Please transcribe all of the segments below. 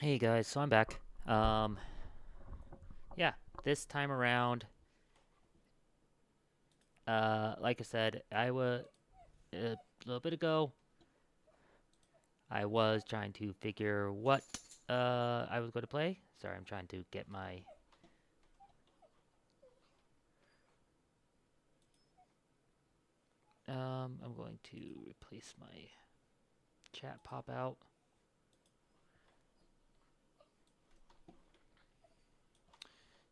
Hey guys, so I'm back. Yeah, this time around, like I said, a little bit ago, I was trying to figure what I was going to play. Sorry, I'm trying to get my I'm going to replace my chat pop out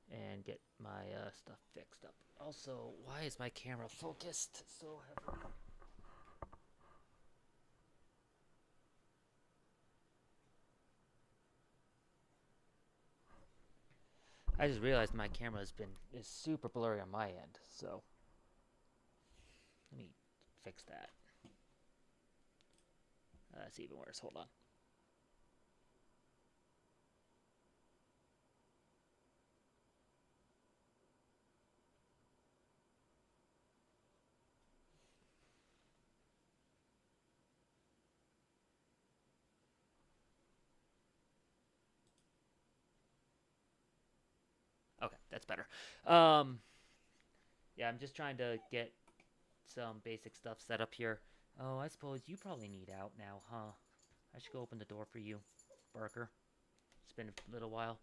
and get my stuff fixed up. Also, why is my camera focused so heavily? I just realized my camera is super blurry on my end, so let me fix that. That's even worse. Hold on. Okay, that's better. Um, yeah, I'm just trying to get some basic stuff set up here. Oh, I suppose you probably need out now, huh? I should go open the door for you, Barker. It's been a little while.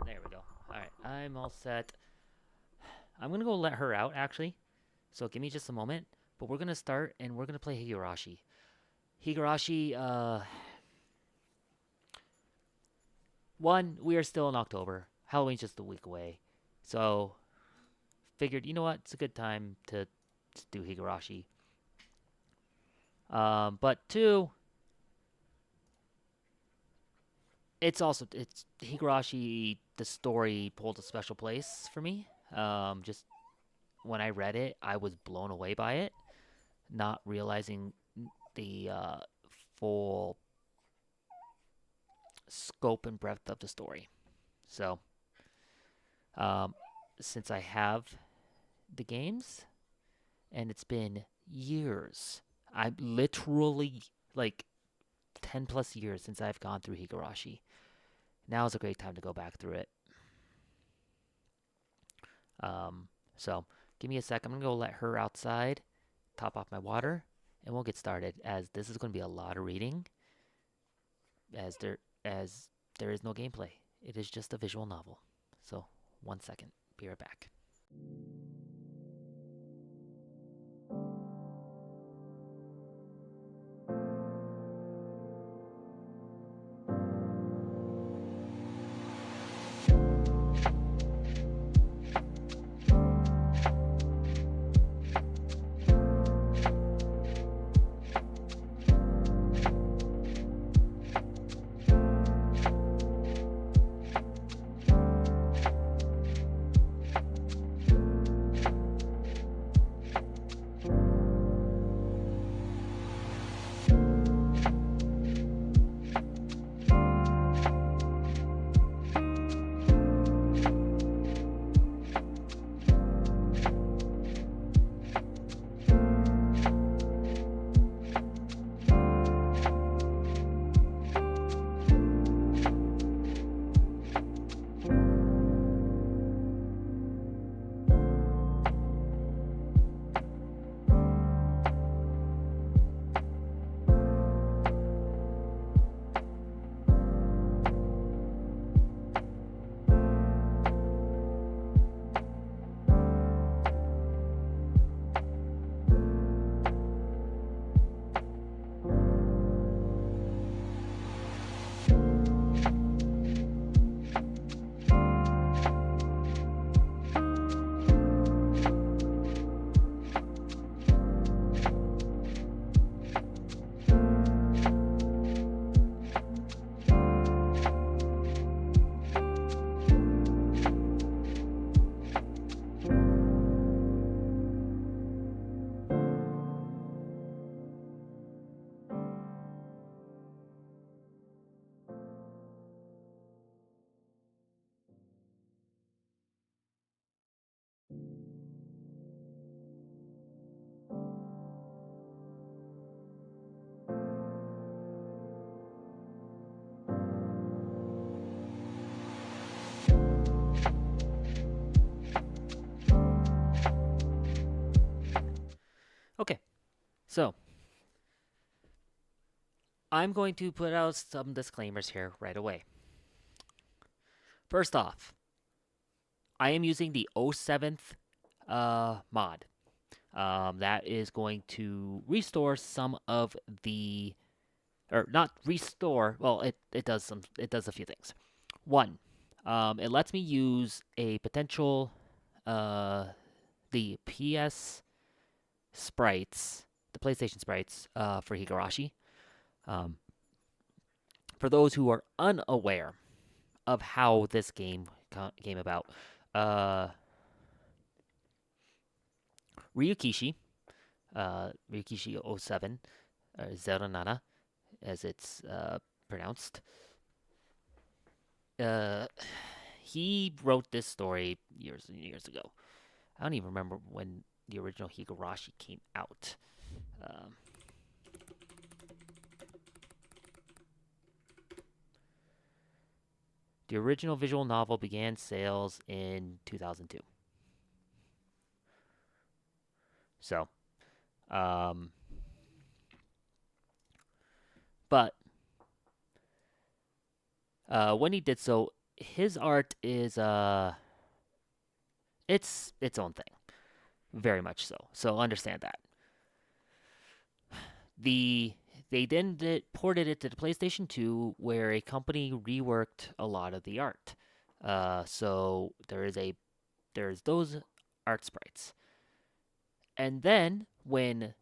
There we go. All right, I'm all set. I'm gonna go let her out actually. So give me just a moment. But we're gonna start and we're gonna play Higurashi. Higurashi, one, we are still in October. Halloween's just a week away. So figured, you know what? It's a good time to do Higurashi. But two, it's Higurashi. The story pulled a special place for me. Just when I read it, I was blown away by it, not realizing the full scope and breadth of the story. So, um, since I have the games, and it's been years, I literally like 10 plus years since I've gone through Higurashi. Now is a great time to go back through it. So give me a sec. I'm gonna go let her outside, top off my water, and we'll get started. As this is gonna be a lot of reading, as there is no gameplay. It is just a visual novel. So 1 second. Be right back. So, I'm going to put out some disclaimers here right away. First off, I am using the 07th mod. That is going to restore some of the, or not restore. Well, it does some. It does a few things. One, it lets me use a potential, the PS sprites, the PlayStation sprites, for Higurashi. Um, for those who are unaware of how this game came about, uh, Ryukishi, Ryukishi 07, or 09, as it's pronounced. Uh, he wrote this story years and years ago. I don't even remember when the original Higurashi came out. Um, the original visual novel began sales in 2002. So, um, but when he did so, his art is its own thing, very much so. So understand that. The they then ported it to the PlayStation 2, where a company reworked a lot of the art. So there's those art sprites, and then when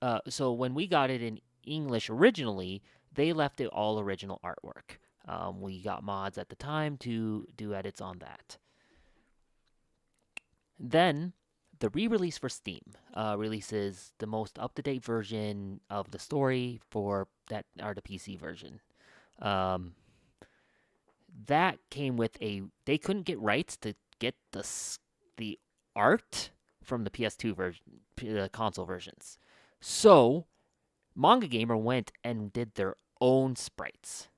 we got it in English originally, they left it all original artwork. We got mods at the time to do edits on that. Then the re-release for Steam releases the most up-to-date version of the story for that, or the PC version. Um, that came with they couldn't get rights to get the art from the PS2 version, the console versions. So Manga Gamer went and did their own sprites.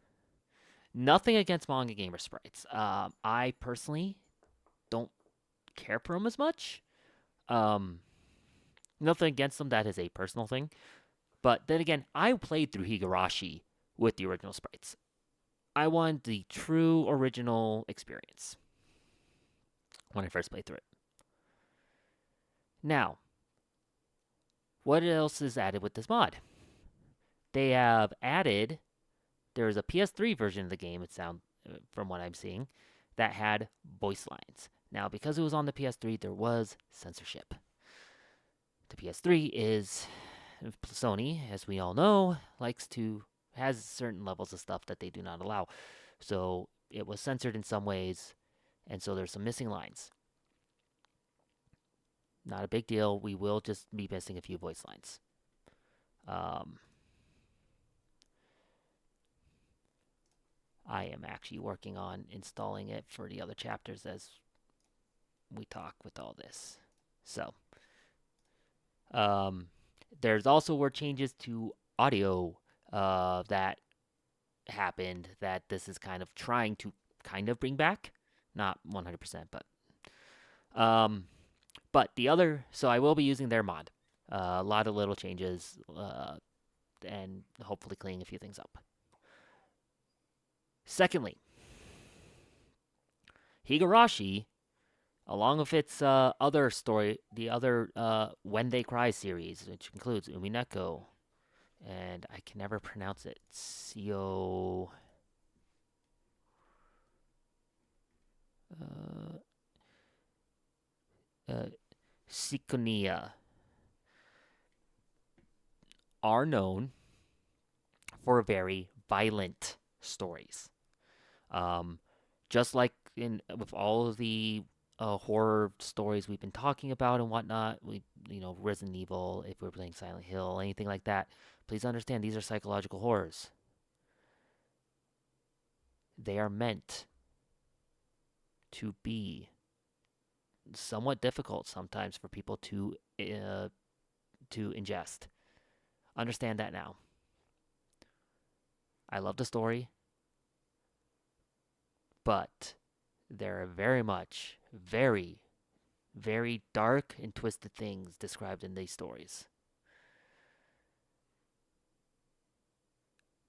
Nothing against Manga Gamer sprites. I personally don't care for them as much. Um, Nothing against them. That is a personal thing. But then again, I played through Higurashi with the original sprites. I wanted the true original experience when I first played through it. Now, what else is added with this mod? They have added. There's a PS3 version of the game. It sounds, from what I'm seeing, that had voice lines. Now, because it was on the PS3, there was censorship. The PS3 is Sony, as we all know, has certain levels of stuff that they do not allow. So it was censored in some ways, and so there's some missing lines. Not a big deal. We will just be missing a few voice lines. I am actually working on installing it for the other chapters as we talk with all this. So, there's also were changes to audio that happened that this is kind of trying to bring back. Not 100%, but the other, so I will be using their mod. A lot of little changes, and hopefully cleaning a few things up. Secondly, Higurashi, along with its other story, the other When They Cry series, which includes Umineko, and I can never pronounce it, Sikonia, are known for very violent stories. Just like with all of the horror stories we've been talking about and whatnot, Resident Evil, if we're playing Silent Hill, anything like that, please understand these are psychological horrors. They are meant to be somewhat difficult sometimes for people to ingest. Understand that now. I love the story, but there are very much, very, very dark and twisted things described in these stories.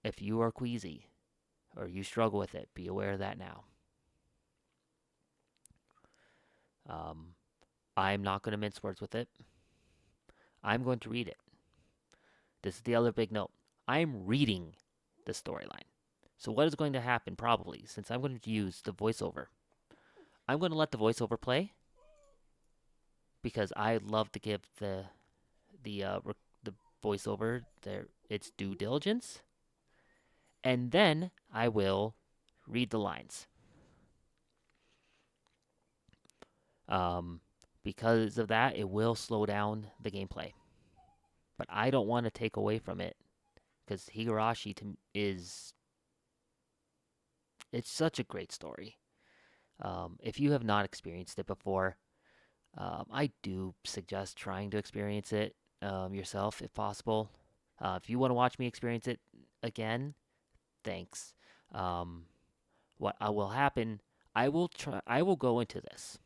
if you are queasy or you struggle with it, be aware of that now. Um, I'm not going to mince words with it. I'm going to read it. This is the other big note. I'm reading the storyline. So what is going to happen probably, since I'm going to use the voiceover, I'm going to let the voiceover play because I love to give the voiceover its due diligence, and then I will read the lines. Because of that, it will slow down the gameplay, but I don't want to take away from it because Higurashi is it's such a great story. If you have not experienced it before, I do suggest trying to experience it yourself if possible. If you want to watch me experience it again, thanks. Um, what will happen? I will try. I will go into this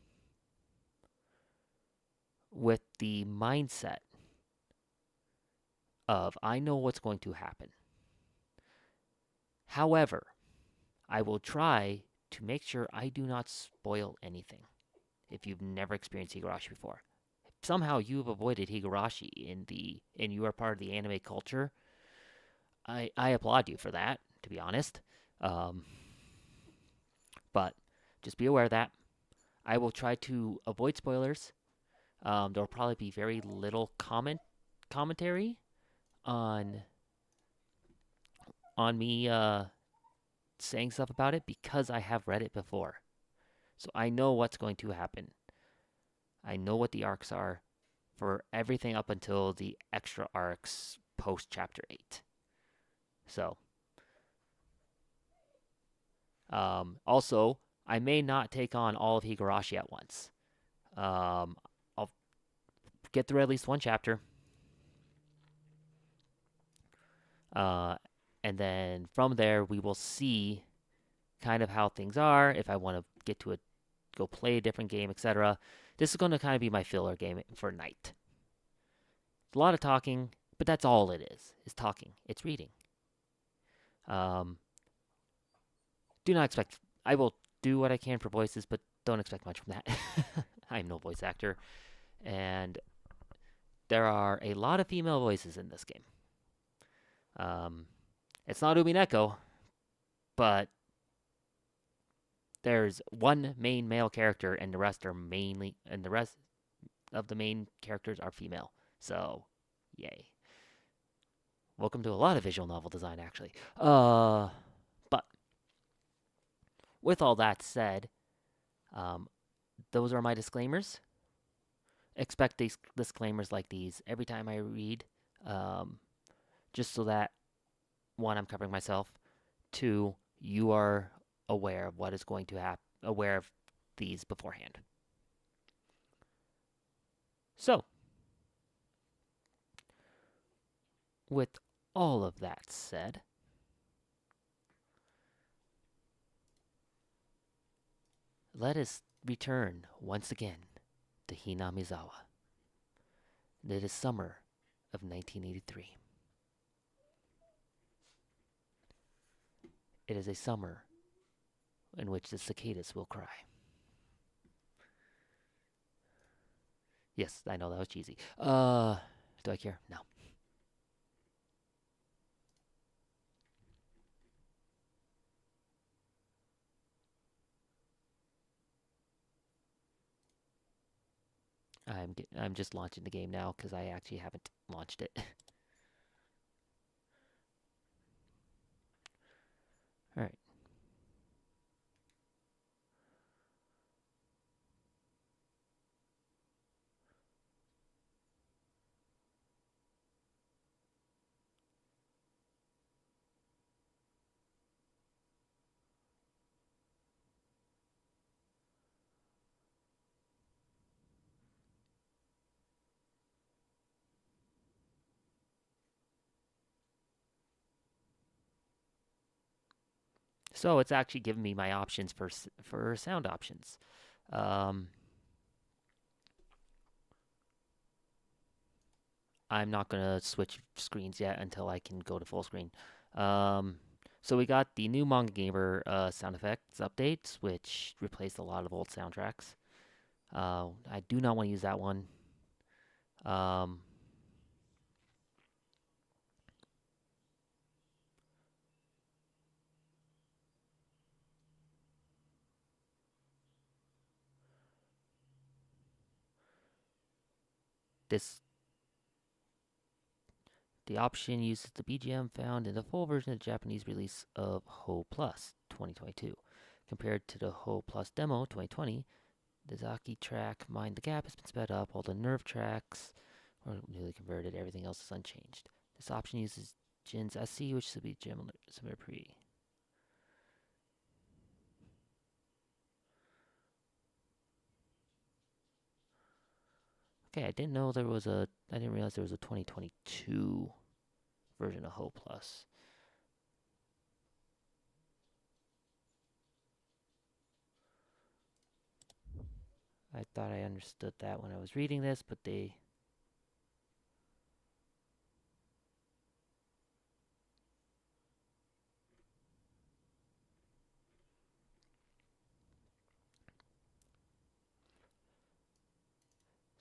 with the mindset of I know what's going to happen. However, I will try to make sure I do not spoil anything. If you've never experienced Higurashi before, if somehow you've avoided Higurashi and you are part of the anime culture, I applaud you for that. To be honest, um, but just be aware that I will try to avoid spoilers. There'll probably be very little commentary on me saying stuff about it because I have read it before. So I know what's going to happen. I know what the arcs are for everything up until the extra arcs post chapter 8. So, also, I may not take on all of Higurashi at once. I'll get through at least one chapter. And then from there, we will see kind of how things are. If I want to get to go play a different game, etc. This is going to kind of be my filler game for night. It's a lot of talking, but that's all it is talking. It's reading. Do not expect, I will do what I can for voices, but don't expect much from that. I'm no voice actor. And there are a lot of female voices in this game. It's not Umineko, but there's one main male character, and the rest of the main characters are female. So, yay. Welcome to a lot of visual novel design, actually. But with all that said, those are my disclaimers. Expect these disclaimers like these every time I read, just so that, one, I'm covering myself, two, you are aware of what is going to happen, aware of these beforehand. So, with all of that said, let us return once again to Hinamizawa. It is summer of 1983. It is a summer in which the cicadas will cry. Yes, I know that was cheesy. Do I care? No. I'm just launching the game now because I actually haven't launched it. All right. So it's actually giving me my options for sound options. I'm not gonna switch screens yet until I can go to full screen. Um, so we got the new Manga Gamer sound effects updates, which replaced a lot of old soundtracks. I do not want to use that one. Um, this The option uses the BGM found in the full version of the Japanese release of Ho Plus 2022. Compared to the Ho Plus demo 2020, the Zaki track Mind the Gap has been sped up, while the Nerve tracks are newly converted. Everything else is unchanged. This option uses Jin's SC, which should be similar pre. Okay, I didn't realize there was a 2022 version of Ho Plus. I thought I understood that when I was reading this, but they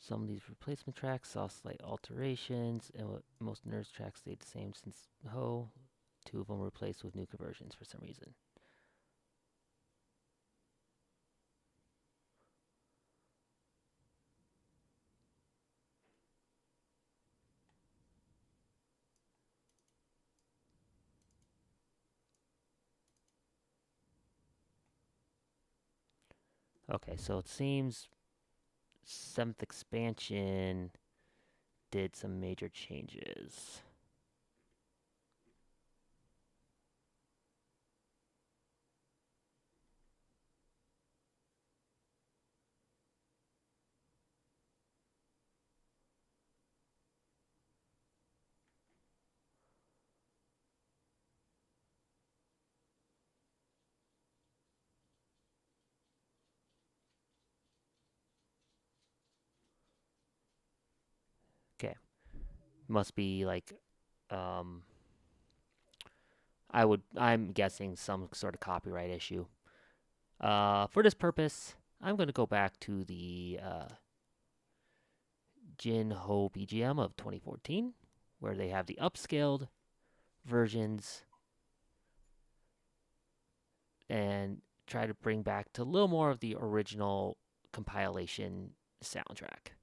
Some of these replacement tracks saw slight alterations, and most Nerves tracks stayed the same since Ho. Two of them were replaced with new conversions for some reason. Okay, so it seems 7th expansion did some major changes. Okay, must be like, um, I'm guessing some sort of copyright issue. For this purpose, I'm going to go back to the Jin Ho BGM of 2014, where they have the upscaled versions and try to bring back to a little more of the original compilation soundtrack.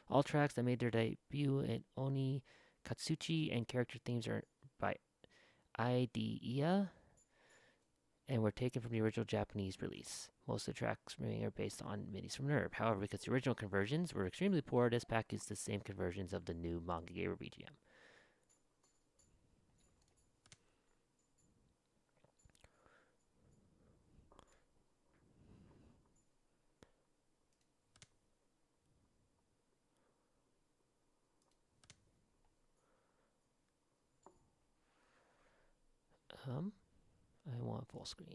All tracks that made their debut in Oni Katsuchi and character themes are by IDEA and were taken from the original Japanese release. Most of the tracks remaining are based on MIDIs from NERV. However, because the original conversions were extremely poor, this pack uses the same conversions of the new Manga Gamer BGM. I want full screen.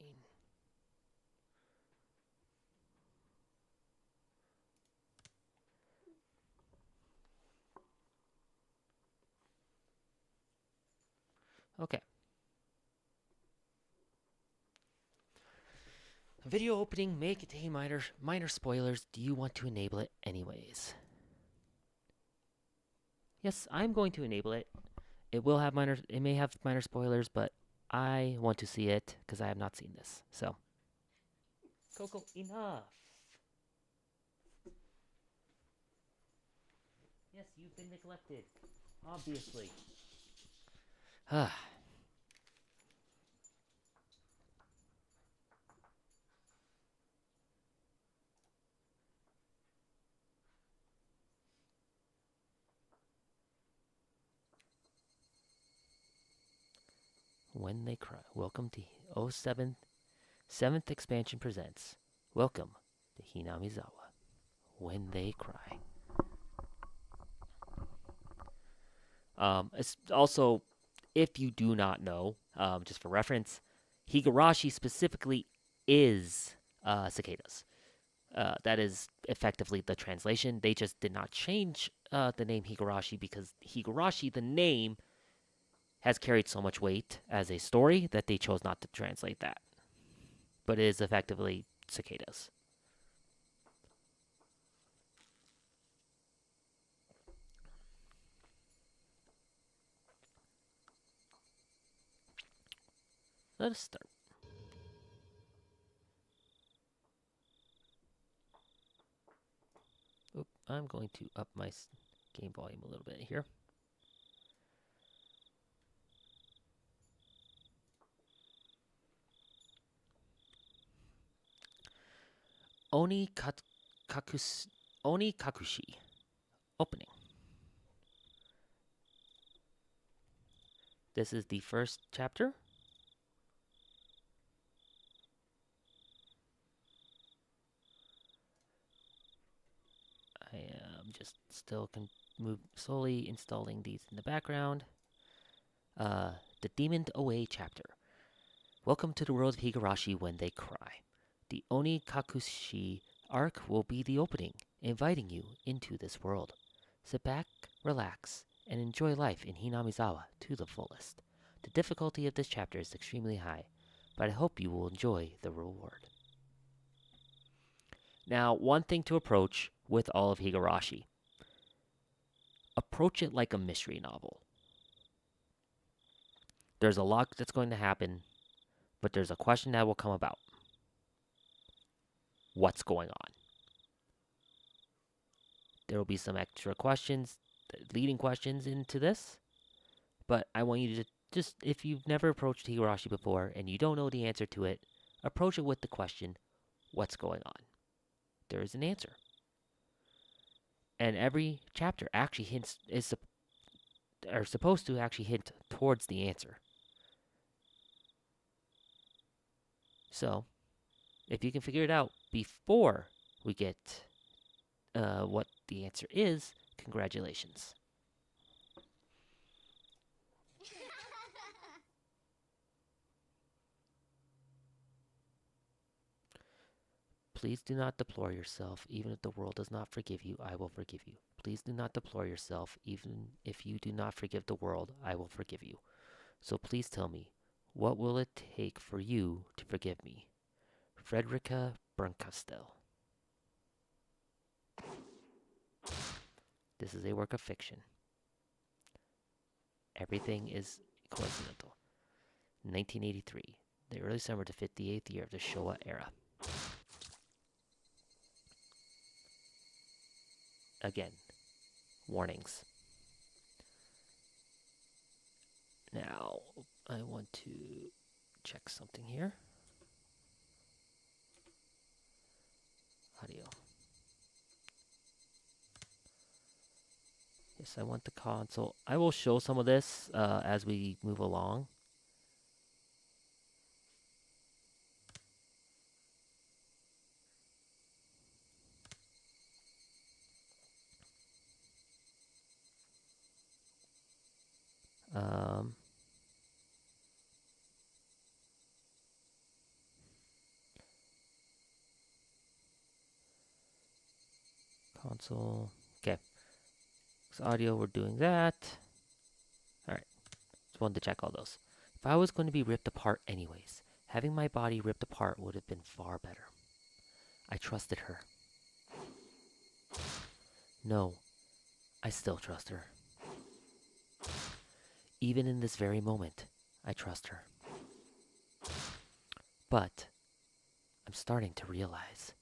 Okay. Video opening may contain minor spoilers. Do you want to enable it anyways? Yes, I'm going to enable it. It may have minor spoilers, but I want to see it because I have not seen this. So, Coco, enough. Yes, you've been neglected. Obviously. When They Cry. Welcome to 7th expansion presents. Welcome to Hinamizawa. When They Cry. It's also, if you do not know, just for reference, Higurashi specifically is cicadas. That is effectively the translation. They just did not change the name Higurashi because Higurashi, the name, has carried so much weight as a story that they chose not to translate that. But it is effectively cicadas. Let us start. Oop, I'm going to up my game volume a little bit here. Oni Kakushi. Opening. This is the first chapter. I am just still slowly installing these in the background. The Demon Away chapter. Welcome to the world of Higurashi when they cry. The Oni Kakushi arc will be the opening, inviting you into this world. Sit back, relax, and enjoy life in Hinamizawa to the fullest. The difficulty of this chapter is extremely high, but I hope you will enjoy the reward. Now, one thing to approach with all of Higurashi. Approach it like a mystery novel. There's a lot that's going to happen, but there's a question that will come about. What's going on? There will be some extra questions, leading questions into this, but I want you to just, if you've never approached Higurashi before and you don't know the answer to it, approach it with the question, what's going on? There is an answer. And every chapter actually are supposed to actually hint towards the answer. So, if you can figure it out before we get what the answer is, congratulations. Please do not deplore yourself. Even if the world does not forgive you, I will forgive you. Please do not deplore yourself. Even if you do not forgive the world, I will forgive you. So please tell me, what will it take for you to forgive me? Frederica Bernkastel. This is a work of fiction. Everything is coincidental. 1983, the early summer to 58th year of the Showa era. Again, warnings. Now, I want to check something here. Audio. Yes, I want the console. I will show some of this as we move along. Console. Okay. So audio, we're doing that. Alright. Just wanted to check all those. If I was going to be ripped apart anyways, having my body ripped apart would have been far better. I trusted her. No, I still trust her. Even in this very moment, I trust her. But I'm starting to realize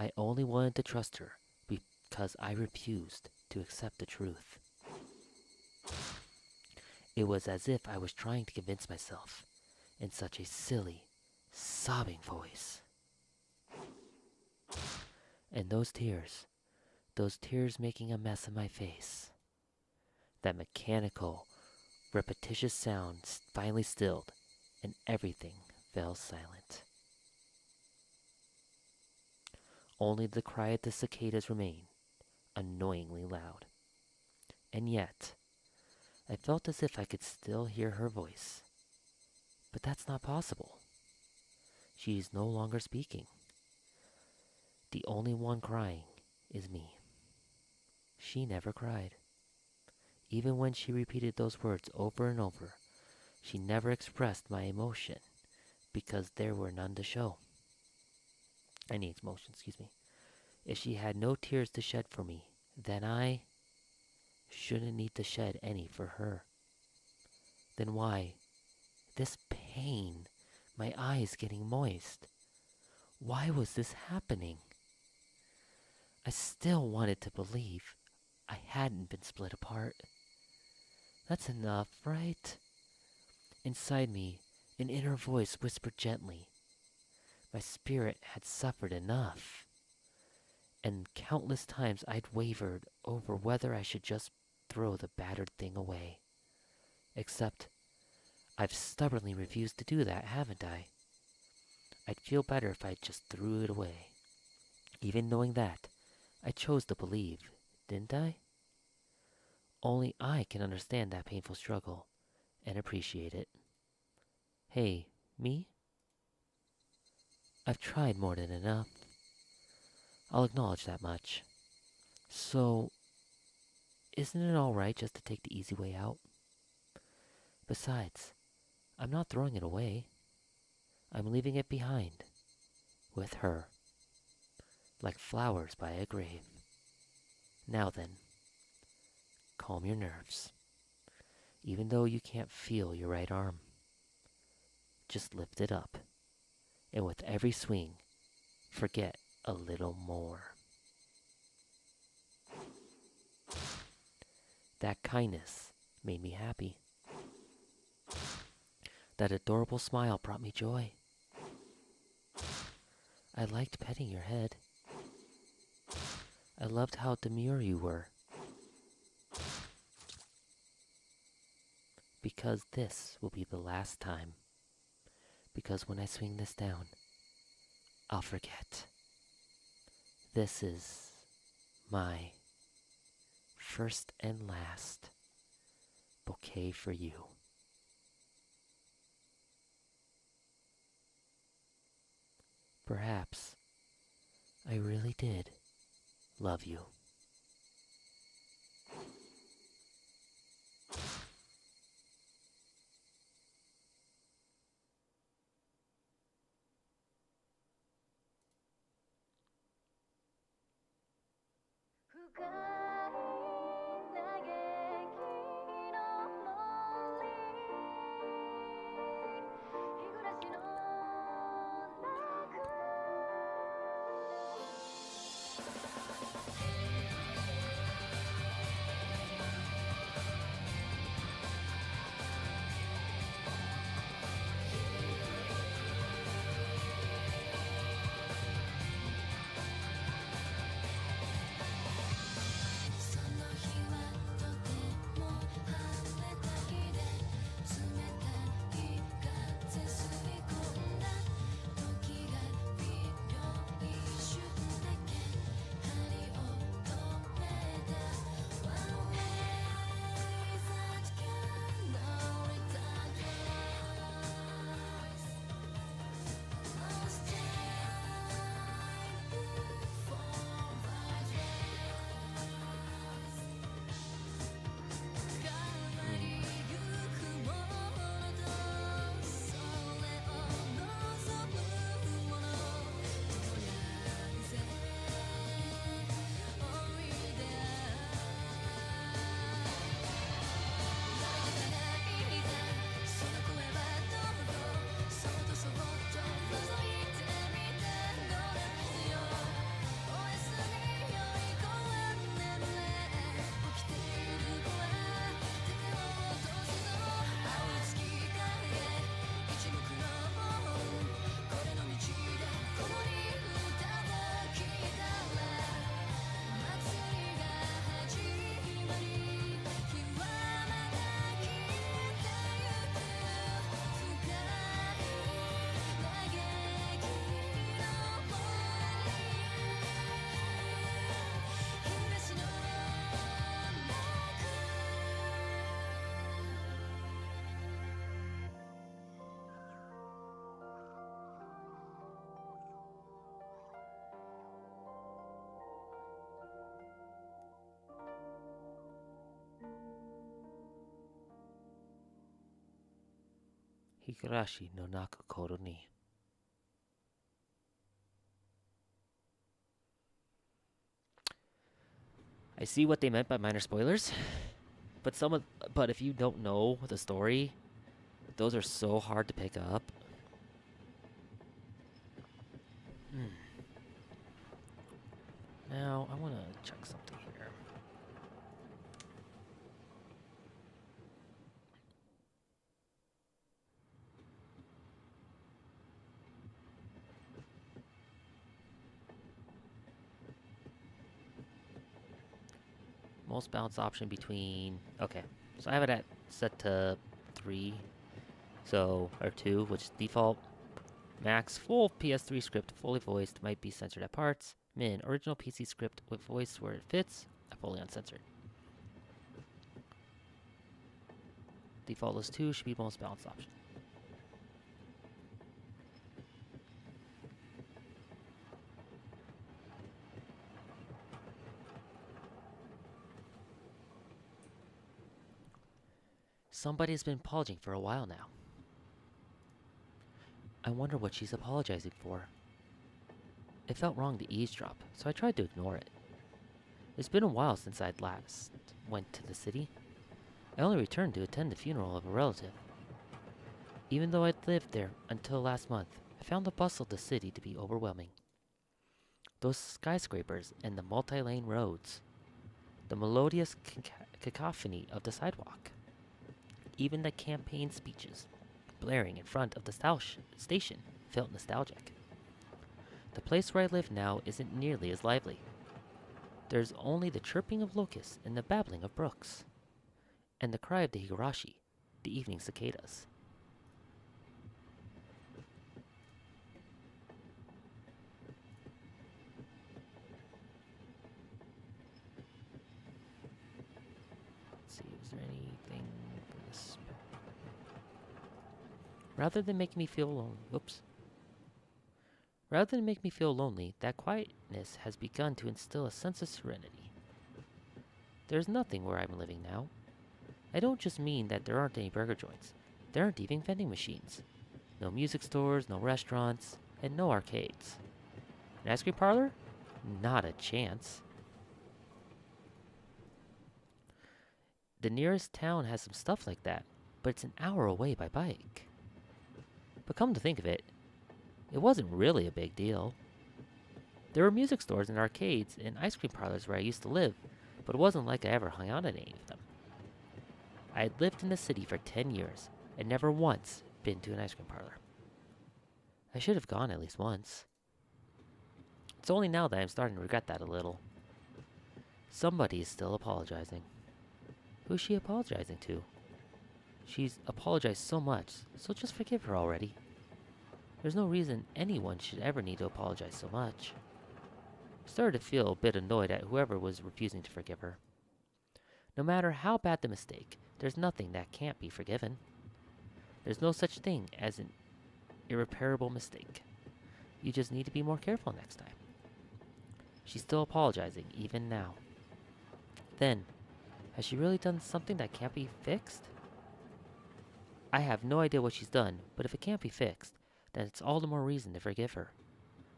I only wanted to trust her because I refused to accept the truth. It was as if I was trying to convince myself in such a silly, sobbing voice. And those tears making a mess of my face. That mechanical, repetitious sound finally stilled, and everything fell silent. Only the cry of the cicadas remained, annoyingly loud. And yet, I felt as if I could still hear her voice. But that's not possible. She is no longer speaking. The only one crying is me. She never cried. Even when she repeated those words over and over, she never expressed my emotion because there were none to show. Any emotion, excuse me. If she had no tears to shed for me, then I shouldn't need to shed any for her. Then why this pain? My eyes getting moist. Why was this happening? I still wanted to believe I hadn't been split apart. That's enough, right? Inside me, an inner voice whispered gently. My spirit had suffered enough. And countless times I'd wavered over whether I should just throw the battered thing away. Except, I've stubbornly refused to do that, haven't I? I'd feel better if I just threw it away. Even knowing that, I chose to believe, didn't I? Only I can understand that painful struggle and appreciate it. Hey, me? I've tried more than enough. I'll acknowledge that much. So, isn't it alright just to take the easy way out? Besides, I'm not throwing it away. I'm leaving it behind. With her. Like flowers by a grave. Now then, calm your nerves. Even though you can't feel your right arm. Just lift it up. And with every swing, forget a little more. That kindness made me happy. That adorable smile brought me joy. I liked petting your head. I loved how demure you were. Because this will be the last time. Because when I swing this down, I'll forget. This is my first and last bouquet for you. Perhaps I really did love you. Higurashi no Naku Koro ni. I see what they meant by minor spoilers, but if you don't know the story, those are so hard to pick up. Hmm. Now, I want to check something here. Most balanced option between... Okay, so I have it at set to 3, or 2, which is default. Max, full PS3 script, fully voiced, might be censored at parts. Min, original PC script with voice where it fits, fully uncensored. Default list 2 should be most balanced option. Somebody's been apologizing for a while now. I wonder what she's apologizing for. It felt wrong to eavesdrop, so I tried to ignore it. It's been a while since I'd last went to the city. I only returned to attend the funeral of a relative. Even though I'd lived there until last month, I found the bustle of the city to be overwhelming. Those skyscrapers and the multi-lane roads, the melodious cacophony of the sidewalk, even the campaign speeches blaring in front of the station felt nostalgic. The place where I live now isn't nearly as lively. There's only the chirping of locusts and the babbling of brooks, and the cry of the Higurashi, the evening cicadas. Let's see, is there anything for this? Rather than make me feel lonely, that quietness has begun to instill a sense of serenity. There's nothing where I'm living now. I don't just mean that there aren't any burger joints. There aren't even vending machines. No music stores, no restaurants, and no arcades. An ice cream parlor? Not a chance. The nearest town has some stuff like that, but it's an hour away by bike. But come to think of it, it wasn't really a big deal. There were music stores and arcades and ice cream parlors where I used to live, but it wasn't like I ever hung out at any of them. I had lived in the city for 10 years and never once been to an ice cream parlor. I should have gone at least once. It's only now that I'm starting to regret that a little. Somebody is still apologizing. Who's she apologizing to? She's apologized so much, so just forgive her already. There's no reason anyone should ever need to apologize so much. I started to feel a bit annoyed at whoever was refusing to forgive her. No matter how bad the mistake, there's nothing that can't be forgiven. There's no such thing as an irreparable mistake. You just need to be more careful next time. She's still apologizing, even now. Then, has she really done something that can't be fixed? I have no idea what she's done, but if it can't be fixed, then it's all the more reason to forgive her.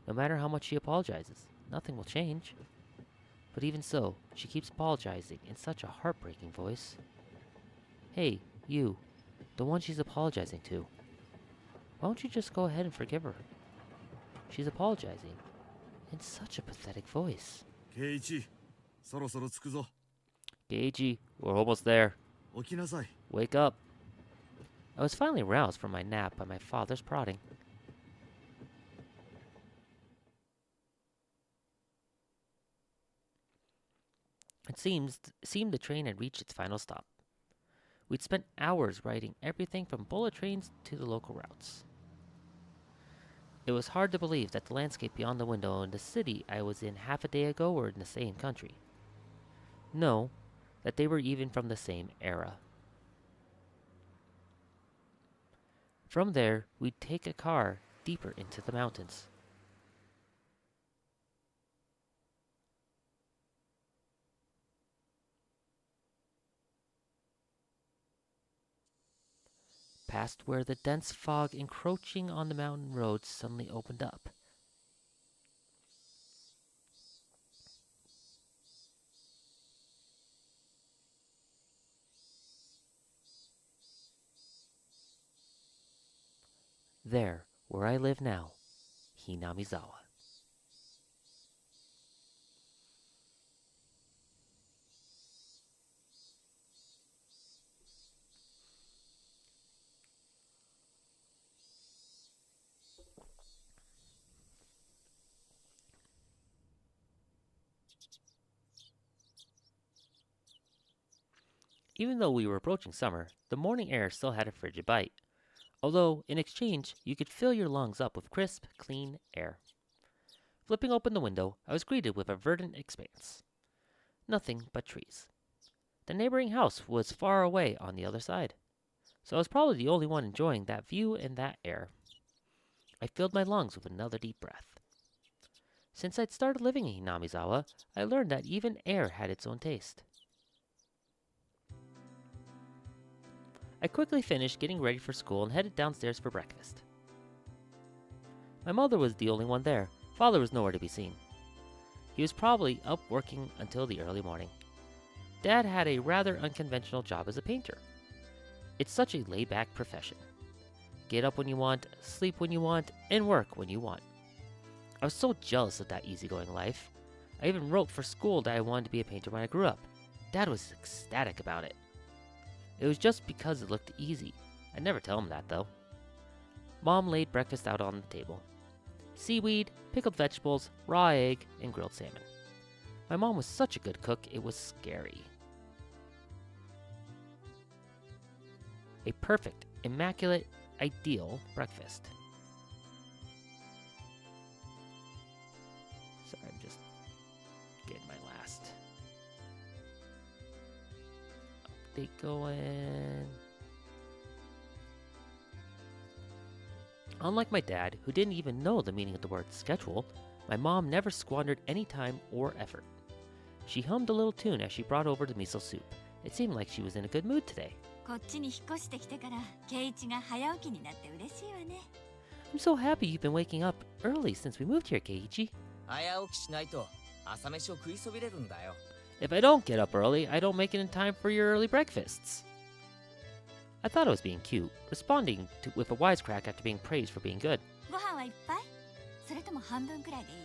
No matter how much she apologizes, nothing will change. But even so, she keeps apologizing in such a heartbreaking voice. Hey, you, the one she's apologizing to. Why don't you just go ahead and forgive her? She's apologizing in such a pathetic voice. Keiichi, そろそろ着くぞ. Geiji, we're almost there. 起きなさい. Wake up. I was finally roused from my nap by my father's prodding. It seemed the train had reached its final stop. We'd spent hours riding everything from bullet trains to the local routes. It was hard to believe that the landscape beyond the window and the city I was in half a day ago were in the same country. No, that they were even from the same era. From there, we'd take a car deeper into the mountains. past where the dense fog encroaching on the mountain roads suddenly opened up. There, where I live now, Hinamizawa. Even though we were approaching summer, the morning air still had a frigid bite. Although, in exchange, you could fill your lungs up with crisp, clean air. Flipping open the window, I was greeted with a verdant expanse. Nothing but trees. The neighboring house was far away on the other side, so I was probably the only one enjoying that view and that air. I filled my lungs with another deep breath. Since I'd started living in Hinamizawa, I learned that even air had its own taste. I quickly finished getting ready for school and headed downstairs for breakfast. My mother was the only one there. Father was nowhere to be seen. He was probably up working until the early morning. Dad had a rather unconventional job as a painter. It's such a laid-back profession. Get up when you want, sleep when you want, and work when you want. I was so jealous of that easygoing life. I even wrote for school that I wanted to be a painter when I grew up. Dad was ecstatic about it. It was just because it looked easy. I'd never tell him that, though. Mom laid breakfast out on the table. Seaweed, pickled vegetables, raw egg, and grilled salmon. My mom was such a good cook, it was scary. A perfect, immaculate, ideal breakfast. Sorry, I'm just getting my last update going. Unlike my dad, who didn't even know the meaning of the word schedule, my mom never squandered any time or effort. She hummed a little tune as she brought over the miso soup. It seemed like she was in a good mood today. こっちに引っ越してきてから圭一が早起きになって嬉しいわね。I'm so happy you've been waking up early since we moved here, Keiichi. 早起きしないと朝飯を食いそびれるんだよ。 If I don't get up early, I don't make it in time for your early breakfasts. I thought I was being cute, responding with a wisecrack after being praised for being good. ご飯はいっぱい？それとも半分くらいでいい？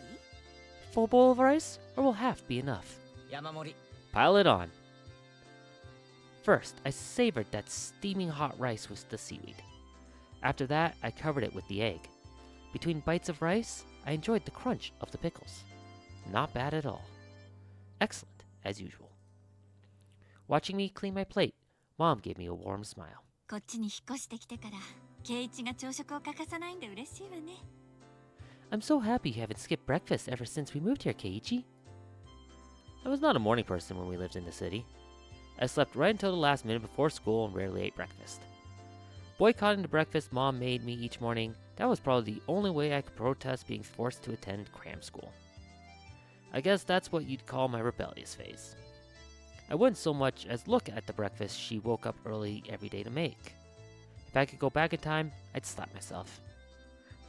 Full bowl of rice, or will half be enough? 山盛り。 Pile it on. First, I savored that steaming hot rice with the seaweed. After that, I covered it with the egg. Between bites of rice, I enjoyed the crunch of the pickles. Not bad at all. Excellent, as usual. Watching me clean my plate, Mom gave me a warm smile. こっちに引っ越してきてから圭一が朝食を欠かさないんで嬉しいわね。 I'm so happy you haven't skipped breakfast ever since we moved here, Keiichi. I was not a morning person when we lived in the city. I slept right until the last minute before school and rarely ate breakfast. Boycotting the breakfast Mom made me each morning, that was probably the only way I could protest being forced to attend cram school. I guess that's what you'd call my rebellious phase. I wouldn't so much as look at the breakfast she woke up early every day to make. If I could go back in time, I'd slap myself.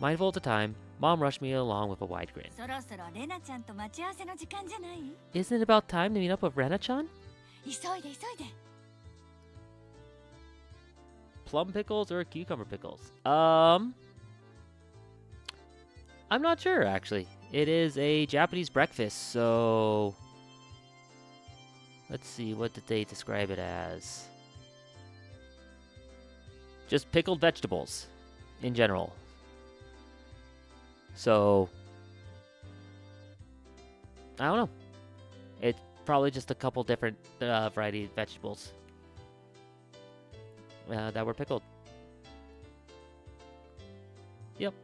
Mindful of the time, Mom rushed me along with a wide grin. そろそろレナちゃんと待ち合わせの時間じゃない？ Isn't it about time to meet up with Rena-chan? 急いで急いで。 Plum pickles or cucumber pickles? I'm not sure, actually. It is a Japanese breakfast, so... Let's see, what did they describe it as? Just pickled vegetables, in general. So... I don't know. It's probably just a couple different variety of vegetables that were pickled. Yep,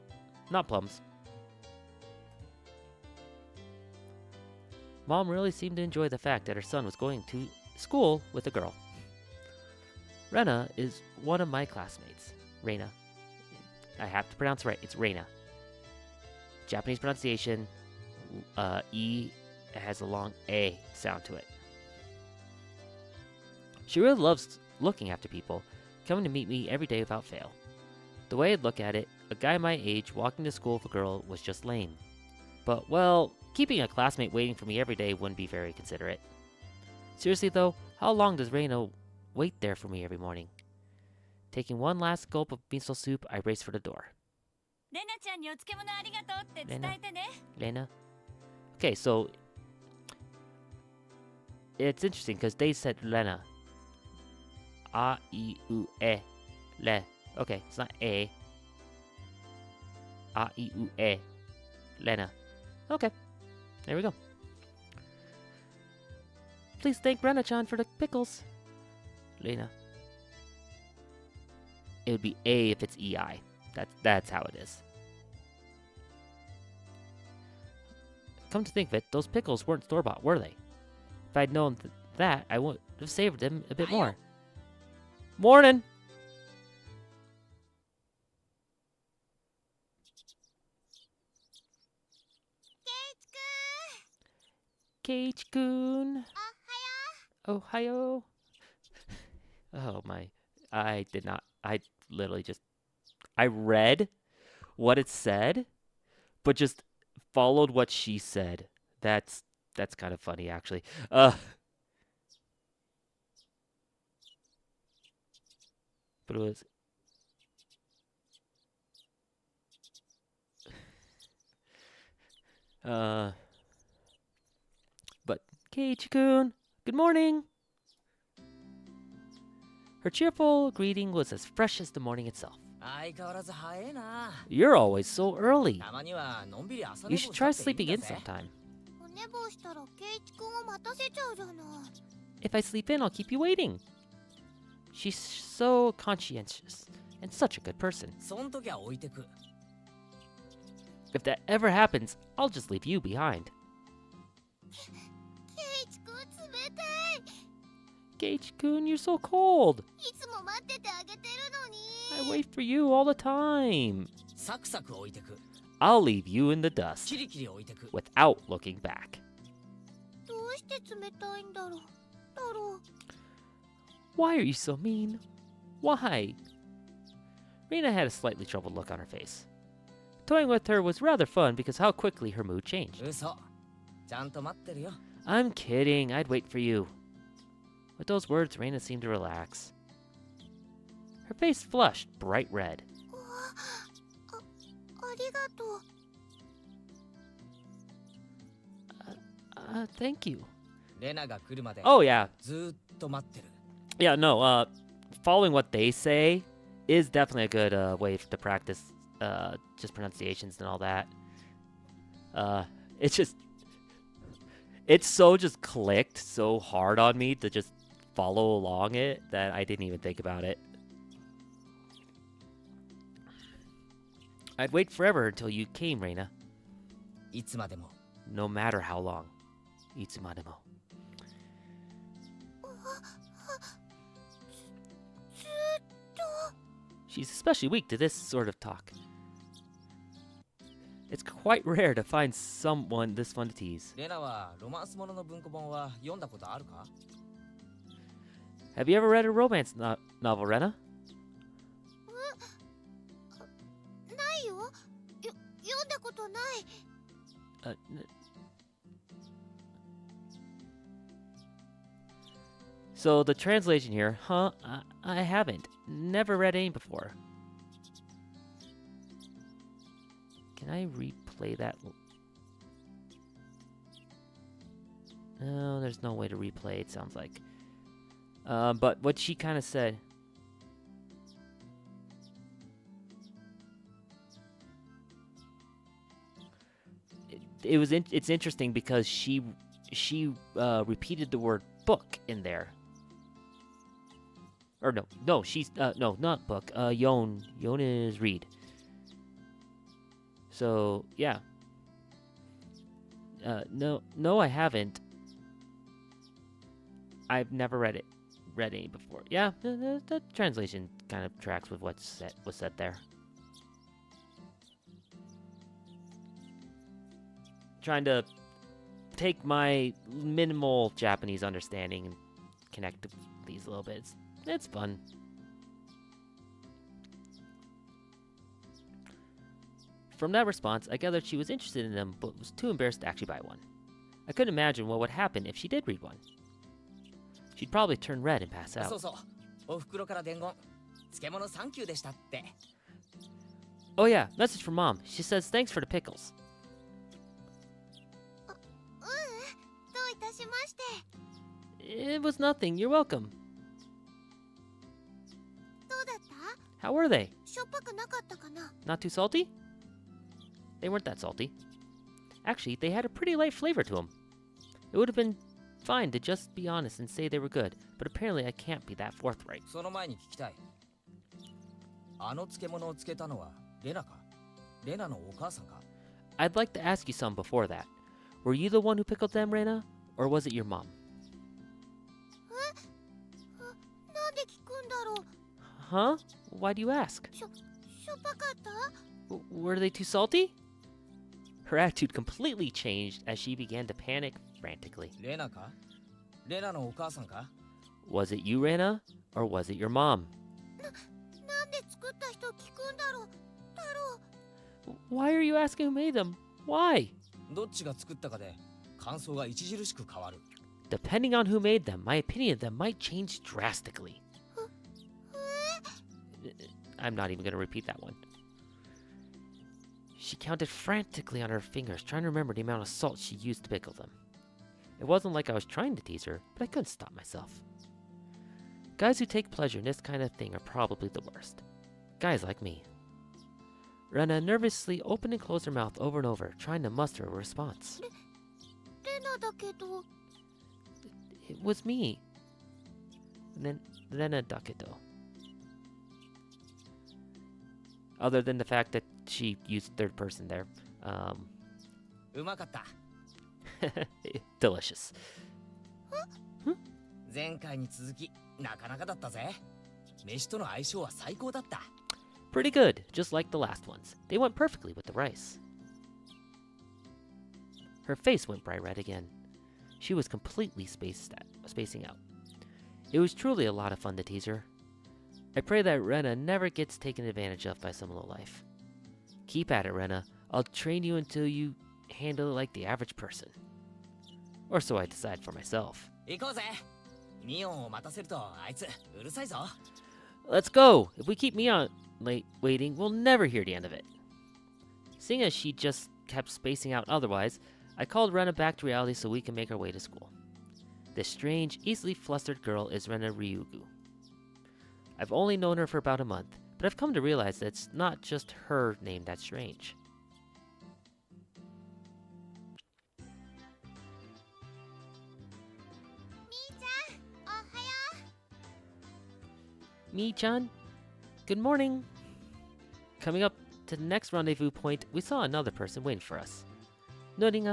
not plums. Mom really seemed to enjoy the fact that her son was going to school with a girl. Rena is one of my classmates. Reina. I have to pronounce it right. It's Reina. Japanese pronunciation, E has a long A sound to it. She really loves looking after people, coming to meet me every day without fail. The way I'd look at it, a guy my age walking to school with a girl was just lame. But, well, keeping a classmate waiting for me every day wouldn't be very considerate. Seriously though, how long does Reina wait there for me every morning? Taking one last gulp of miso soup, I race for the door. レナちゃんにお漬物ありがとうって伝えてね。 Lena? Okay, so it's interesting because they said Lena. A, I, U, E, Le. Okay, it's not A. A, I, U, E. Lena. Okay, there we go. Please thank Rena-chan for the pickles. Lena. It would be A if it's EI. That's how it is. Come to think of it, those pickles weren't store-bought, were they? If I'd known that, I would have savored them a bit more. Morning! Keiichi-kun! Ohio! Oh my. I did not. I literally just. I read what it said, but just followed what she said. That's kind of funny, actually. But it was. But Keiichi-kun, good morning. Her cheerful greeting was as fresh as the morning itself. 相変わらず早いな。 You're always so early. たまにはのんびり朝 You 寝 should 坊 try したってい sleeping い in んだぜ。 sometime. お寝坊したらケイチ君を待たせちゃうじゃない。 If I sleep in, I'll keep you waiting. She's so conscientious and such a good person. そん時は置いてく。 If that ever happens, I'll just leave you behind. ケイチ君冷たい。 Gage-kun, you're so cold. いつも待っててあげてるのに。 I wait for you all the time. サクサク置いてく。 I'll leave you in the dust キリキリ置いてく。 without looking back. どうして冷たいんだろう。Why are you so mean? Why? Rena had a slightly troubled look on her face. Toying with her was rather fun because how quickly her mood changed. 嘘。ちゃんと待ってるよ。 I'm kidding, I'd wait for you. With those words, Rena seemed to relax. Her face flushed bright red. ありがとう。Thank you. レナが来るまで Oh, yeah. ずーっと待ってる。 Yeah, no, following what they say is definitely a good way to practice just pronunciations and all that. It's so just clicked so hard on me to just follow along it that I didn't even think about it. I'd wait forever until you came, Reina. いつまでも。 No matter how long. Itsumademo. She's especially weak to this sort of talk. It's quite rare to find someone this fun to tease. レナはロマンスものの文庫本は読んだことあるか？ Have you ever read a romance novel, Rena? ないよ。読んだことない。 So the translation here, huh? I haven't. Never read any before. Can I replay that? No, there's no way to replay, it sounds like. But what she kind of said. It's interesting because she repeated the word book in there. Or no, she's no, not book. Yon is read. So yeah. No, I haven't. I've never read any before. Yeah, the translation kind of tracks with was said there. Trying to take my minimal Japanese understanding and connect these a little bit. It's fun. From that response, I gathered she was interested in them but was too embarrassed to actually buy one. I couldn't imagine what would happen if she did read one. She'd probably turn red and pass そ out. うそうおふくろから伝言漬物サンキューでしたって Oh yeah, message from Mom. She says thanks for the pickles. どういたしまして It was nothing. You're welcome. どうだった How were they? しょっぱくなかったかな Not too salty? They weren't that salty. Actually, they had a pretty light flavor to them. It would have been fine to just be honest and say they were good, but apparently I can't be that forthright. その前に聞きたいあの漬物を漬けたのはレナかレナのお母さんか I'd like to ask you some before that. Were you the one who pickled them, Reina? Or was it your mom? なんで聞くんだろう Huh? Why do you ask? しょっぱかった Were they too salty? Her attitude completely changed as she began to panic frantically. レナかレナのお母さんか Was it you, Reina? Or was it your mom? なんで作った人聞くんだろう太郎 Why are you asking who made them? Why? どっちが作ったかで感想が著しく変わる Depending on who made them, my opinion of them might change drastically. I'm not even going to repeat that one. She counted frantically on her fingers, trying to remember the amount of salt she used to pickle them. It wasn't like I was trying to tease her, but I couldn't stop myself. Guys who take pleasure in this kind of thing are probably the worst. Guys like me. Rena nervously opened and closed her mouth over and over, trying to muster a response. レナだけど It was me. Rena dakedo. Other than the fact that she used third person there. うまかった Delicious. 前回に続きなかなかだったぜ飯との相性は最高だった Pretty good, just like the last ones. They went perfectly with the rice. Her face went bright red again. She was completely spacing out. It was truly a lot of fun to tease her. I pray that Rena never gets taken advantage of by some lowlife. Keep at it, Rena. I'll train you until you handle it like the average person. Or so I decide for myself. 行こうぜミオンを待たせるとあいつうるさいぞ Let's go! If we keep Mion waiting, we'll never hear the end of it. Seeing as she just kept spacing out otherwise, I called Rena back to reality so we can make our way to school. This strange, easily flustered girl is Rena Ryugu. I've only known her for about a month, but I've come to realize that it's not just her name that's strange. Mi-chan, good morning. Coming up to the next rendezvous point, we saw another person waiting for us. Noticing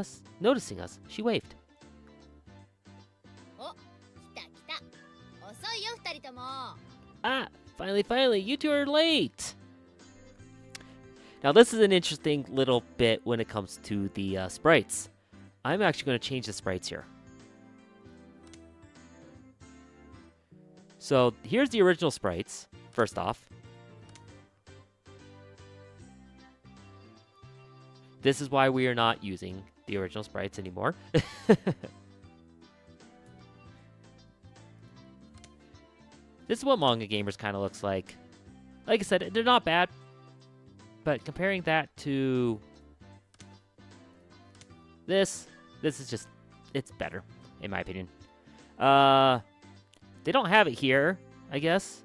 us, she waved. お、来た来た遅いよ二人とも Ah, finally, you two are late. Now this is an interesting little bit when it comes to the sprites. I'm actually going to change the sprites here. So here's the original sprites, first off. This is why we are not using the original sprites anymore. This is what manga gamers kind of looks like. Like I said, they're not bad. But comparing that to this is just, it's better, in my opinion. They don't have it here, I guess.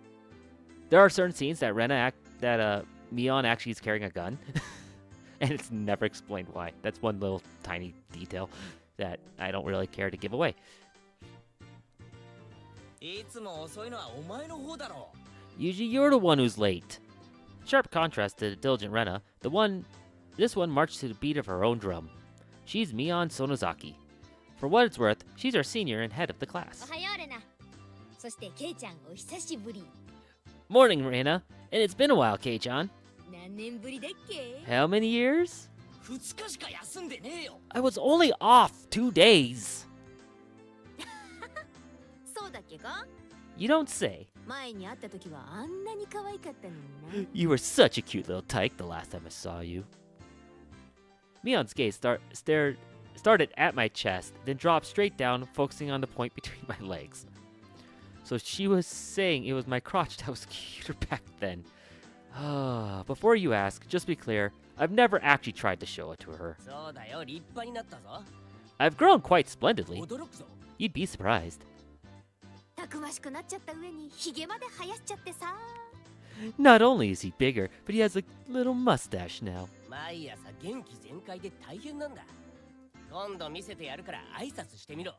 There are certain scenes that Mion actually is carrying a gun. And it's never explained why. That's one little tiny detail that I don't really care to give away. いつも遅いのはお前の方だろ Usually you're the one who's late. Sharp contrast to the diligent Rena, this one marched to the beat of her own drum. She's Mion Sonozaki. For what it's worth, she's our senior and head of the お class. はようレナそしてケイちゃんお久しぶり Morning, Rena. And it's been a while, Kei-chan. 何年ぶりだっけ How many years? 2日しか休んでねえよ I was only off 2 days. そうだっけか You don't say. 前に会った時はあんなに可愛かったのにな You were such a cute little tyke the last time I saw you. Mion's gaze started at my chest, then dropped straight down, focusing on the point between my legs. So she was saying it was my crotch that was cuter back then. Before you ask, just be clear, I've never actually tried to show it to her. そうだよ、立派になったぞ。 I've grown quite splendidly. 驚くぞ。 You'd be surprised. たくましくなっちゃった上にヒゲまで生やしちゃってさ。 Not only is he bigger, but he has a little mustache now. 毎朝元気全開で大変なんだ。今度見せてやるから挨拶してみろ。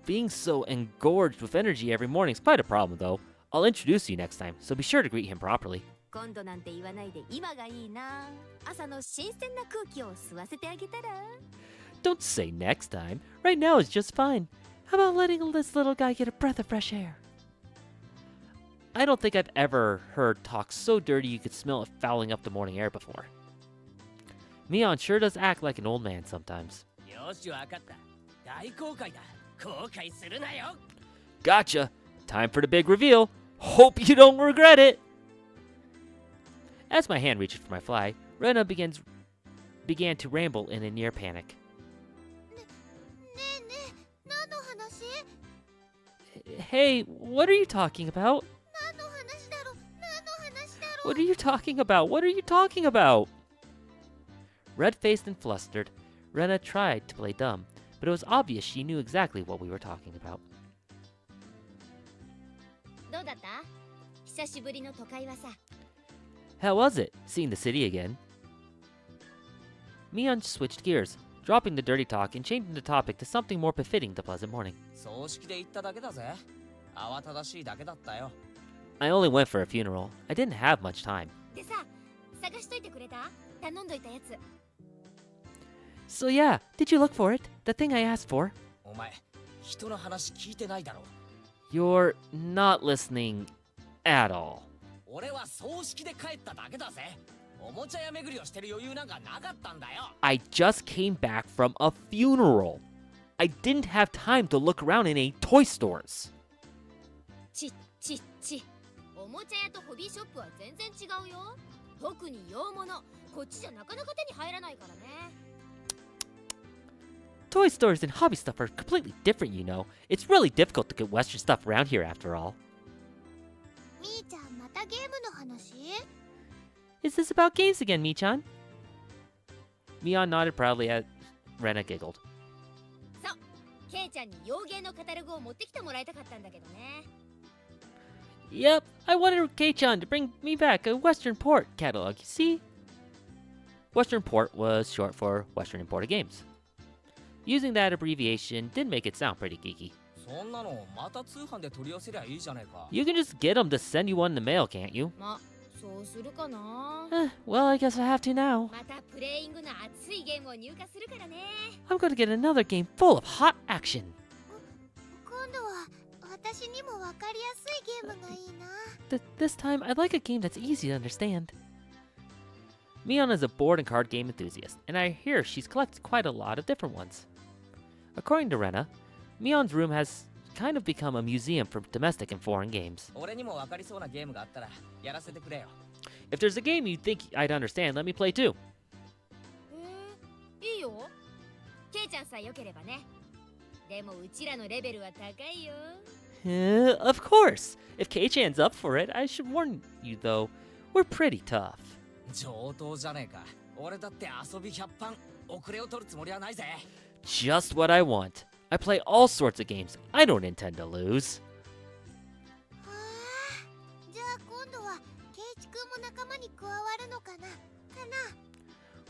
Being so engorged with energy every morning is quite a problem, though. I'll introduce you next time, so be sure to greet him properly. 今度なんて言わないで今がいいな。朝の新鮮な空気を吸わせてあげたら。 Don't say next time. Right now is just fine. How about letting this little guy get a breath of fresh air? I don't think I've ever heard talk so dirty you could smell it fouling up the morning air before. Mion sure does act like an old man sometimes. よし、わかった。大公開だ。後悔するなよ。 Gotcha. Time for the big reveal. Hope you don't regret it. As my hand reaches for my fly, Rena began to ramble in a near panic. ねえねえ、何の話？ Hey, what are you talking about? 何の話だろう？何の話だろう？ What are you talking about? What are you talking about? Red-faced and flustered, Rena tried to play dumb, but it was obvious she knew exactly what we were talking about. どうだった？久しぶりの都会はさ。 How was it, seeing the city again? Mion switched gears, dropping the dirty talk and changing the topic to something more befitting the pleasant morning. 葬式で行っただけだぜ。慌ただしいだけだったよ。 I only went for a funeral. I didn't have much time. でさ、探しといてくれた？頼んどいたやつ。 So yeah, did you look for it? The thing I asked for? お前、人の話聞いてないだろ。 You're not listening at all. 俺は葬式で帰っただけだぜ。おもちゃ屋巡りをしてる余裕なんかなかったんだよ。 I just came back from a funeral. I didn't have time to look around in any toy stores. おもちゃ屋とホビーショップは全然違うよ。特に洋物、こっちじゃなかなか手に入らないからね。 Toy stores and hobby stuff are completely different, you know. It's really difficult to get Western stuff around here after all. みーちゃん、またゲームの話？ Is this about games again, Michan? Mion nodded proudly as Rena giggled. そう、ケイちゃんに洋芸のカタログを持ってきてもらいたかったんだけどね。 Yep, I wanted Kei-chan to bring me back a Western Port catalog, you see? Western Port was short for Western Imported Games. Using that abbreviation did make it sound pretty geeky. そんなのまた通販で取り寄せりゃいいじゃねえか。 You can just get them to send you one in the mail, can't you? ま、そうするかな。 Well, I guess I have to now. またプレイングの熱いゲームを入荷するからね。 I'm gonna get another game full of hot action. 今度は私にもわかりやすいゲームがいいな。 This time, I'd like a game that's easy to understand. Mion is a board and card game enthusiast, and I hear she's collected quite a lot of different ones. According to Rena, Mion's room has kind of become a museum for domestic and foreign games. 俺にもわかりそうなゲームがあったらやらせてくれよ。 If there's a game you think I'd understand, let me play too. いいよ。ケイちゃんさえ良ければね。でもうちらのレベルは高いよ。 Of course. If Kei-chan's up for it, I should warn you though, we're pretty tough. 上等じゃねえか。俺だって遊び100番遅れを取るつもりはないぜ。 Just what I want. I play all sorts of games. I don't intend to lose. じゃあ今度はケイチくんも仲間に加わるのかな。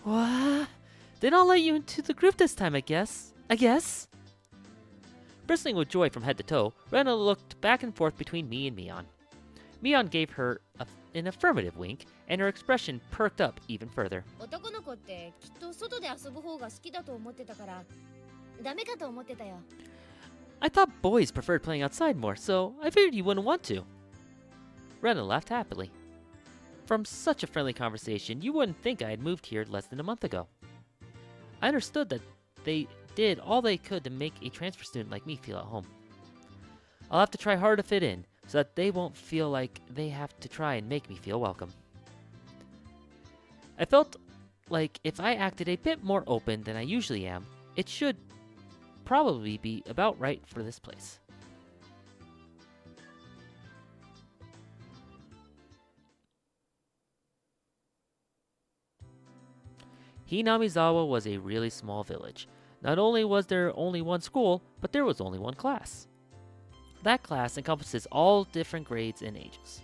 What? Then I'll let you into the group this time, I guess. Bristling with joy from head to toe, Rena looked back and forth between me and Mion. Mion gave her an affirmative wink, and her expression perked up even further. 男の子ってきっと外で遊ぶ方が好きだと思ってたからダメかと思ってたよ。 I thought boys preferred playing outside more, so I figured you wouldn't want to. Rena laughed happily. From such a friendly conversation, you wouldn't think I had moved here less than a month ago. I understood that they did all they could to make a transfer student like me feel at home. I'll have to try hard to fit in, so that they won't feel like they have to try and make me feel welcome. I felt like if I acted a bit more open than I usually am, it should probably be about right for this place. Hinamizawa was a really small village. Not only was there only one school, but there was only one class. That class encompasses all different grades and ages.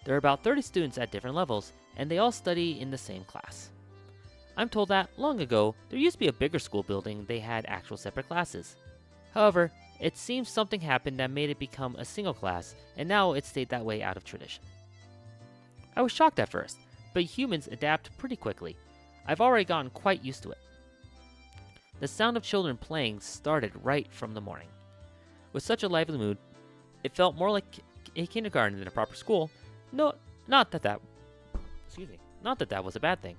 There are about 30 students at different levels, and they all study in the same class. I'm told that, long ago, there used to be a bigger school building they had actual separate classes. However, it seems something happened that made it become a single class, and now it stayed that way out of tradition. I was shocked at first, but humans adapt pretty quickly. I've already gotten quite used to it. The sound of children playing started right from the morning. With such a lively mood, it felt more like a kindergarten than a proper school. Not that that was a bad thing.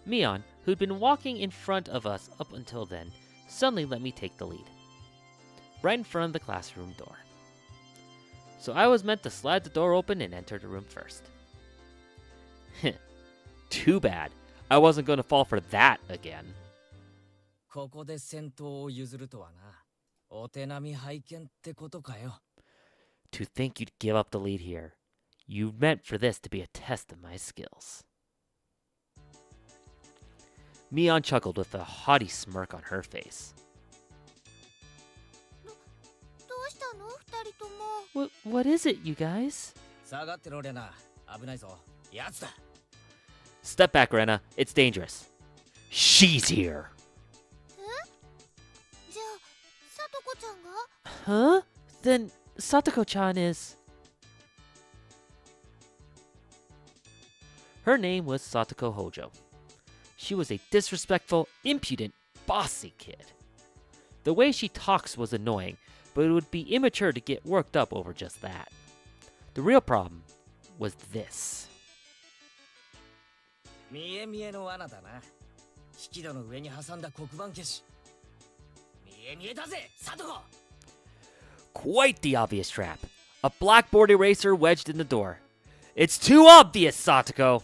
Mion, who'd been walking in front of us up until then, suddenly let me take the lead. Right in front of the classroom door. So I was meant to slide the door open and enter the room first. Too bad. I wasn't going to fall for that again. ここで先頭を譲るとはな。お手並み拝見ってことかよ。To think you'd give up the lead here. You meant for this to be a test of my skills. Mion chuckled with a haughty smirk on her face. どうしたの二人とも。What is it, you guys? 下がってろレナ。危ないぞ。やつだ。Step back, Rena. It's dangerous. She's here. じゃあ、さとこちゃんが Huh? Then Satoko-chan is... Her name was Satoko Hojo. She was a disrespectful, impudent, bossy kid. The way she talks was annoying, but it would be immature to get worked up over just that. The real problem was this. 見え見えの罠だな。引き戸の上に挟んだ黒板消し。見え見えだぜ、サトコ。 Quite the obvious trap. A blackboard eraser wedged in the door. It's too obvious, Satoko!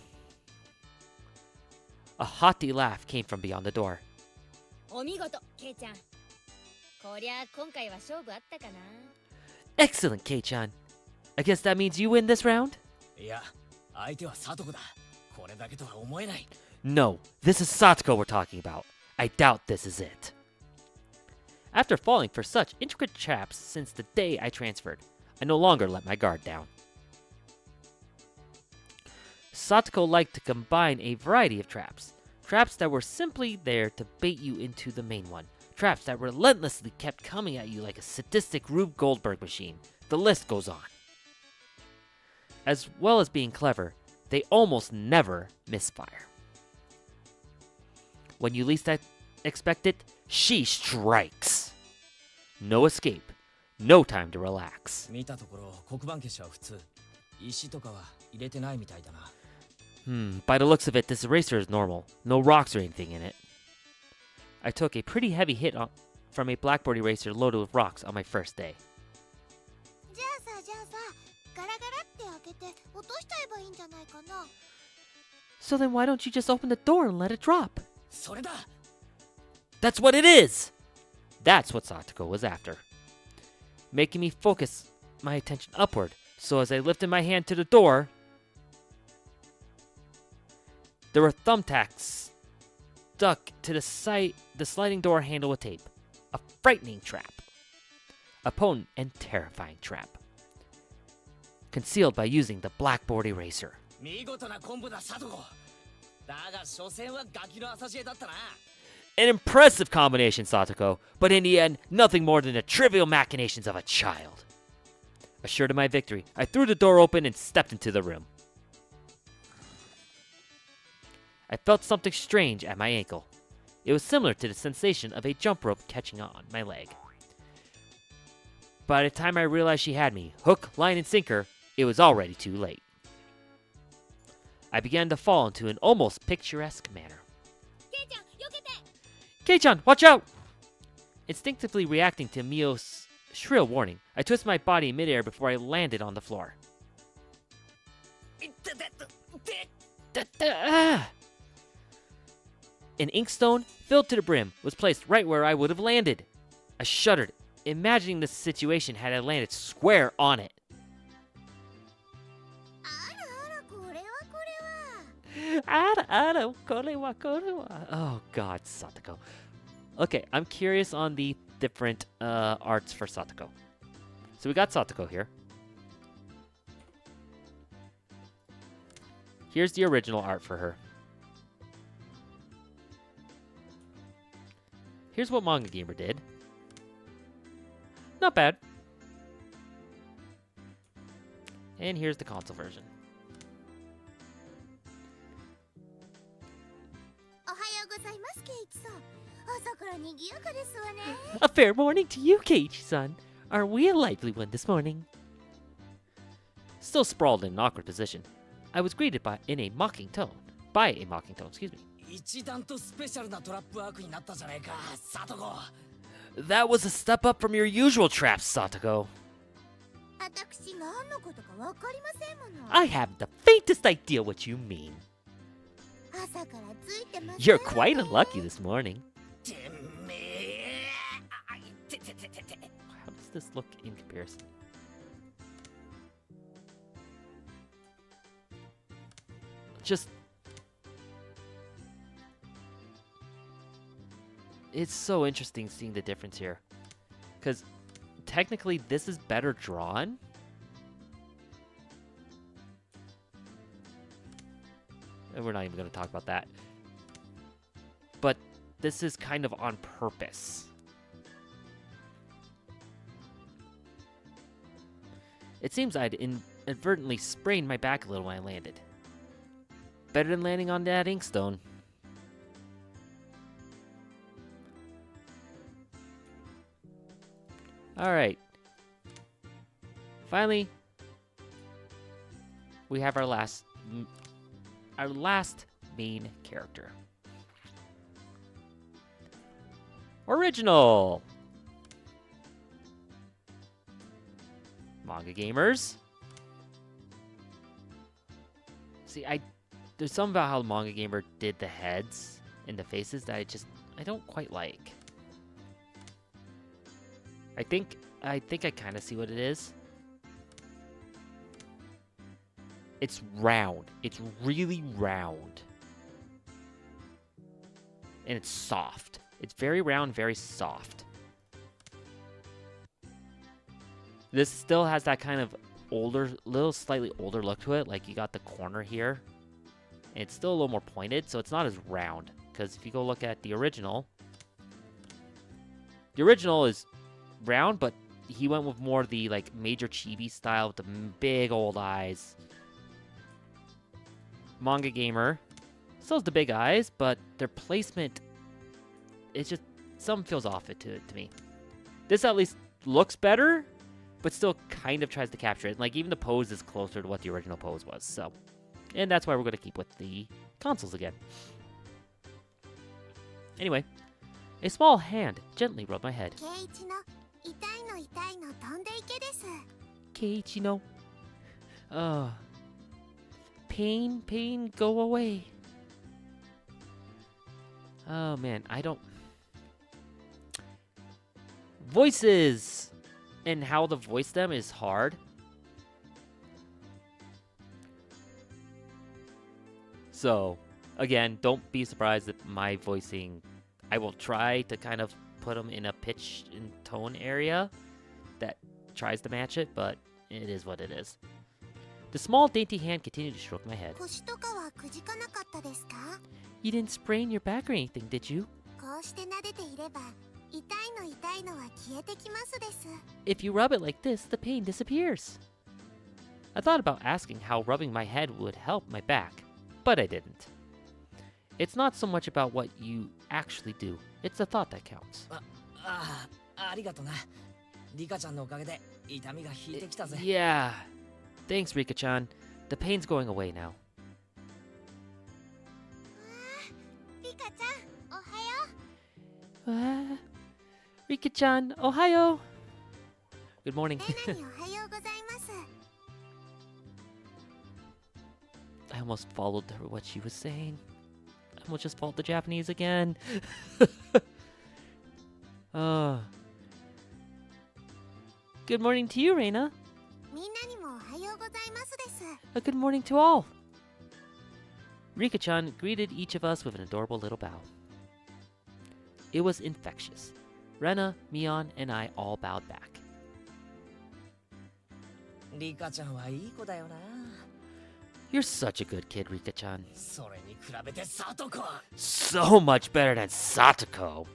A haughty laugh came from beyond the door. お見事、ケイちゃん。こりゃ今回は勝負あったかな。Excellent, Kei-chan. I guess that means you win this round? いや、相手はサトコだ。これだけとは思えない。No, this is Satoko we're talking about. I doubt this is it. After falling for such intricate traps since the day I transferred, I no longer let my guard down. Satoko liked to combine a variety of traps. Traps that were simply there to bait you into the main one. Traps that relentlessly kept coming at you like a sadistic Rube Goldberg machine. The list goes on. As well as being clever, they almost never misfire. When you least expect it, she strikes. No escape, no time to relax. 見たところ黒板消しは普通。石とかは入れてないみたいだな。By the looks of it, this eraser is normal. No rocks or anything in it. I took a pretty heavy hit from a blackboard eraser loaded with rocks on my first day. じゃあさ、ガラガラって開けて落としちゃえばいいんじゃないかな。So then why don't you just open the door and let it drop? それだ。 That's what it is! That's what Satoko was after. Making me focus my attention upward, so as I lifted my hand to the door, there were thumbtacks stuck to the sliding door handle with tape. A frightening trap. A potent and terrifying trap. Concealed by using the blackboard eraser. 見事なコンボだ、サトコ。だが所詮はガキの浅知恵だったな。An impressive combination, Satoko, but in the end, nothing more than the trivial machinations of a child. Assured of my victory, I threw the door open and stepped into the room. I felt something strange at my ankle. It was similar to the sensation of a jump rope catching on my leg. By the time I realized she had me, hook, line, and sinker, it was already too late. I began to fall into an almost picturesque manner. ケイちゃん、避けて。 Kei-chan, watch out! Instinctively reacting to Mio's shrill warning, I twisted my body in midair before I landed on the floor. いってててて An inkstone, filled to the brim, was placed right where I would have landed. I shuddered, imagining the situation had I landed square on it. あらあら、これはこれは。 Ara, korewa. Oh god, Satoko. Okay, I'm curious on the different arts for Satoko. So we got Satoko here. Here's the original art for her. Here's what Manga Gamer did. Not bad. And here's the console version. おはようございます、ケイチさん。朝から賑やかですわね。 A fair morning to you, Keiichi-san. Are we a lively one this morning? Still sprawled in an awkward position, I was greeted by a mocking tone, excuse me. 一段とスペシャルなトラップワークになったじゃないか、サトコ。 That was a step up from your usual traps, Satoko. 私何のことかわかりませんもの。 I haven't the faintest idea what you mean. 朝からついてます。 You're quite unlucky this morning. てめえ。あいててててて。 How does this look in comparison? Just... It's so interesting seeing the difference here. Because technically this is better drawn. And we're not even going to talk about that. But this is kind of on purpose. It seems I'd inadvertently sprained my back a little when I landed. Better than landing on that inkstone. Alright. Finally, we have our last main character. Original! Manga gamers. See, there's something about how Manga Gamer did the heads and the faces that I don't quite like. I think I kind of see what it is. It's round. It's really round. And it's soft. It's very round, very soft. This still has that kind of slightly older look to it. Like you got the corner here. And it's still a little more pointed, so it's not as round. Because if you go look at the original is round, but he went with more of the like major chibi style with the big old eyes. Manga Gamer still has the big eyes, but their placement, it's just something feels off to me. This at least looks better, but still kind of tries to capture it. Like even the pose is closer to what the original pose was. So, and that's why we're gonna keep with the consoles again. Anyway, a small hand gently rubbed my head. ケイチの痛いの痛いの飛んでいけです。 Keiichi no. Pain, go away. Oh man, I don't... Voices! And how to voice them is hard. So, again, don't be surprised at my voicing. I will try to kind of put them in a pitch and tone area that tries to match it, but it is what it is. The small, dainty hand continued to stroke my head. 腰とかはくじかなかったですか？ You didn't sprain your back or anything, did you? こうして撫でていれば痛いのは消えてきますです。 If you rub it like this, the pain disappears. I thought about asking how rubbing my head would help my back, but I didn't. It's not so much about what you actually do, it's the thought that counts. ありがとな。リカちゃんのおかげで痛みが引いてきたぜ。 Yeah. Thanks, Rika-chan. The pain's going away now. リカちゃん、おはよ Rika-chan, Ohio. Good morning. う。レナにおはようございます。almost followed her what she was saying. I almost just followed the Japanese again. uh, good morning to you, Reina. みんなにもおはようございますです。 Good morning to all. Rika-chan greeted each of us with an adorable little bow. It was infectious. Rena, Mion, and I all bowed back. リカちゃんはいい子だよな。 You're such a good kid, Rika-chan. それに比べてサトコは So much better than Satoko.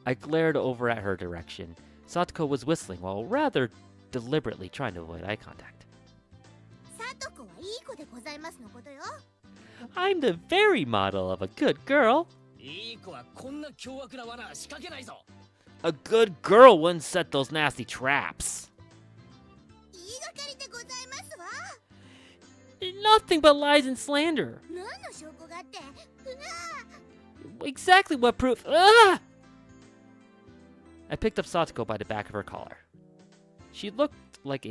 I glared over at her direction. Satoko was whistling while rather deliberately trying to avoid eye contact. さとこはいい子でございますのことよ。 I'm the very model of a good girl. いい子はこんな凶悪な罠は仕掛けないぞ。 A good girl wouldn't set those nasty traps. 言いがかりでございますわ。 Nothing but lies and slander. 何の証拠があって。Exactly what proof. Ah! I picked up Satoko by the back of her collar. She looks like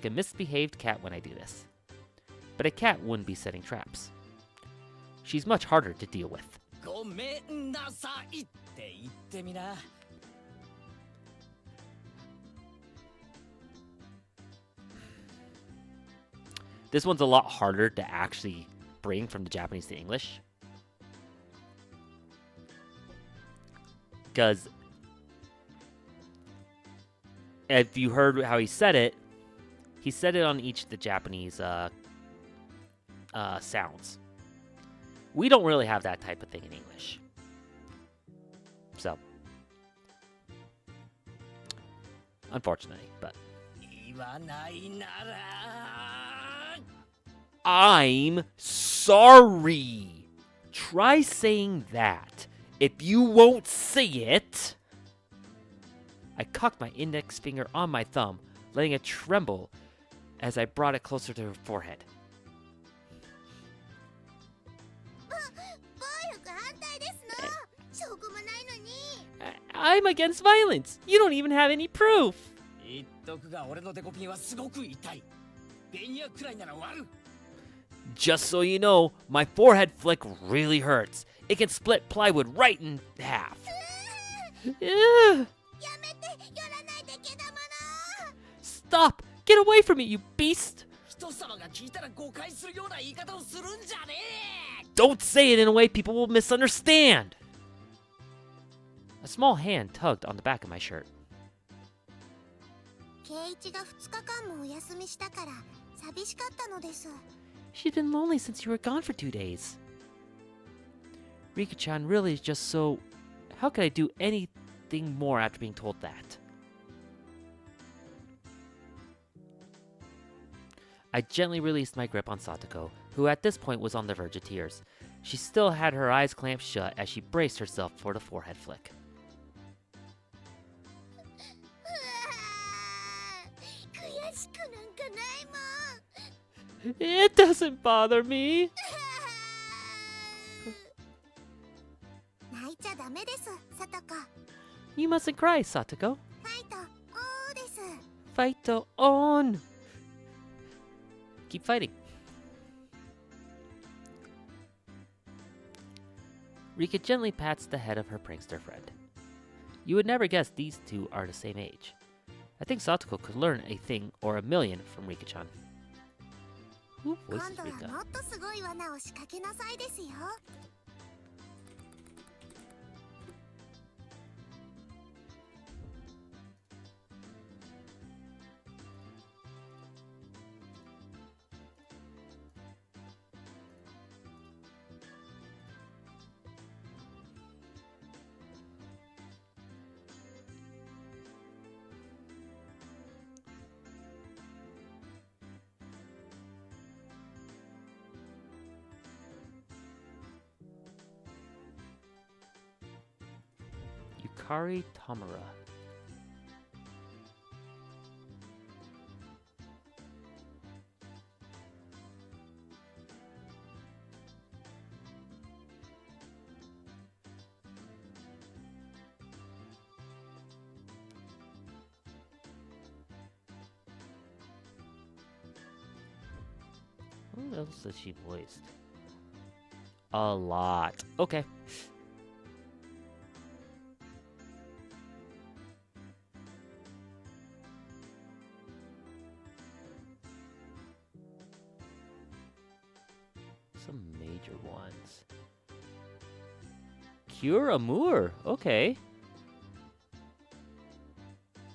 a misbehaved cat when I do this. But a cat wouldn't be setting traps. She's much harder to deal with. ごめんなさいって言ってみな。 This one's a lot harder to actually bring from the Japanese to English. Because if you heard how he said it on each of the Japanese sounds. We don't really have that type of thing in English. So, unfortunately, but 言わないなら I'm sorry. Try saying that. If you won't say it. I cocked my index finger on my thumb, letting it tremble as I brought it closer to her forehead. 暴力反対ですの。証拠もないのに。 I'm against violence. You don't even have any proof. 言っとくが俺のデコピンはすごく痛い。ベニヤくらいなら割る。 Just so you know, my forehead flick really hurts. It can split plywood right in half. Ugh. やめて、寄らないでけだもの。 Stop! Get away from me, you beast! 人様が聞いたら誤解するような言い方をするんじゃねえ。 Don't say it in a way people will misunderstand! A small hand tugged on the back of my shirt. 圭一が2日間もお休みしたから寂しかったのです。 She's been lonely since you were gone for 2 days. Rika-chan really is just so... How could I do anything more after being told that? I gently released my grip on Satoko, who at this point was on the verge of tears. She still had her eyes clamped shut as she braced herself for the forehead flick. 悔しくなんかないもん。 It doesn't bother me. 泣いちゃダメです、さとこ。 You mustn't cry, Satoko. ファイト、おーです。 Fight on. Keep fighting. Rika gently pats the head of her prankster friend. You would never guess these two are the same age. I think Satoko could learn a thing or a million from Rika-chan. Who 今 voices 度は Rika? もっとすごい罠を仕掛けなさいですよ。 Yukari Tamura. Who else has she voiced? A lot. Okay. Some major ones. Cure Amour. Okay.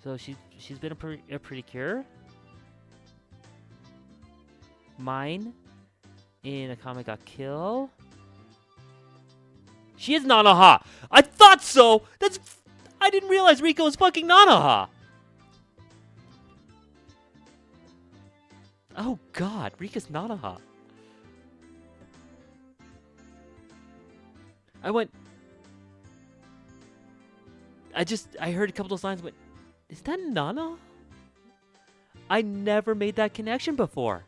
So she's been a pretty cure. Mine in Akame ga Kill. She is Nanaha. I thought so. I didn't realize Riko was fucking Nanaha. Oh god, Rika's Nanaha. I heard a couple of lines, went, is that Nana? I never made that connection before.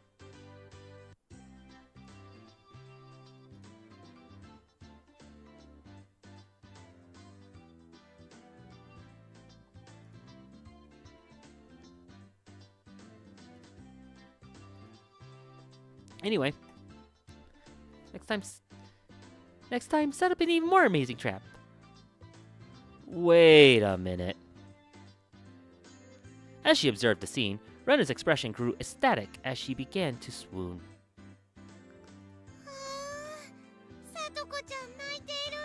Anyway, next time, set up an even more amazing trap. Wait a minute. As she observed the scene, Rena's expression grew ecstatic as she began to swoon. さとこちゃん泣いている。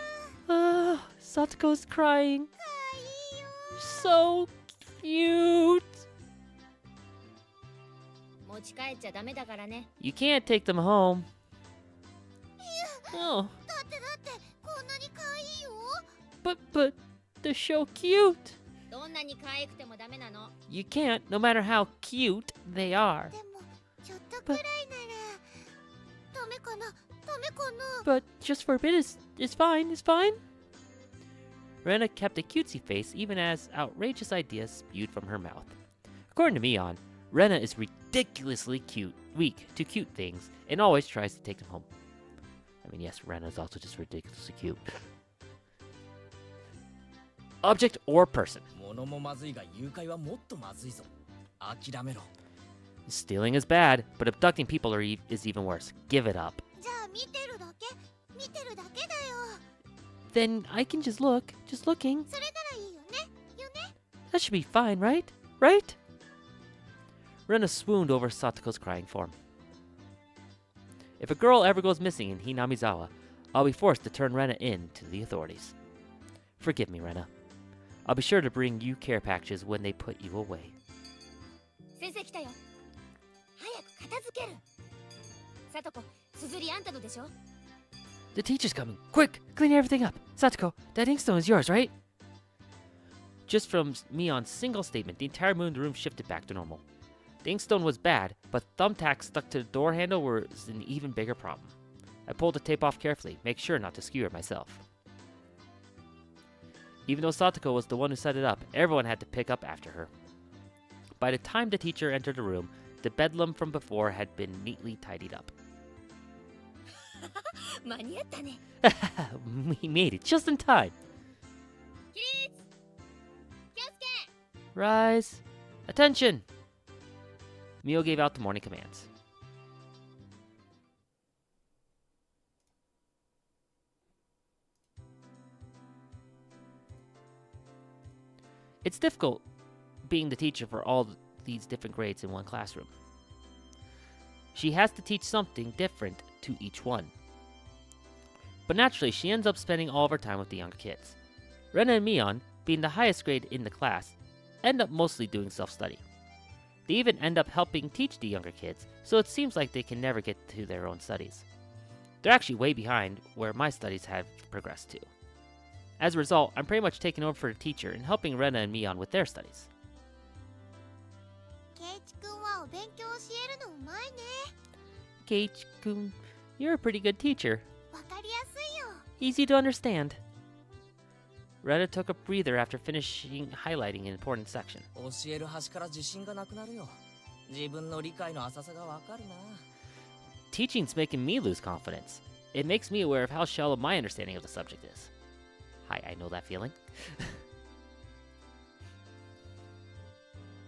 Satoko's crying. かわいいよ。 So cute. 持ち帰っちゃダメだからね。 You can't take them home. Oh, だってこんなに可愛いよ。 but they're so cute. どんなに可愛くてもダメなの。 You can't, no matter how cute they are. でもちょっとくらいならダメかな。ダメかな。 But just for a bit is fine, is fine. Rena kept a cutesy face even as outrageous ideas spewed from her mouth. According to Mion, Rena is ridiculously weak to cute things, and always tries to take them home. I mean, yes, Rena is also just ridiculously cute. Object or person. 物もまずいが誘拐はもっとまずいぞ。諦めろ。 Stealing is bad, but abducting people is even worse. Give it up. じゃあ見てるだけ。見てるだけだよ。 Then I can just look. Just looking. それならいいよね。よね。 That should be fine, right? Right? Rena swooned over Satoko's crying form. If a girl ever goes missing in Hinamizawa, I'll be forced to turn Rena in to the authorities. Forgive me, Rena. I'll be sure to bring you care packages when they put you away. 先生来たよ。早く片付ける。さとこ、すずりあんたのでしょ。 The teacher's coming. Quick, clean everything up. Satoko, that inkstone is yours, right? Just from Mion's single statement, the entire mood in the room shifted back to normal. The inkstone was bad, but thumbtacks stuck to the door handle was an even bigger problem. I pulled the tape off carefully, make sure not to skewer it myself. Even though Satoko was the one who set it up, everyone had to pick up after her. By the time the teacher entered the room, the bedlam from before had been neatly tidied up. 間に合ったね。 We made it just in time. 起立。気をつけ。 Rise. Attention. Mio gave out the morning commands. It's difficult being the teacher for all these different grades in one classroom. She has to teach something different to each one. But naturally, she ends up spending all of her time with the younger kids. Rena and Mion, being the highest grade in the class, end up mostly doing self-study. They even end up helping teach the younger kids, so it seems like they can never get to their own studies. They're actually way behind where my studies have progressed to. As a result, I'm pretty much taking over for the teacher and helping Rena and Mion with their studies. ケイチ君はお勉強教えるのうまいね。 Keiichi-kun, you're a pretty good teacher. わかりやすいよ。 Easy to understand. Rena took a breather after finishing highlighting an important section. 教える端から自信がなくなるよ。自分の理解の浅さがわかるな。 Teaching's making me lose confidence. It makes me aware of how shallow my understanding of the subject is. Hi, I know that feeling.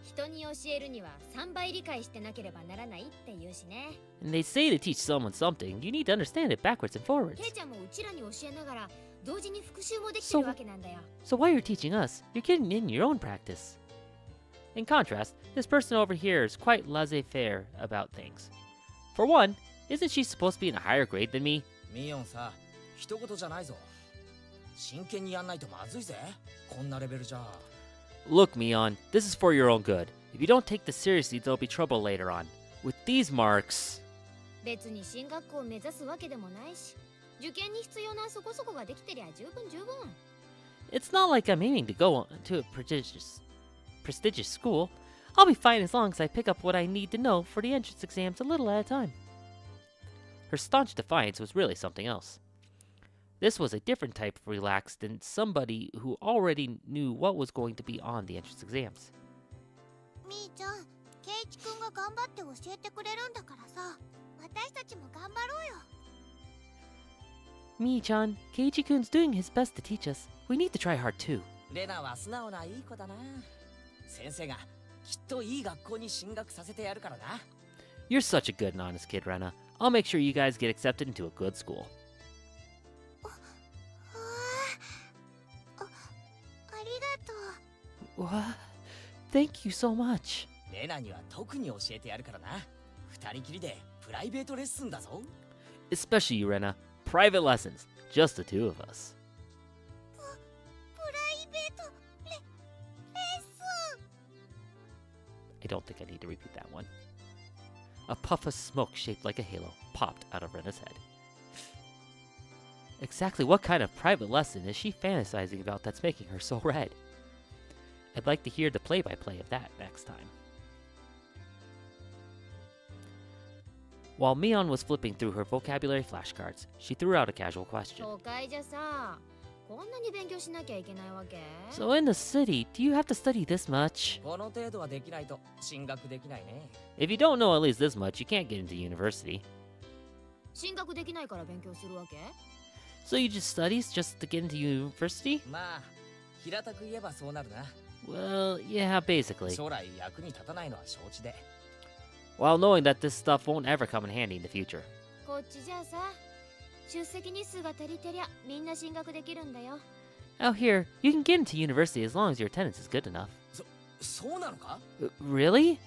一人に教えるには3倍理解してなければならないって言うしね。 And they say to teach someone something, you need to understand it backwards and forwards. ケイちゃんもうちらに教えながら同時に復習もできてるわけなんだよ。 So while you're teaching us, you're getting in your own practice. In contrast, this person over here is quite laissez-faire about things. For one, isn't she supposed to be in a higher grade than me? ミヨンさ、一言じゃないぞ。真剣にやんないとまずいぜ。こんなレベルじゃ。Look, Mion, this is for your own good. If you don't take this seriously, there'll be trouble later on. With these marks... 別に進学校を目指すわけでもないし、受験に必要なそこそこができてりゃ十分十分。 It's not like I'm aiming to go to a prestigious school. I'll be fine as long as I pick up what I need to know for the entrance exams a little at a time. Her staunch defiance was really something else. This was a different type of relaxed than somebody who already knew what was going to be on the entrance exams. みーちゃん、ケイチくんが頑張って教えてくれるんだからさ、私たちも頑張ろうよ。Mii-chan, Keiichi-kun's doing his best to teach us. We need to try hard too. レナは素直ないい子だな。先生がきっといい学校に進学させてやるからな。You're such a good and honest kid, Rena. I'll make sure you guys get accepted into a good school. ありがとう。 What? Thank you so much. レナには特に教えてやるからな。二人きりでプライベートレッスンだぞ。 Especially you, Rena. Private lessons. Just the two of us. プライベートレッスン。 I don't think I need to repeat that one. A puff of smoke shaped like a halo popped out of Rena's head. Exactly what kind of private lesson is she fantasizing about that's making her so red? I'd like to hear the play-by-play of that next time. While Mion was flipping through her vocabulary flashcards, she threw out a casual question. 都会じゃさ、こんなに勉強しなきゃいけないわけ？ So in the city, do you have to study this much? この程度はできないと進学できないね。If you don't know at least this much, you can't get into university. 進学できないから勉強するわけ？ So you just studies just to get into university? まあ、平たく言えばそうなるな。 Well, yeah, basically. 将来役に立たないのは承知で。While knowing that this stuff won't ever come in handy in the future. こっちじゃあさ、出席日数が足りてりゃみんな進学できるんだよ。 Out here, you can get into university as long as your attendance is good enough. そうなのか？ Really?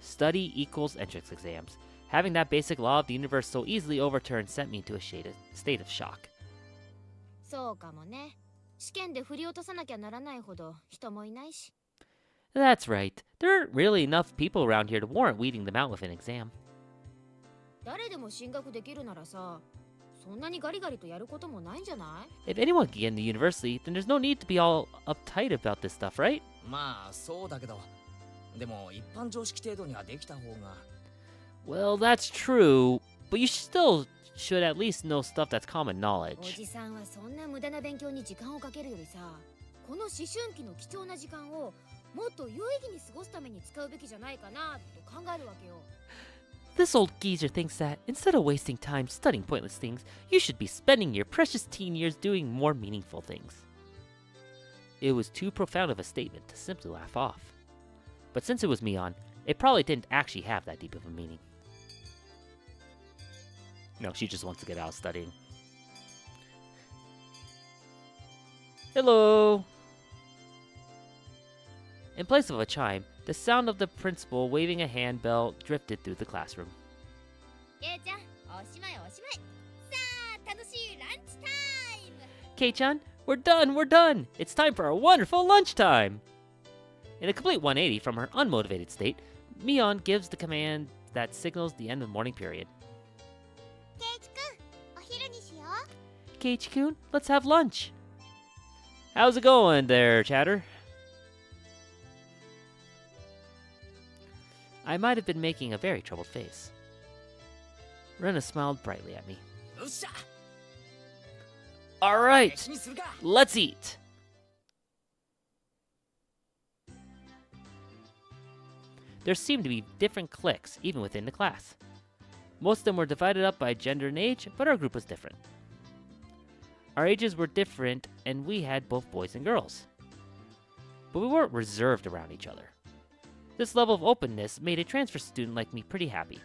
Study equals entrance exams. Having that basic law of the universe so easily overturned sent me into a state of shock. そうかもね。試験で振り落とさなきゃならないほど人もいないし。 That's right. There aren't really enough people around here to warrant weeding them out with an exam. 誰でも進学できるならさ、そんなにガリガリとやることもないんじゃない？ If anyone can get into university, then there's no need to be all uptight about this stuff, right? まあ、そうだけど。でも、一般常識程度にはできた方が。Well, that's true, but you still should at least know stuff that's common お knowledge. じさんはそんな無駄な勉強に時間をかけるよりさ、この思春期の貴重な時間をもっと有意義に過ごすために使うべきじゃないかなと考えるわけよ。 This old geezer thinks that, instead of wasting time studying pointless things, you should be spending your precious teen years doing more meaningful things. It was too profound of a statement to simply laugh off. But since it was Mion, it probably didn't actually have that deep of a meaning. No, she just wants to get out of studying. Hello! In place of a chime, the sound of the principal waving a handbell drifted through the classroom. ケイちゃん、おしまいおしまい。さあ、楽しいランチタイム。 Kei-chan, we're done! It's time for a wonderful lunchtime! In a complete 180 from her unmotivated state, Mion gives the command that signals the end of the morning period. ケイチくん、お昼にしよう。 Keiichi-kun, let's have lunch! How's it going there, Chatter? I might have been making a very troubled face. Rena smiled brightly at me. よっしゃ Alright, 飯にするか let's eat! There seemed to be different cliques, even within the class. Most of them were divided up by gender and age, but our group was different. Our ages were different, and we had both boys and girls. But we weren't reserved around each other. This level of openness made a transfer student like me pretty happy.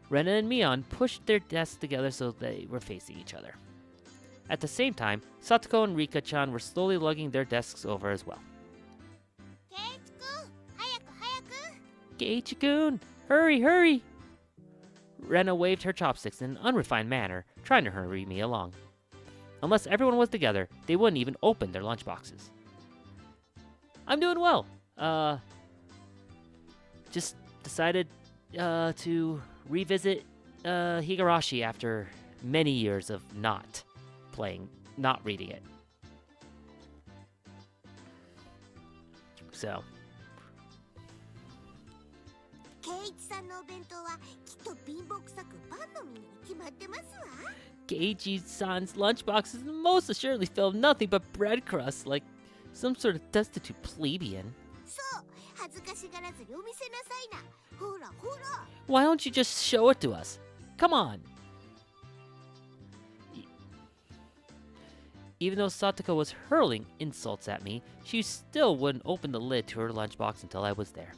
Rena and Mion pushed their desks together so they were facing each other. At the same time, Satoko and Rika-chan were slowly lugging their desks over as well. ケイチくん、早く早く。 Geichi-kun, hurry, hurry! Rena waved her chopsticks in an unrefined manner, trying to hurry me along. Unless everyone was together, they wouldn't even open their lunchboxes. I'm doing well. Just decided to revisit Higurashi after many years of not reading it. So, ケイチさんのお弁当はきっと貧乏くさくパンの耳に決まってますわ。 Geichi-san's lunchbox is most assuredly filled with nothing but bread crusts, like some sort of destitute plebeian. そう、恥ずかしがらずにお見せなさいな。ほらほら。 Why don't you just show it to us? Come on! Even though Satoko was hurling insults at me, she still wouldn't open the lid to her lunchbox until I was there.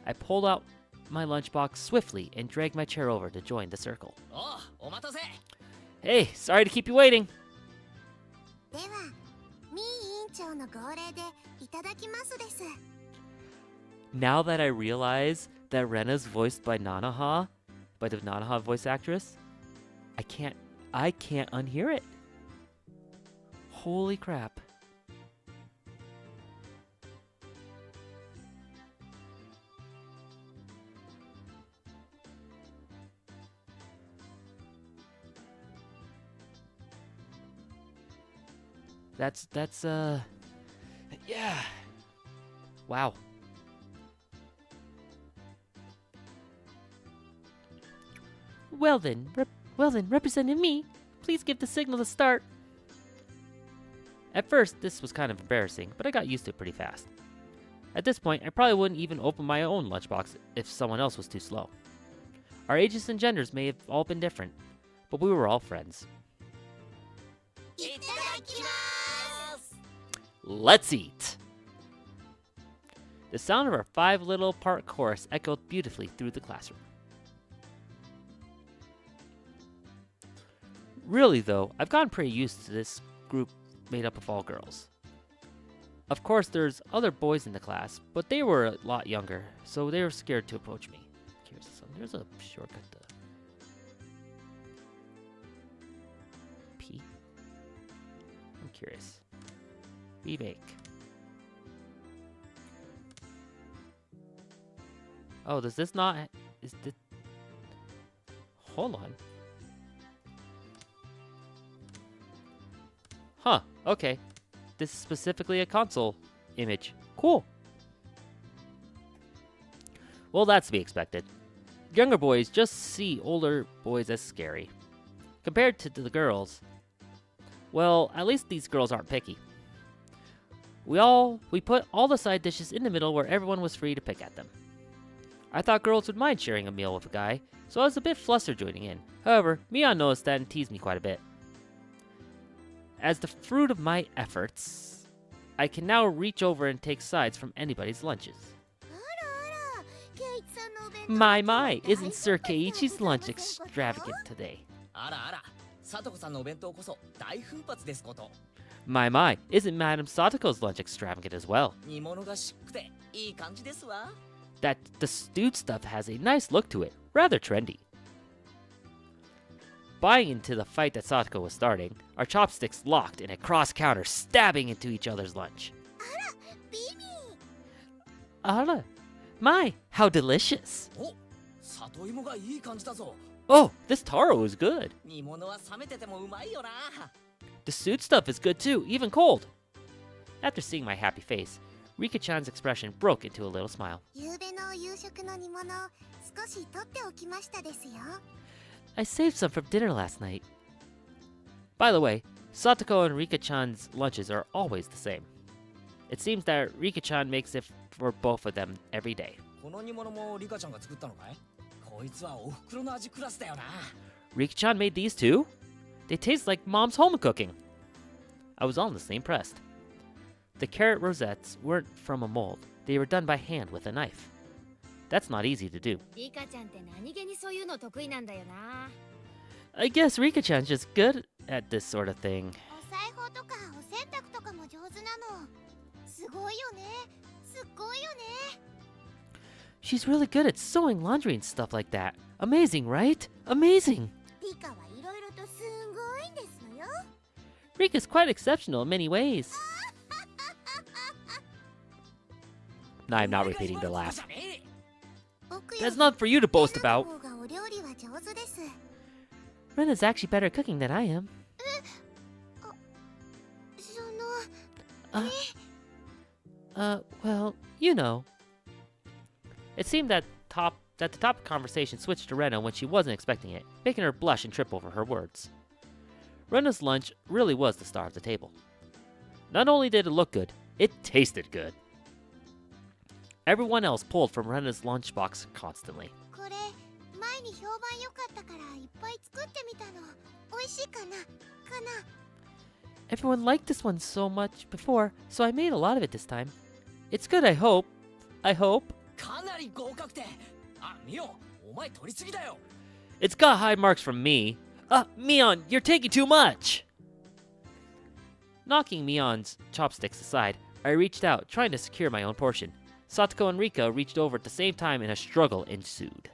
I pulled out my lunchbox swiftly and dragged my chair over to join the circle. おう、お待たせ。 Hey, sorry to keep you waiting. では、ミー委員長の号令でいただきますです。 Now that I realize that Rena's voiced by the Nanaha voice actress, I can't unhear it. Holy crap. That's yeah. Wow. Well then, representing me, please give the signal to start. At first, this was kind of embarrassing, but I got used to it pretty fast. At this point, I probably wouldn't even open my own lunchbox if someone else was too slow. Our ages and genders may have all been different, but we were all friends. いただきます。 Let's eat! The sound of our 5 little part chorus echoed beautifully through the classroom. Really though, I've gotten pretty used to this group made up of all girls. Of course, there's other boys in the class, but they were a lot younger, so they were scared to approach me. There's a shortcut to P. I'm curious. Remake. Oh, does this not? Is this? Hold on. Huh, okay. This is specifically a console image. Cool. Well, that's to be expected. Younger boys just see older boys as scary. Compared to the girls, well, at least these girls aren't picky. We put all the side dishes in the middle where everyone was free to pick at them. I thought girls would mind sharing a meal with a guy, so I was a bit flustered joining in. However, Mion noticed that and teased me quite a bit. As the fruit of my efforts, I can now reach over and take sides from anybody's lunches. あらあら、ケイチさんのお弁当。 My, isn't Sir Keiichi's lunch extravagant today? あらあら、さとこさんのお弁当こそ大奮発ですこと。 My, isn't Madame Satoko's lunch extravagant as well? 煮物がしっくていい感じですわ。 That the stewed stuff has a nice look to it, rather trendy. Buying into the fight that Satoko was starting, our chopsticks locked in a cross counter, stabbing into each other's lunch. ビビ Ara, my, how delicious! お、里芋がいい感じだぞ。 Oh, this taro is good. 煮物は冷めててもうまいよな。 The stewed stuff is good too, even cold. After seeing my happy face, Rika-chan's expression broke into a little smile. 夕べの夕食の煮物少し取っておきましたですよ。 I saved some from dinner last night. By the way, Satoko and Rika-chan's lunches are always the same. It seems that Rika-chan makes it for both of them every day. この煮物もリカちゃんが作ったのかい？こいつはお袋の味クラスだよな。 Rika-chan made these too? They taste like mom's home cooking. I was honestly impressed. The carrot rosettes weren't from a mold, They were done by hand with a knife. That's not easy to do. リカちゃんって何気にそういうの得意なんだよな。 I guess Rika-chan's just good at this sort of thing. お裁縫とかお洗濯とかも上手なの。すごいよね。すっごいよね。 She's really good at sewing laundry and stuff like that. Amazing, right? Amazing! リカはいろいろとすごいんですのよ。 Rika's quite exceptional in many ways. No, I'm not repeating the laugh. 僕よ That's り not for you to boast レナ about. の方がお料理は上手です。 Rena's actually better at cooking than I am. その Well, you know. It seemed that the top conversation switched to Rena when she wasn't expecting it, making her blush and trip over her words. Rena's lunch really was the star of the table. Not only did it look good, it tasted good. Everyone else pulled from Rena's lunchbox constantly. これ前に評判良かったからいっぱい作ってみたの。美味しいかな？かな？ Everyone liked this one so much before, so I made a lot of it this time. It's good, I hope. I hope. かなり合格点。あ、ミオ、お前取りすぎだよ。 It's got high marks from me. Mion, you're taking too much! Knocking Mion's chopsticks aside, I reached out, trying to secure my own portion. Satoko and Rika reached over at the same time and a struggle ensued.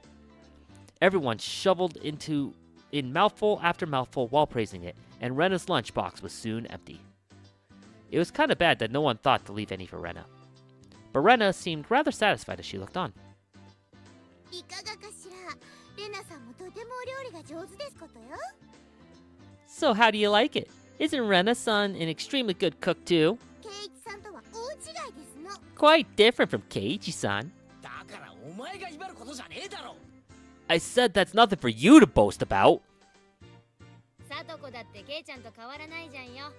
Everyone shoveled in mouthful after mouthful while praising it, and Rena's lunchbox was soon empty. It was kind of bad that no one thought to leave any for Rena. But Rena seemed rather satisfied as she looked on. いかがかしら。レナさんもとてもお料理が上手ですことよ。 So how do you like it? Isn't Rena-san an extremely good cook too? ケイイチさんとは大違いですの。 Quite different from Keiichi-san. だからお前が威張ることじゃねえだろ。 I said that's nothing for you to boast about. サトコだってケイちゃんと変わらないじゃんよ。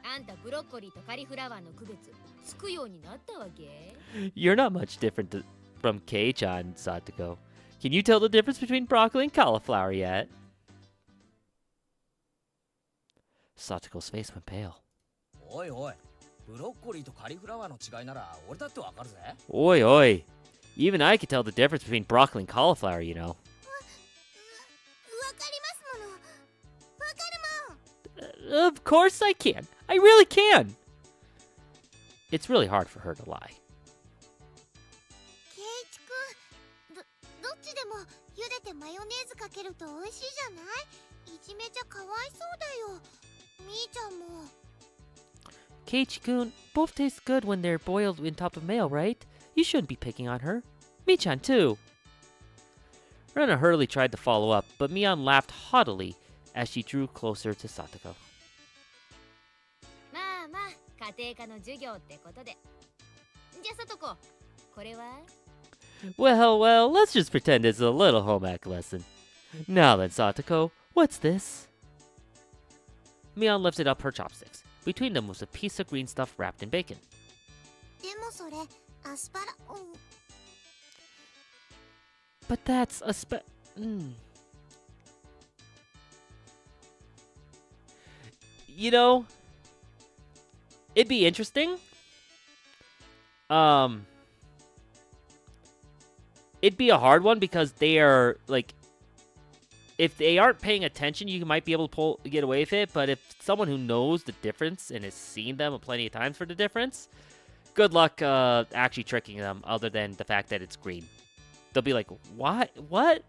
あんたブロッコリーとカリフラワーの区別つくようになったわけ？ You're not much different from Kei-chan, Satoko. Can you tell the difference between broccoli and cauliflower yet? Satoko's face went pale. おいおい、ブロッコリーとカリフラワーの違いなら俺だってわかるぜ。 Oi, oi. Even I can tell the difference between broccoli and cauliflower, you know. わかりますもの。わかるもん。 Of course I can. I really can. It's really hard for her to lie. ケイイチくん、どっちでも茹でてマヨネーズかけると美味しいじゃない？いじめちゃかわいそうだよ。みーちゃんも。 Keiichi-kun, both taste good when they're boiled in top of mayo, right? You shouldn't be picking on her. Mi-chan, too. Rena hurriedly tried to follow up, but Mion laughed haughtily as she drew closer to Satoko. まあまあ家庭科の授業ってことで。じゃあサトコ、これは？ Well, well, let's just pretend it's a little home ec lesson. Now then, Satoko, what's this? Mion lifted up her chopsticks. Between them was a piece of green stuff wrapped in bacon. でもそれアスパラ。But that's a You know, it'd be interesting. It'd be a hard one because they are like, if they aren't paying attention, you might be able to get away with it. But if someone who knows the difference and has seen them plenty of times for the difference, good luck actually tricking them. Other than the fact that it's green, they'll be like, "What? What?"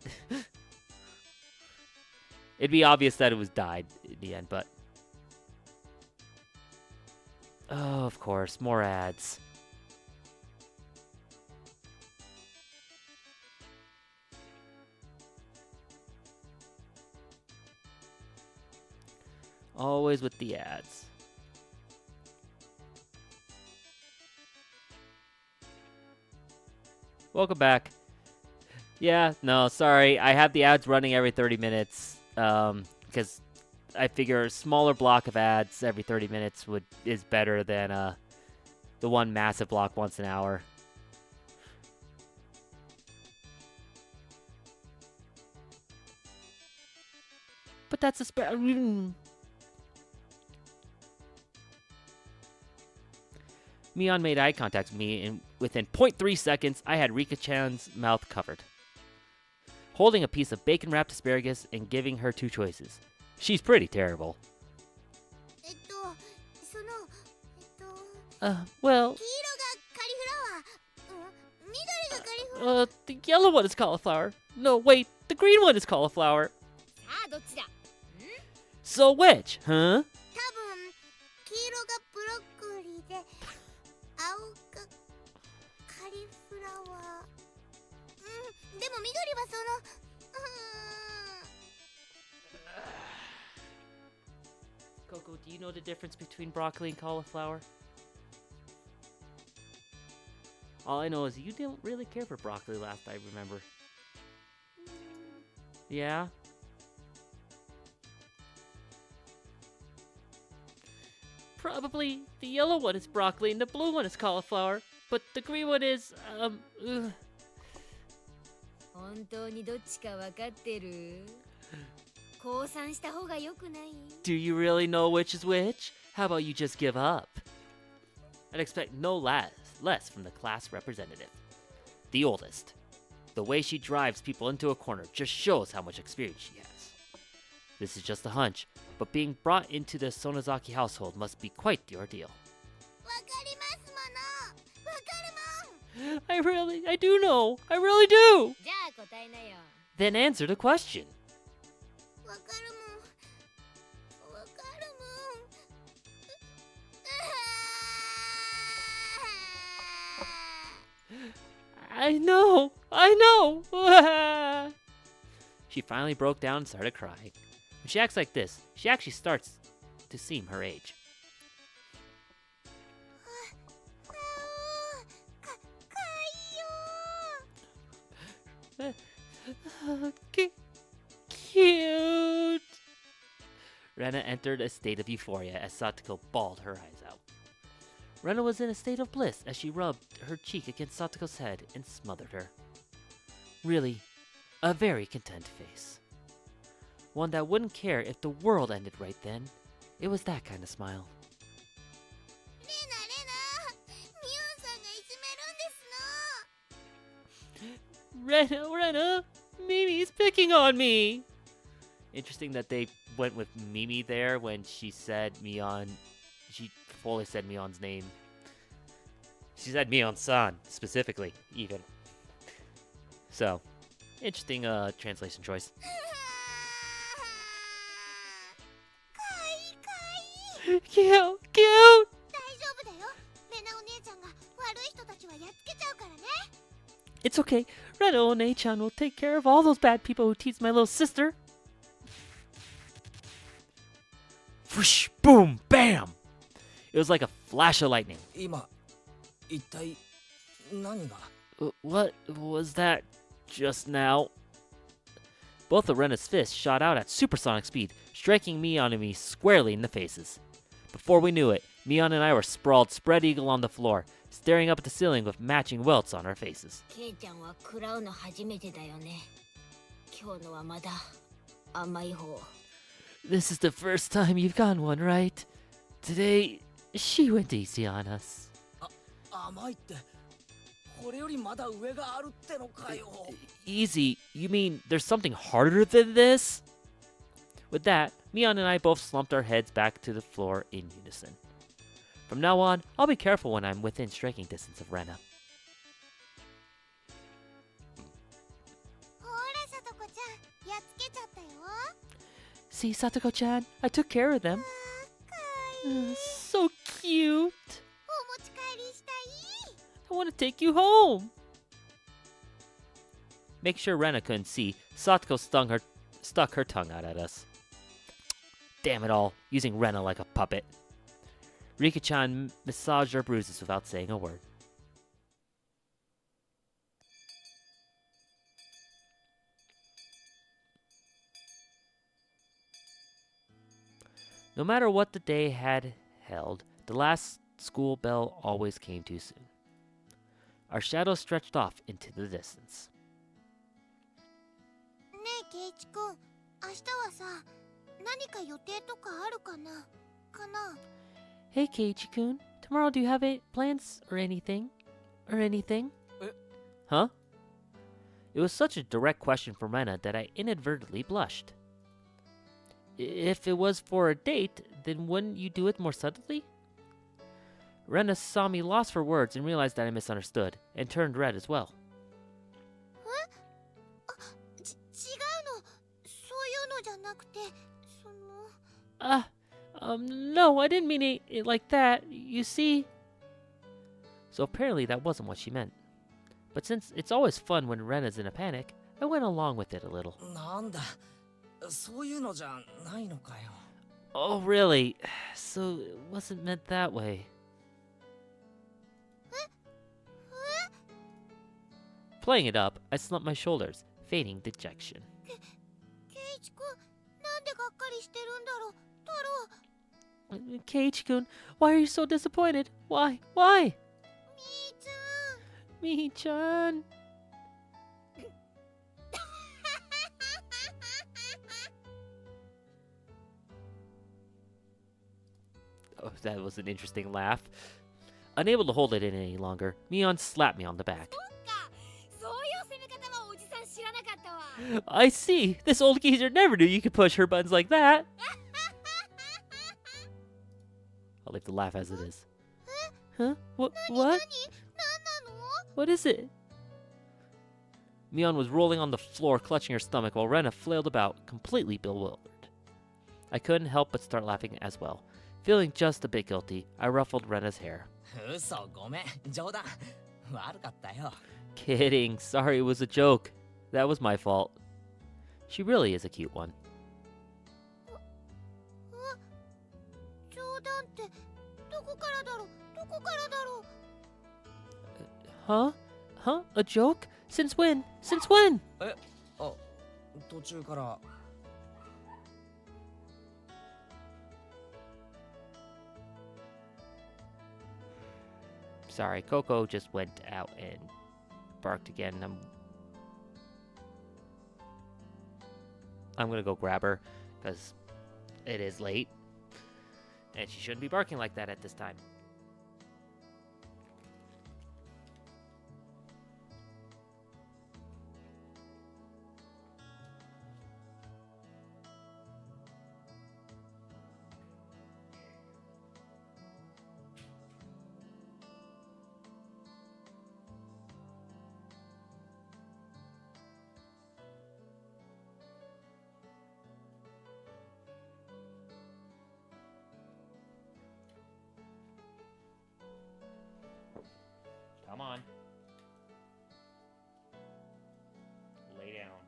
It'd be obvious that it was dyed in the end, but oh, of course, more ads. Always with the ads. Welcome back. Yeah, no, sorry. I have the ads running every 30 minutes because I figure a smaller block of ads every 30 minutes is better than the one massive block once an hour. But that's Mion made eye contact with me, and within 0.3 seconds, I had Rika-chan's mouth covered. Holding a piece of bacon-wrapped asparagus and giving her two choices. She's pretty terrible. その黄色が Well, カリフラワー、緑がカリフラワー。 the yellow one is cauliflower. No, wait, the green one is cauliflower. さあどっちだ So which, huh? 多分黄色がブロッコリーで青がカリフラワー。でも緑はそのCoco, do you know the difference between broccoli and cauliflower? All I know is you didn't really care for broccoli last I remember. Yeah? Probably the yellow one is broccoli and the blue one is cauliflower, but the green one is, ugh. 本当にどっちか分かってる降参した方がよくない Do you really know which is which? How about you just give up? I'd expect no less from the class representative. The oldest. The way she drives people into a corner just shows how much experience she has. This is just a hunch, but being brought into the Sonozaki household must be quite the ordeal. わかりますもの。わかるもん。 I do know. I really do. じゃあ答えなよ Then answer the question. わかるもん。わかるもん。I know. I know. She finally broke down and started crying. When she acts like this, she actually starts to seem her age. かいよ。 Cute. Rena entered a state of euphoria as Satoko bawled her eyes out. Rena was in a state of bliss as she rubbed her cheek against Satoko's head and smothered her. Really, a very content face. One that wouldn't care if the world ended right then. It was that kind of smile. レナ、ミオンさんがいじめるんですの。 Rena, Mimi's picking on me. Interesting that they went with Mimi there when she said Mion. She fully said Mion's name. She said Mion-san specifically, even. So, interesting translation choice. かいかい。 Cute, cute. 大丈夫だよ。レナお姉ちゃんが悪い人たちはやっつけちゃうからね。 It's okay. Rena One-chan will take care of all those bad people who tease my little sister. Whoosh, boom, bam! It was like a flash of lightning. 今一体何が。 What was that just now? Both of Rena's fists shot out at supersonic speed, striking Mion and me squarely in the faces. Before we knew it, Mion and I were sprawled spread eagle on the floor, staring up at the ceiling with matching welts on our faces. ケイちゃんは食らうの初めてだよね今日のはまだ甘い方 This is the first time you've gotten one, right? Today, she went easy on us. 甘いってこれよりまだ上があるってのかよ。 Easy? You mean there's something harder than this? With that, Mion and I both slumped our heads back to the floor in unison. From now on, I'll be careful when I'm within striking distance of Rena. ほら、さとこちゃん、やっつけちゃったよ。 See, Satoko-chan, I took care of them. かい。 So cute. お持ち帰りしたい。 I want to take you home. Make sure Rena couldn't see, Satoko stuck her tongue out at us. Damn it all, using Rena like a puppet. Rika-chan massaged our bruises without saying a word. No matter what the day had held, the last school bell always came too soon. Our shadows stretched off into the distance. ねえ、ケイチくん、明日はさ、何か予定とかあるかな。 Hey, Keiichi-kun, Tomorrow, do you have any plans or anything? Or anything? Huh? It was such a direct question from Rena that I inadvertently blushed. If it was for a date, then wouldn't you do it more subtly? Rena saw me lost for words and realized that I misunderstood, and turned red as well. 違うの。そういうのじゃなくて、その。No, I didn't mean it like that. You see? So apparently that wasn't what she meant. But since it's always fun when Rena's in a panic, I went along with it a little. なんだ、そういうのじゃないのかよ。Oh, really? So it wasn't meant that way. Playing it up, I slumped my shoulders, feigning dejection. ケイチくん、なんでがっかりしてるんだろう。太郎。 Keiichi-kun, why are you so disappointed? Why? Why? みーちゃん。 Mi-chan. Oh, that was an interesting laugh. Unable to hold it in any longer, Mion slapped me on the back. そういう攻め方はおじさん知らなかったわ。 I see. This old geezer never knew you could push her buttons like that. I'll leave the laugh as it is. Huh? What? 何 What? なんなの？ What is it? Mion was rolling on the floor, clutching her stomach, while Rena flailed about, completely bewildered. I couldn't help but start laughing as well. Feeling just a bit guilty, I ruffled Rena's hair. 嘘、ごめん、冗談。悪かったよ。 Kidding. Sorry, it was a joke. That was my fault. She really is a cute one. 冗談ってどこからだろう。どこからだろう。 Huh? Huh? A joke? Since when? Since when? あ、途中から。Sorry, Coco just went out and barked again. I'm gonna go grab her because it is late and she shouldn't be barking like that at this time. Come on. Lay down.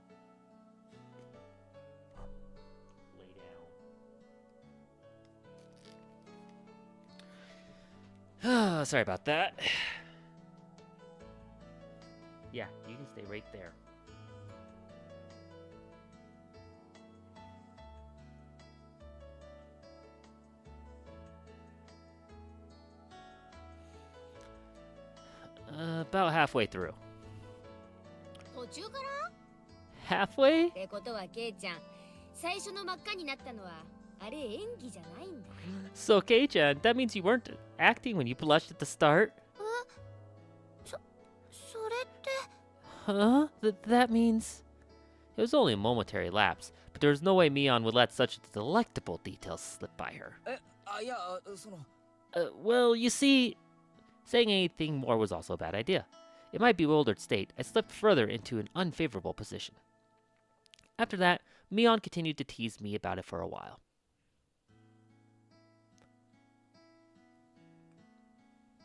Lay down. Sorry about that. Yeah, you can stay right there. About halfway through. 途中から？ Halfway? ってことはケイちゃん、最初の真っ赤になったのはあれ演技じゃないんだ。 So, Kei-chan, that means you weren't acting when you blushed at the start? それって。 Huh? That means... It was only a momentary lapse, but there was no way Mion would let such delectable details slip by her. いや、その。 Well, you see... Saying anything more was also a bad idea. In my bewildered state, I slipped further into an unfavorable position. After that, Mion continued to tease me about it for a while.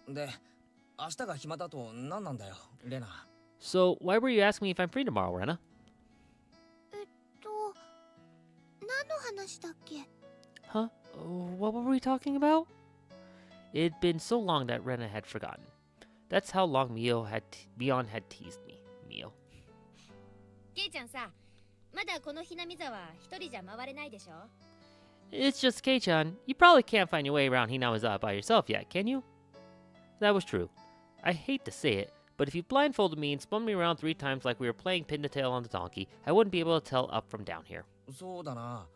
で、明日が暇だと何なんだよ、レナ。So, why were you asking me if I'm free tomorrow, Rena? 何の話だっけ？ Huh? What were we talking about? It had been so long that Rena had forgotten. That's how long Mion had teased me. Mio. ケイちゃんさ、まだこのひなみ沢一人じゃ回れないでしょ？ It's just Kei-chan. You probably can't find your way around Hinamizawa by yourself yet, can you? That was true. I hate to say it, but if you blindfolded me and spun me around 3 times like we were playing pin the tail on the donkey, I wouldn't be able to tell up from down here. そうだな。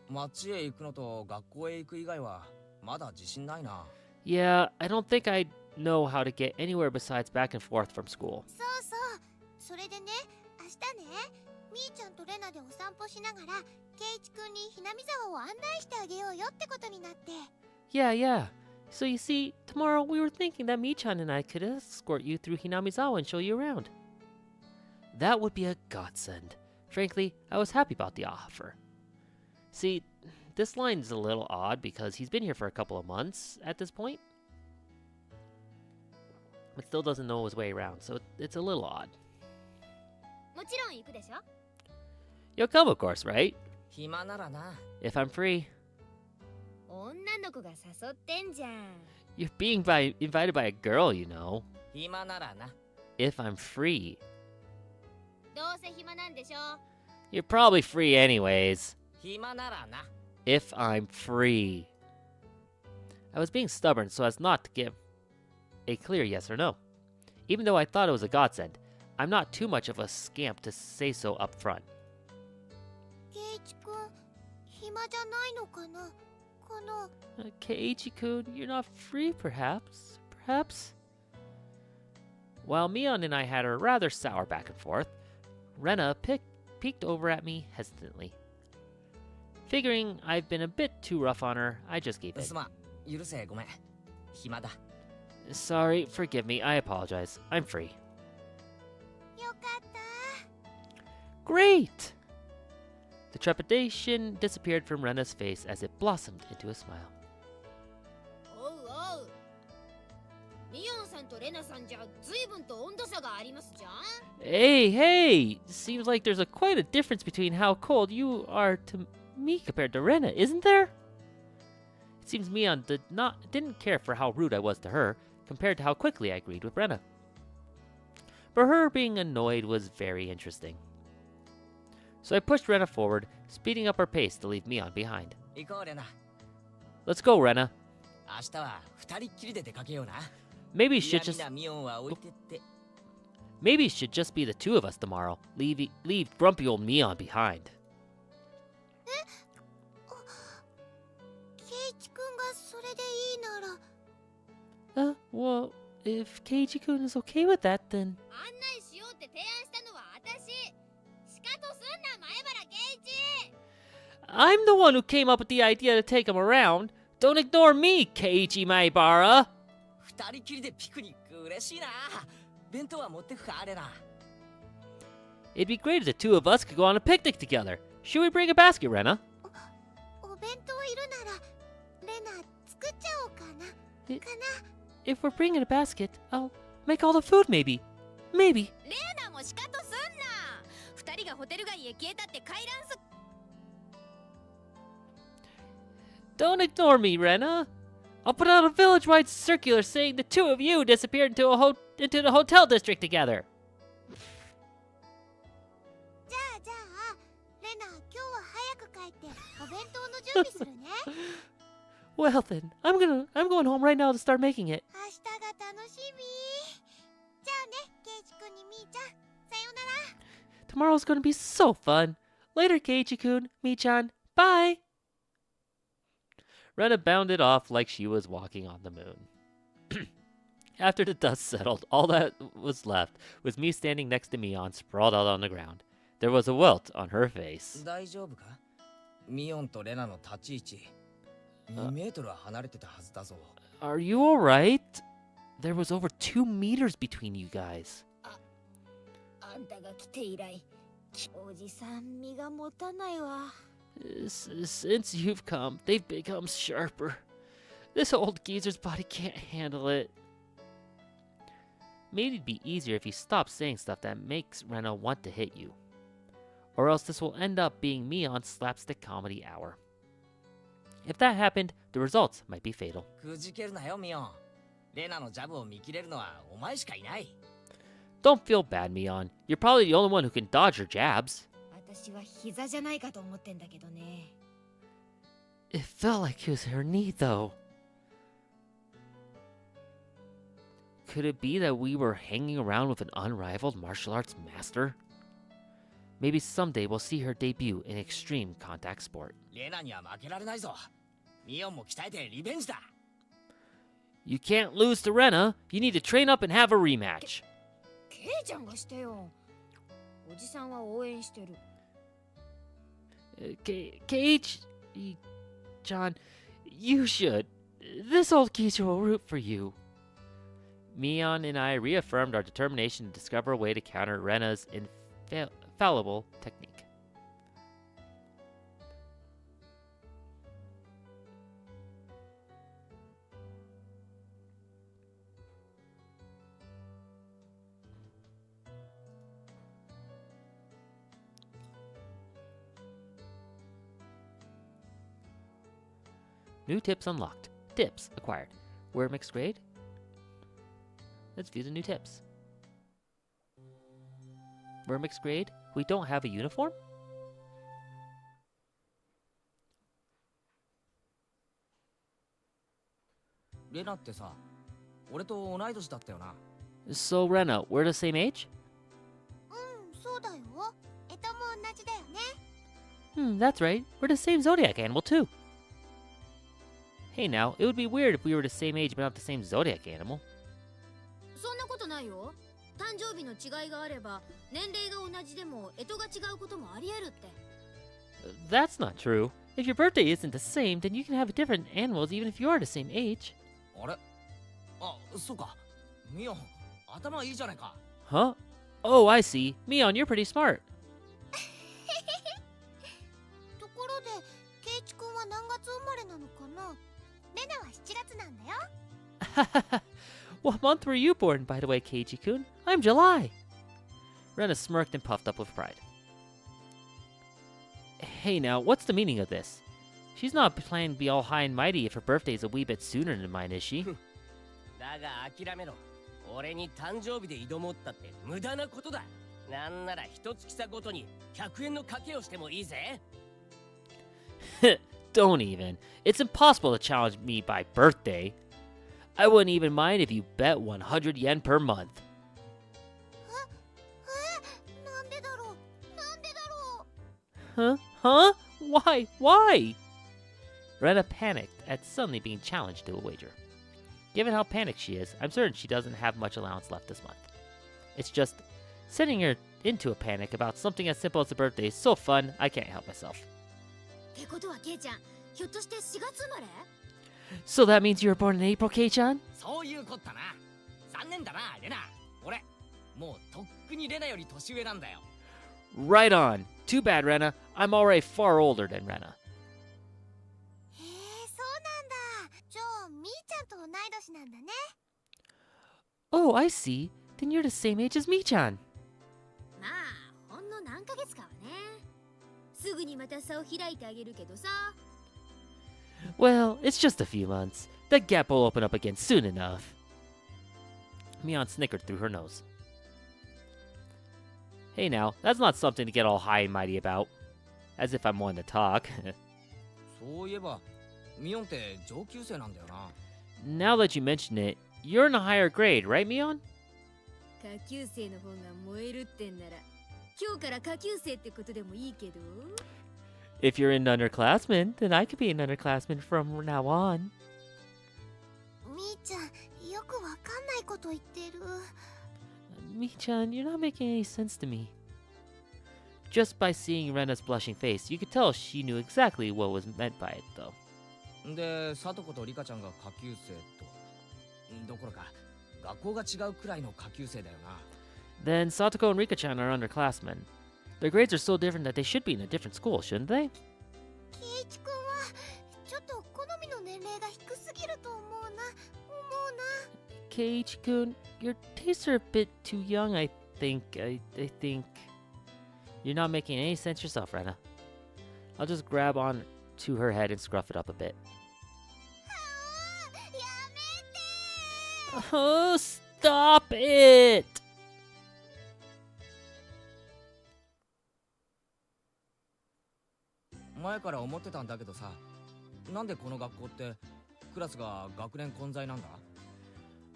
町へ行くのと学校へ行く以外はまだ自信ないな。Yeah, I don't think I know how to get anywhere besides back and forth from school. そうそうそれでね明日ねみーちゃんとレナでお散歩しながらケイイチくんにひなみ沢を案内してあげようよってことになって Yeah, yeah. So you see, tomorrow we were thinking that Michan and I could escort you through Hinamizawa and show you around. That would be a godsend. Frankly, I was happy about the offer. See, this line is a little odd because he's been here for a couple of months at this point, but still doesn't know his way around, so it's a little odd. もちろん行くでしょ You'll come, of course, right? 暇ならな。 If I'm free. 女の子が誘ってんじゃん You're being invited by a girl, you know. 暇ならな。 If I'm free. どうせ暇なんでしょ You're probably free anyways. 暇ならな。 If I'm free. I was being stubborn so as not to give a clear yes or no. Even though I thought it was a godsend, I'm not too much of a scamp to say so up front. ケイイチくん暇じゃないのかなこの Keiichi-kun, you're not free, perhaps? Perhaps? While Mion and I had a rather sour back and forth, Rena peeked over at me hesitantly. Figuring I've been a bit too rough on her, I just gave in. すまん。許せ、ごめん。暇だ。 Sorry, forgive me, I apologize. I'm free. よかった Great! The trepidation disappeared from Rena's face as it blossomed into a smile. おうおうミオンさんとレナさんじゃ随分と温度差がありますじゃん Hey, hey! Seems like there's quite a difference between how cold you are to me compared to Rena, isn't there? It seems Mion didn't care for how rude I was to her compared to how quickly I agreed with Rena. But her being annoyed was very interesting. So I pushed Rena forward, speeding up her pace to leave Mion behind. 行こう、レナ。 Let's go, Rena. 明日は二人っきりで出かけような。 Maybe it い should やみ just なミオンは置いてって。 maybe it should just be the two of us tomorrow. Leave grumpy old Mion behind. ケイイチくんがそれでいいなら Well, if Keiji-kun is okay with that, then 案内しようって提案したのは私しかとすんな前原圭一 I'm the one who came up with the idea to take him around. Don't ignore me, Keiichi Maibara. 二人きりでピクニック嬉しいな。弁当は持ってくか、レナ。 It'd be great if the two of us could go on a picnic together. Should we bring a basket, Rena? お弁当いるならレナ作っちゃおうかなえかな If we're bringing a basket, I'll make all the food, maybe. Maybe. レナもしかとすんな二人がホテル街へ消えたって回覧す Don't ignore me, Rena. I'll put out a village-wide circular saying the two of you disappeared into the hotel district together. じゃあレナ今日は早く帰ってお弁当の準備するね Well then, I'm going home right now to start making it. 明日が楽しみじゃあねケイイチくんにみーちゃんさようなら Tomorrow's gonna be so fun. Later, Keiichi-kun, Mi-chan. Bye. Rena bounded off like she was walking on the moon. After the dust settled, all that was left was me standing next to Mion, sprawled out on the ground. There was a welt on her face. 大丈夫か？ミオンとレナの立ち位置。2メートルは離れてたはずだぞ。 Are you alright? There was over 2 meters between you guys. あんたが来て以来おじさん身が持たないわ Since you've come, they've become sharper. This old geezer's body can't handle it. Maybe it'd be easier if you stopped saying stuff that makes Rena want to hit you. Or else this will end up being me on slapstick comedy hour. If that happened, the results might be fatal. くじけるなよ、ミオン。レナのジャブを見切れるのはお前しかいない。 Don't feel bad, Mion. You're probably the only one who can dodge her jabs. 私は膝じゃないかと思ってんだけどね It felt like it was her knee, though. Could it be that we were hanging around with an unrivaled martial arts master? Maybe someday we'll see her debut in extreme contact sport. レナには負けられないぞ。ミオンも鍛えてリベンジだ。You can't lose to Rena. You need to train up and have a rematch. ケイちゃんがしてよ。おじさんは応援してる。Cage, John, you should. This old Keisha will root for you. Mion and I reaffirmed our determination to discover a way to counter Rena's infallible technique. New tips unlocked. Tips acquired. We're mixed grade? Let's view the new tips. We're mixed grade? We don't have a uniform? レナってさ、俺と同い年だったよな。So, Rena, we're the same age? うん、そうだよ。干支も同じだよね。That's right. We're the same zodiac animal, too. Hey now, it would be weird if we were the same age but not the same zodiac animal. そんなことないよ。誕生日の違いがあれば、年齢が同じでも干支が違うこともあり得るって。That's not true. If your birthday isn't the same, then you can have different animals even if you are the same age. あれあ、そうか。ミオン、頭いいじゃないか。Huh? Oh, I see. Mion, you're pretty smart. ところで、ケイチ君は何月生まれなのかな？レナは7月なんだよ。What month were you born, by the way, Keiji-kun? I'm July. Rena smirked and puffed up with pride. Hey now, what's the meaning of this? She's not planning to be all high and mighty if her birthday's a wee bit sooner than mine, is she? だが諦めろ。俺に誕生日で挑もうったって無駄なことだ。なんなら一月差ごとに100円の賭けをしてもいいぜ。Don't even. It's impossible to challenge me by birthday. I wouldn't even mind if you bet 100 yen per month. なんでだろう？なんでだろう？ Huh? Why? Rena panicked at suddenly being challenged to a wager. Given how panicked she is, I'm certain she doesn't have much allowance left this month. It's just, sending her into a panic about something as simple as a birthday is so fun, I can't help myself. ってことはケイちゃん、ひょっとして4月生まれ？ So that means you were born in April, Kei-chan? そういうこったな。残念だな、レナ。俺、もうとっくにレナより年上なんだよ。Right on. Too bad, Rena. I'm already far older than Rena. へえ、そうなんだ。じゃあ、みーちゃんと同い年なんだね。Oh, I see. Then you're the same age as me-chan. まあ、ほんの何ヶ月かはね。すぐにまた差を開いてあげるけどさ。Well, it's just a few months. That gap will open up again soon enough. Mion snickered through her nose. Hey now, that's not something to get all high and mighty about. As if I'm one to talk. そういえば、ミオンって上級生なんだよな。Now that you mention it, you're in a higher grade, right, Mion? 下級生の方が燃えるってんなら、今日から下級生ってことでもいいけど。If you're an underclassman, then I could be an underclassman from now on. みーちゃん、よくわかんないこと言ってる。Mi-chan, you're not making any sense to me. Just by seeing Rena's blushing face, you could tell she knew exactly what was meant by it, though. で、サトコとリカちゃんが下級生と。どころか、学校が違うくらいの下級生だよな。Then Satoko and Rika-chan are underclassmen. Their grades are so different that they should be in a different school, shouldn't they? ケイチ君はちょっと好みの年齢が低すぎると思うな。Keiichi-kun, your tastes are a bit too young, I think. I think... You're not making any sense yourself, Rena. I'll just grab on to her head and scruff it up a bit. やめて。 Oh, stop it! 前から思ってたんだけどさ、なんでこの学校ってクラスが学年混在なんだ？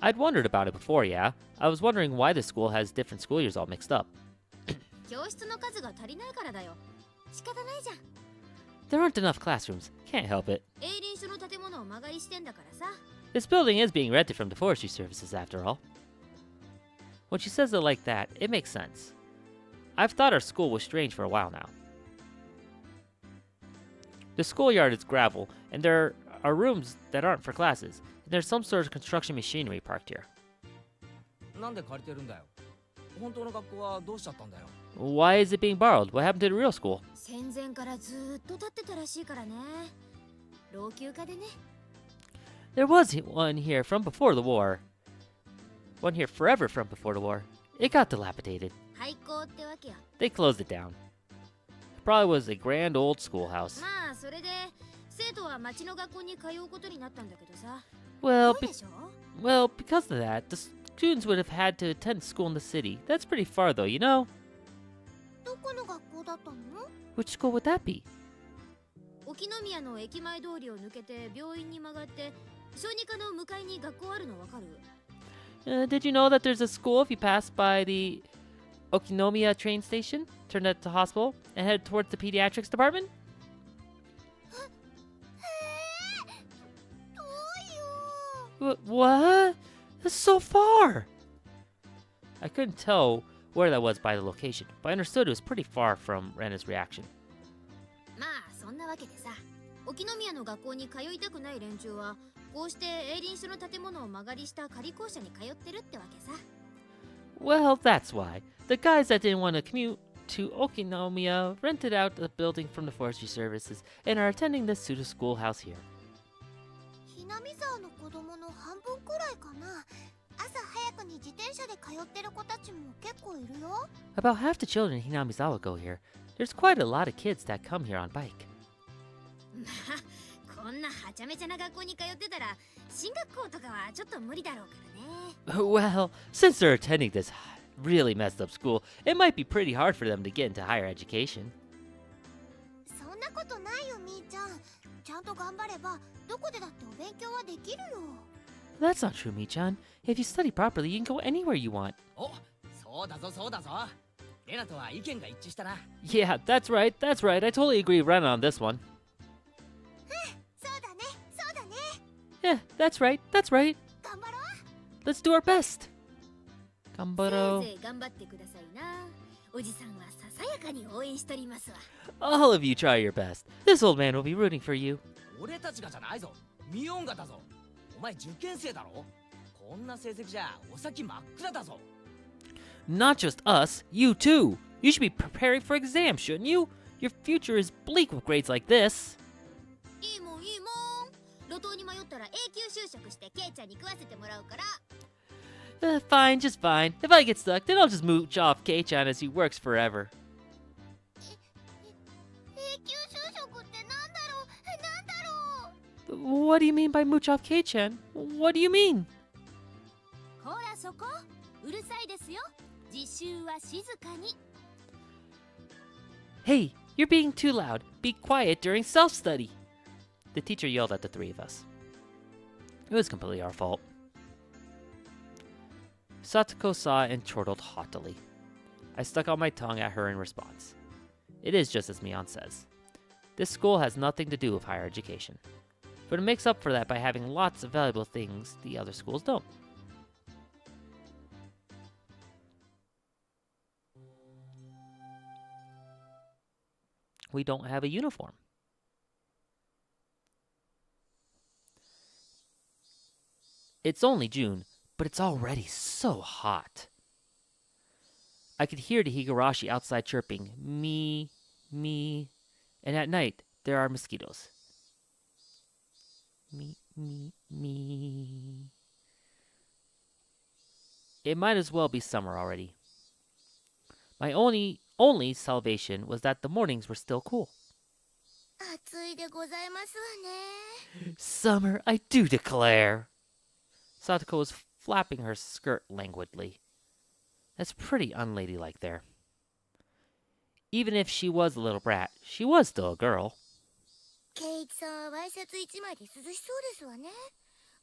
I'd wondered about it before, yeah. I was wondering why the school has different school years all mixed up. 教室の数が足りないからだよ。仕方ないじゃん。 There aren't enough classrooms. Can't help it. 営林署の建物を間借りしてんだからさ。This building is being rented from the forestry services after all. When she says it like that, it makes sense. I've thought our school was strange for a while now. The schoolyard is gravel, and there are rooms that aren't for classes. And there's some sort of construction machinery parked here. なんで借りてるんだよ。本当の学校はどうしちゃったんだよ。Why is it being borrowed? What happened to the real school? 戦前からずーっと建ってたらしいからね。老朽化でね。There was one here from before the war. One here forever from before the war. It got dilapidated. 廃校ってわけよ。 They closed it down. It probably was a grand old schoolhouse. まあそれで生徒は町の学校に通うことになったんだけどさ。 Well, 遠いでしょ？ well, because of that, the students would have had to attend school in the city. That's pretty far, though, you know? どこの学校だったの？ Which school would that be? 沖宮の駅前通りを抜けて病院に曲がって小児科の向かいに学校あるのわかる？ Did you know that there's a school if you pass by the Okinomiya train station, turn at the hospital, and head towards the pediatrics department? 遠いよ。 What? That's so far! I couldn't tell where that was by the location, but I understood it was pretty far from Rena's reaction. まあそんなわけでさ、沖宮の学校に通いたくない連中はこうして営林署の建物を間借りした仮校舎に通ってるってわけさ。 Well, that's why. The guys that didn't want to commute to Okinomiya rented out a building from the forestry services and are attending this pseudo schoolhouse here. ひなみ沢の子供の半分くらいかな。朝早くに自転車で通ってる子たちも結構いるよ。 About half the children in Hinamizawa go here. There's quite a lot of kids that come here on bike. まあこんなはちゃめちゃな学校に通ってたら進学校とかはちょっと無理だろうからね。 Well, since they're attending this really messed up school, it might be pretty hard for them to get into higher education. そんなことないよ、みーちゃん。ちゃんと頑張ればどこでだってお勉強はできるよ。 That's not true, Mi-chan. If you study properly, you can go anywhere you want. お、そうだぞそうだぞ。レナとは意見が一致したな。 Yeah, that's right, that's right. I totally agree with Ren on this one. そうだね、そうだね。 Yeah, that's right, that's right. 頑張ろう。 Let's do our best. せ Gambaro. いぜい頑張ってくださいな。おじさんはささやかに応援しておりますわ。 All of you try your best. This old man will be rooting for you. 俺たちがじゃないぞ。ミオンがだぞ。お前受験生だろ。こんな成績じゃお先真っ暗だぞ。 Not just us, you too. You should be preparing for exams, shouldn't you? Your future is bleak with grades like this. いいもんいいもん。路頭に迷ったら永久就職してケイちゃんに食わせてもらうから。 Fine, just fine. If I get stuck, then I'll just mooch off Kei-chan as he works forever. 永久就職ってなんだろう、なんだろう。 What do you mean by mooch off Kei-chan? What do you mean? ほらそこ、うるさいですよ。自習は静かに。 Hey, you're being too loud. Be quiet during self-study. The teacher yelled at the three of us. It was completely our fault. Satoko saw it and chortled haughtily. I stuck out my tongue at her in response. It is just as Mion says. This school has nothing to do with higher education. But it makes up for that by having lots of valuable things the other schools don't. We don't have a uniform. It's only June, but it's already so hot. I could hear the Higurashi outside chirping, me, me, and at night there are mosquitoes. Me, me, me. It might as well be summer already. My only salvation was that the mornings were still cool. 暑いでございますわね。 Summer, I do declare. Satoko was flapping her skirt languidly. That's pretty unladylike there. Even if she was a little brat, she was still a girl. ケイチさんはワイシャツ一枚で涼しそうですわね。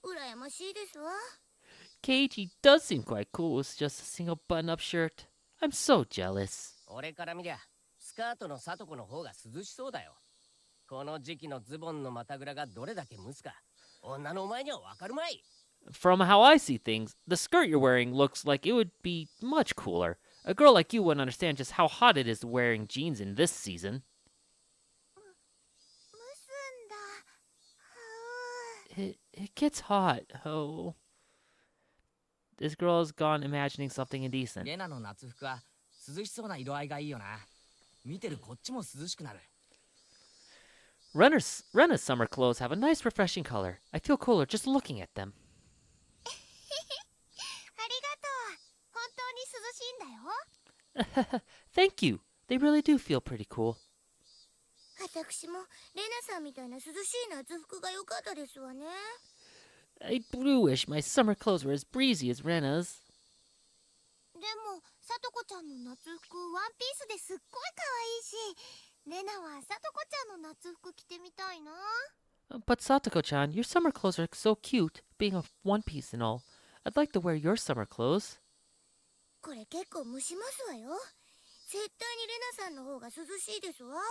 羨ましいですわ。 Keiichi does seem quite cool with just a single button-up shirt. I'm so jealous. 俺から見りゃスカートのサトコの方が涼しそうだよ。この時期のズボンの股ぐらがどれだけ蒸すか女のお前にはわかるまい。 From how I see things, the skirt you're wearing looks like it would be much cooler. A girl like you wouldn't understand just how hot it is wearing jeans in this season. 結んだ。It gets hot. Oh. This girl has gone imagining something indecent. レナの夏服は涼しそうな色合いがいいよな。見てるこっちも涼しくなる。Rena's summer clothes have a nice refreshing color. I feel cooler just looking at them. ありがとう。本当に涼しいんだよ。 Thank you. They really do feel pretty cool. 私もレナさんみたいな涼しい夏服が良かったですわね。 I do wish my summer clothes were as breezy as Rena's. でもさとこちゃんの夏服ワンピースですっごい可愛いし、レナはさとこちゃんの夏服着てみたいな。 But Satoko-chan, your summer clothes are so cute, being a one piece and all. I'd like to wear your summer clothes. これ結構蒸しますわよ。絶対にレナさんの方が涼しいですわ。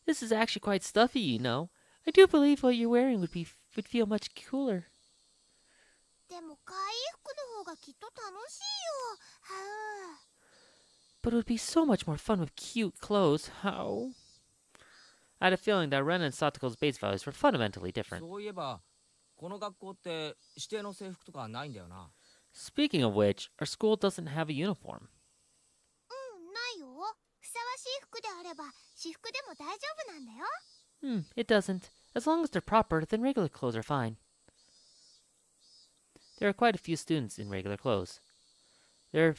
This is actually quite stuffy, you know. I do believe what you're wearing would feel much cooler. でも可愛い服の方がきっと楽しいよ。はう。 But it would be so much more fun with cute clothes. How? I had a feeling that Rena and Satoko's base values were fundamentally different. そういえばこの学校って指定の制服とかないんだよな。 Speaking of which, our school doesn't have a uniform. ないよ。ふさわしい服であれば私服でも大丈夫なんだよ。 It doesn't. As long as they're proper, then regular clothes are fine. There are quite a few students in regular clothes. There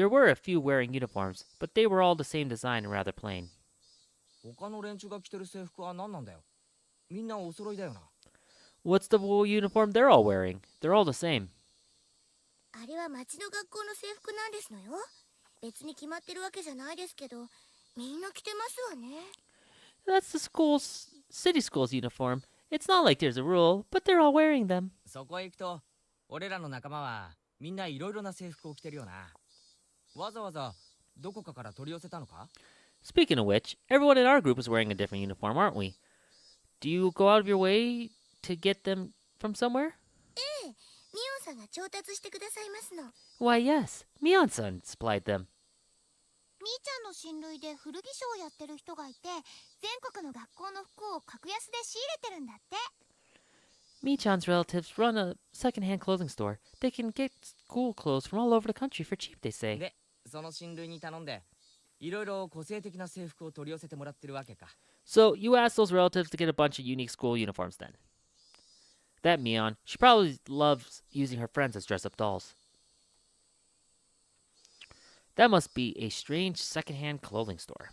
were a few wearing uniforms, but they were all the same design and rather plain. 他の連中が着てる制服は何なんだよ。みんなお揃いだよな。 What's the wool uniform they're all wearing? They're all the same. あれは町の学校の制服なんですのよ。別に決まってるわけじゃないですけど、みんな着てますわね。 That's the city school's uniform. It's not like there's a rule, but they're all wearing them. そこへ行くと俺らの仲間はみんないろいろな制服を着てるよな。わざわざどこかから取り寄せたのか？ Speaking of which, everyone in our group is wearing a different uniform, aren't we? Do you go out of your way to get them from somewhere? ミオンさんが調達してくださいますの。 Why, yes. Mion-san supplied them. みーちゃんの親類で古着商をやってる人がいて、全国の学校の服を格安で仕入れてるんだって。 Mi-chan's relatives run a second-hand clothing store. They can get school clothes from all over the country for cheap, they say. で、その親類に頼んでいろいろ個性的な制服を取り寄せてもらってるわけか。 So you asked those relatives to get a bunch of unique school uniforms then. That Mion, she probably loves using her friends as dress-up dolls. That must be a strange second-hand clothing store.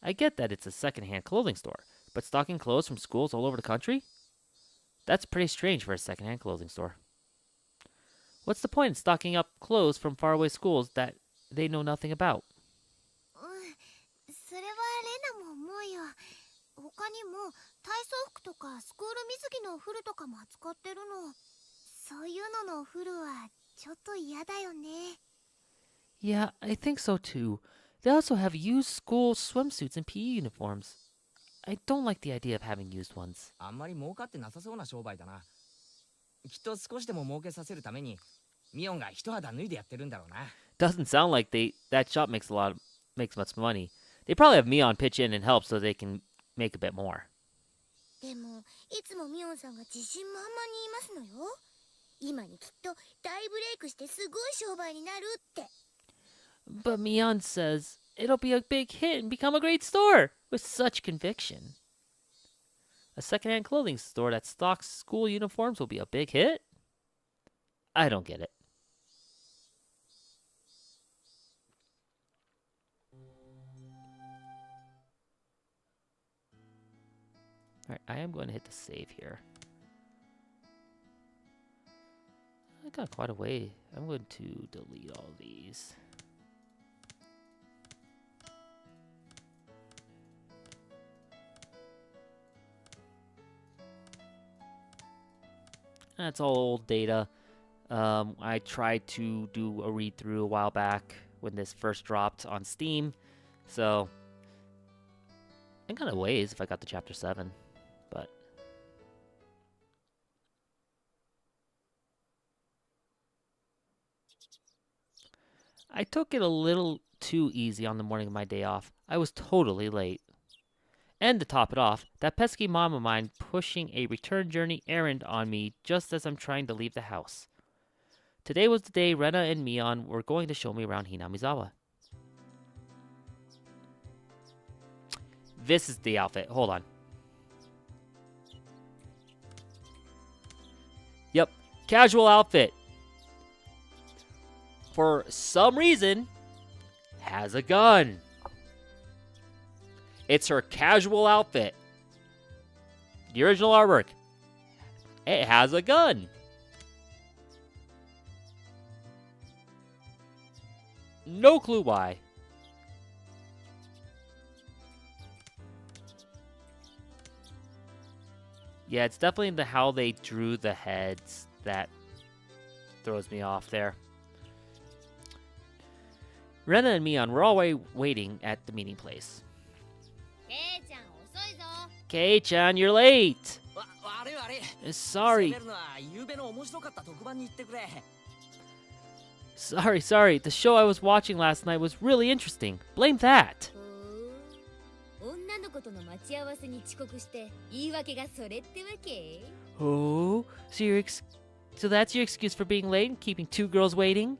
I get that it's a second-hand clothing store, but stocking clothes from schools all over the country? That's pretty strange for a second-hand clothing store. What's the point in stocking up clothes from faraway schools that they know nothing about? それはレナも思うよ。他にも体操服とかスクール水着のお古とかも扱ってるの。そういうののお古はちょっと嫌だよね。 Yeah, I think so too. They also have used school swimsuits and PE uniforms. I don't like the idea of having used ones. あんまり儲かってなさそうな商売だな。きっと少しでも儲けさせるためにミオンが一肌脱いでやってるんだろうな。 Doesn't sound like that shop makes much money. They probably have Mion pitch in and help so they can make a bit more. でもいつもミオンさんが自信満々に言いますのよ。今にきっと大ブレイクしてすごい商売になるって。 But Mion says it'll be a big hit and become a great store with such conviction. A secondhand clothing store that stocks school uniforms will be a big hit? I don't get it. Alright, I am going to hit the save here. I got quite a way. I'm going to delete all these. That's all old data. I tried to do a read through a while back when this first dropped on Steam, so I got a ways if I got to chapter 7, but I took it a little too easy on the morning of my day off. I was totally late. And to top it off, that pesky mom of mine pushing a return journey errand on me just as I'm trying to leave the house. Today was the day Rena and Mion were going to show me around Hinamizawa. This is the outfit. Hold on. Yep, casual outfit. For some reason, has a gun. It's her casual outfit. The original artwork. It has a gun. No clue why. Yeah, it's definitely the how they drew the heads that throws me off there. Rena and Mion were all waiting at the meeting place. ケイちゃん遅いぞ。 Kei-chan, you're late. 悪い悪い。 Sorry. 責めるのは夕べの面白かった特番に言ってくれ。 Sorry. The show I was watching last night was really interesting. Blame that. ほう、女の子との待ち合わせに遅刻して言い訳がそれってわけ？ Oh, so that's your excuse for being late and keeping two girls waiting?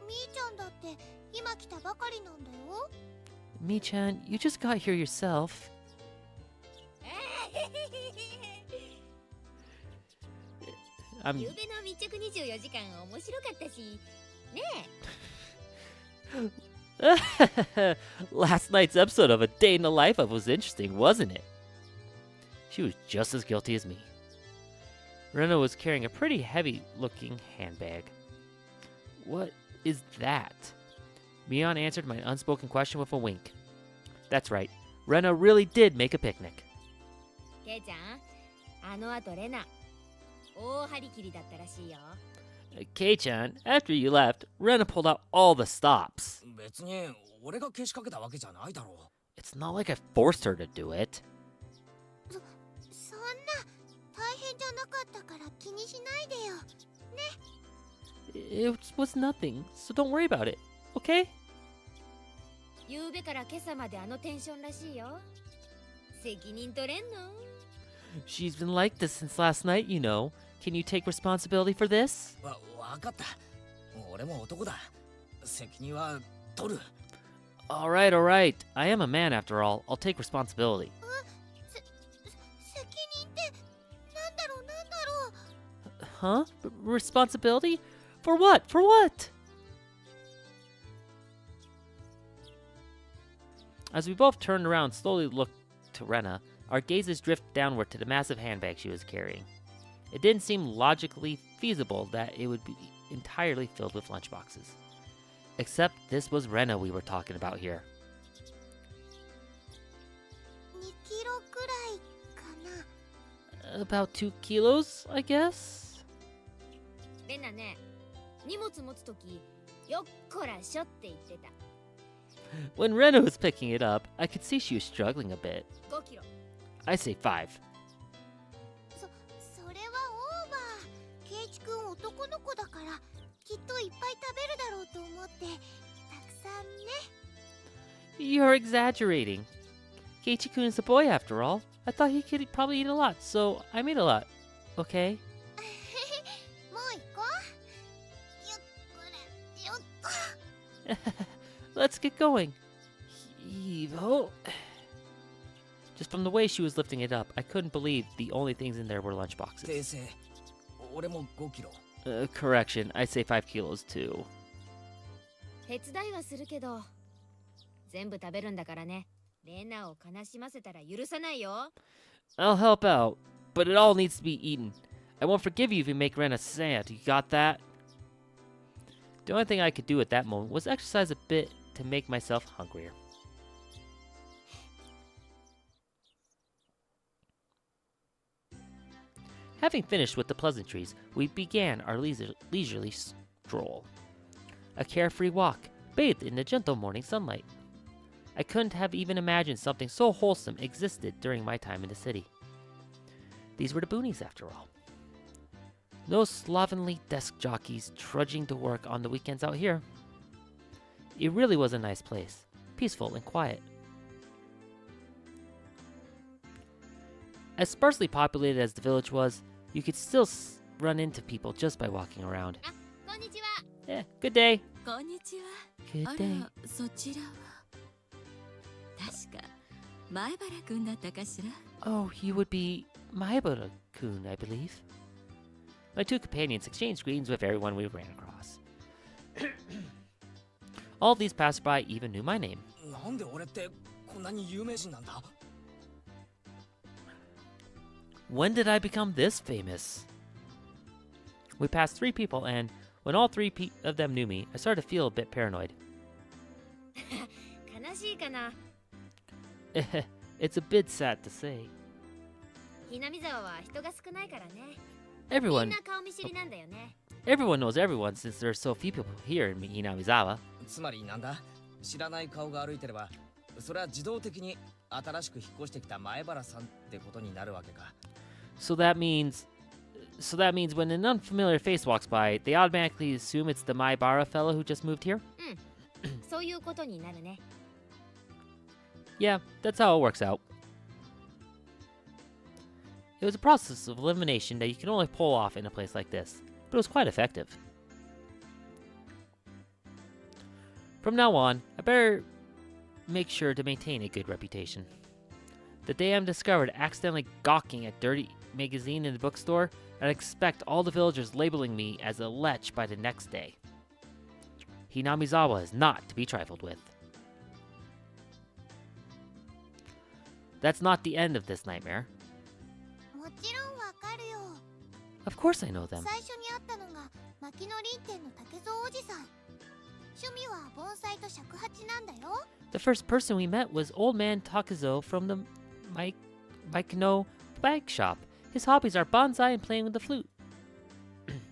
みーちゃんだって今来たばかりなんだよ。 Mi-chan, you just got here yourself. ゆうべの密着24時間面白かったし、ね Last night's episode of A Day in the Life of was interesting, wasn't it? She was just as guilty as me. Rena was carrying a pretty heavy-looking handbag. What is that? Mion answered my unspoken question with a wink. That's right. Rena really did make a picnic. え。ケイちゃん、あの後レナ、大張り切りだったらしいよ。Kei-chan, after you left, Rena pulled out all the stops. 別に俺がけしかけたわけじゃないだろう。 It's not like I forced her to do it. そんな大変じゃなかったから気にしないでよ。 It was nothing, so don't worry about it, okay? ゆうべから今朝まであのテンションらしいよ。責任取れんの？ She's been like this since last night, you know. Can you take responsibility for this? わかった。俺も男だ。責任は取る。 Alright. I am a man after all. I'll take responsibility. 責任ってなんだろうなんだろう。 Huh? Responsibility? For what? As we both turned around and slowly looked to Rena, our gazes drifted downward to the massive handbag she was carrying. It didn't seem logically feasible that it would be entirely filled with lunchboxes. Except this was Rena we were talking about here. 2キロくらいかな。 About 2 kilos, I guess? レナね、荷物持つとき、よっこらしょって言ってた。 When Rena was picking it up, I could see she was struggling a bit. 5キロ。 I say 5. それはオーバー。ケイチくん男の子だからきっといっぱい食べるだろうと思ってたくさんね。 You're exaggerating. Keiichi-kun is a boy after all. I thought he could probably eat a lot, so I made a lot. Okay? もう行こう。よっこらよっこ。 Let's get going. Heave-ho. Just from the way she was lifting it up, I couldn't believe the only things in there were 訂 lunchboxes. 正。俺も5キロ。 Correction, I say 5 kilos too. 手伝いはするけど、全部食べるんだからね。レナを悲しませたら許さないよ。 I'll help out, but it all needs to be eaten. I won't forgive you if you make Rena sad. You got that? The only thing I could do at that moment was exercise a bit to make myself hungrier. Having finished with the pleasantries, we began our leisurely stroll. A carefree walk, bathed in the gentle morning sunlight. I couldn't have even imagined something so wholesome existed during my time in the city. These were the boonies, after all. No slovenly desk jockeys trudging to work on the weekends out here. It really was a nice place, peaceful and quiet. As sparsely populated as the village was, you could still run into people just by walking around. こんにちは。 Yeah, good day. こんにちは。 Good あ day. ら、そちらは確か前原くんだったかしら。 Oh, you would be Maibara-kun, I believe. My two companions exchanged greetings with everyone we ran across. All these passerby even knew my name. なんで俺ってこんなに有名人なんだ？ When did I become this famous? We passed 3 people, and when all 3 of them knew me, I started to feel a bit paranoid. 悲しいかな。 It's a bit sad to say. ひなみざわは人が少ないからね。みん Everyone な顔見知りなんだよね。 everyone knows everyone since there are so few people here in Hinamizawa. つまりなんだ？知らない顔が歩いてれば、それは自動的に新しく引っ越してきた前原さんってことになるわけか。So that means when an unfamiliar face walks by, they automatically assume it's the Maibara fellow who just moved here? そういうことになるね。 Yeah, that's how it works out. It was a process of elimination that you can only pull off in a place like this, but it was quite effective. From now on, I better make sure to maintain a good reputation. The day I'm discovered accidentally gawking at dirty magazine in the bookstore, I'd expect all the villagers labeling me as a lech by the next day. Hinamizawa is not to be trifled with. That's not the end of this nightmare. もちろんわかるよ。 Of course I know them. 最初に会ったのが牧野林店の竹蔵おじさん。趣味は盆栽と尺八なんだよ。 The first person we met was old man Takuzo from the Maikino bag shop. His hobbies are bonsai and playing with the flute.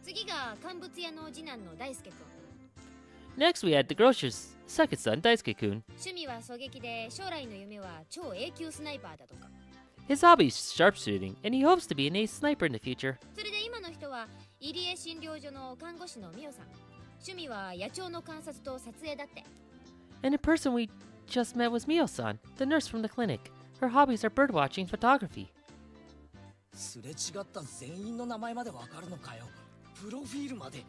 次が乾物屋の次男の大輔くん。 Next we had the grocer's second son, Daisuke-kun. 趣味は狙撃で将来の夢は超永久スナイパーだとか。 His hobby is sharpshooting, and he hopes to be an ace sniper in the future. それで今の人は入江診療所の看護師のミオさん。趣味は野鳥の観察と撮影だって。 And the person we just met was Mio-san, the nurse from the clinic. Her hobbies are birdwatching and photography. すれ違った全員の名前までわかるのかよ。プロフィールまで。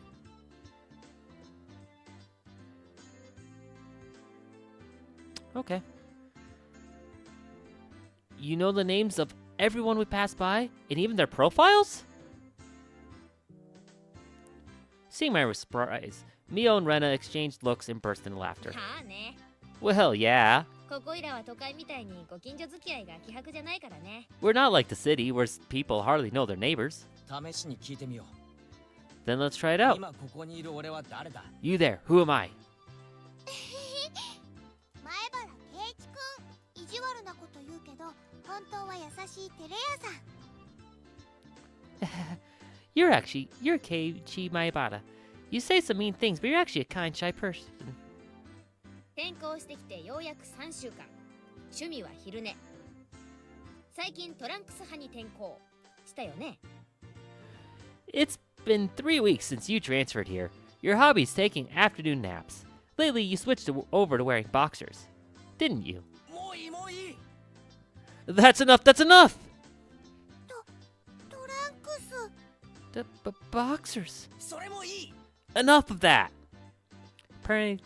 Okay. You know the names of everyone we passed by, and even their profiles? Seeing my surprise, Mio and Rena exchanged looks and burst into laughter. はあね。 Well, yeah. ここいらは都会みたいにご近所付き合いが希薄じゃないからね。 We're not like the city, where people hardly know their neighbors. 試しに聞いてみよ Then let's try it う。 out. 今ここにいる俺は誰だ？ You there, who am I? 前原圭一くん。意地悪なこと言うけど、本当は優しいテレ屋さん。You're Keiichi Maibara. You say some mean things, but you're actually a kind, shy person. 転校してきてようやく3週間。趣味は昼寝。最近トランクス派に転校したよね。 It's been 3 weeks since you transferred here. Your hobby's taking afternoon naps. Lately, you switched over to wearing boxers. Didn't you? もういいもういい。 That's enough, that's enough! トランクス。 The boxers. それもいい。 Enough of that! Apparently,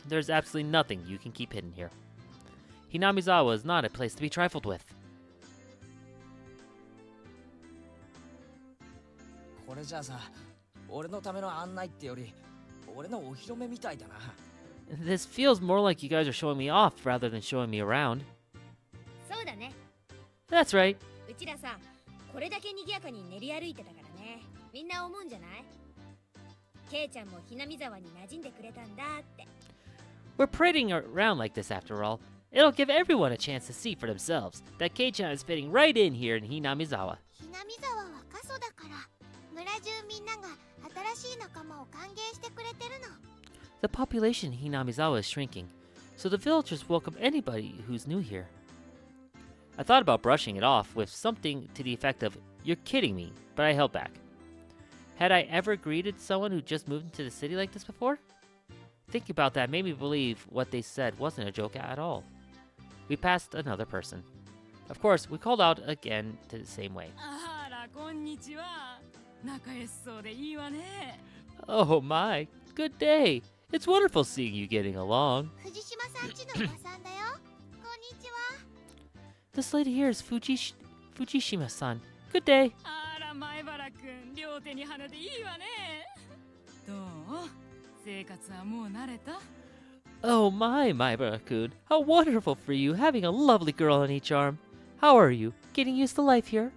there's absolutely nothing you can keep hidden here. Hinamizawa is not a place to be trifled with. これじゃあさ、俺のための案内ってより、俺のお披露目みたいだな。 This feels more like you guys are showing me off rather than showing me around. そうだね。 That's right. うちらさ、これだけ賑やかに練り歩いてたからね。みんな思うんじゃない？ケイちゃんもひなみざわに馴染んでくれたんだって。 We're parading around like this after all. It'll give everyone a chance to see for themselves that Kei-chan is fitting right in here in Hinamizawa. ひなみざわは過疎だから、村中みんなが新しい仲間を歓迎してくれてるの。 The population in Hinamizawa is shrinking, so the villagers welcome anybody who's new here. I thought about brushing it off with something to the effect of, "You're kidding me," but I held back. Had I ever greeted someone who just moved into the city like this before? thinking about that made me believe what they said wasn't a joke at all. We passed another person. Of course, we called out again to the same way. あらこんにちは仲良しそうでいいわね Oh my, good day. It's wonderful seeing you getting along. 藤島さんちのおばさんだよ。こんにちは。 This lady here is Fujishima-san. Good day. あら前原くん両手に花でいいわねどう生活はもう慣れた Oh my, Maibara-kun. How wonderful for you, having a lovely girl on each arm. How are you? Getting used to life here?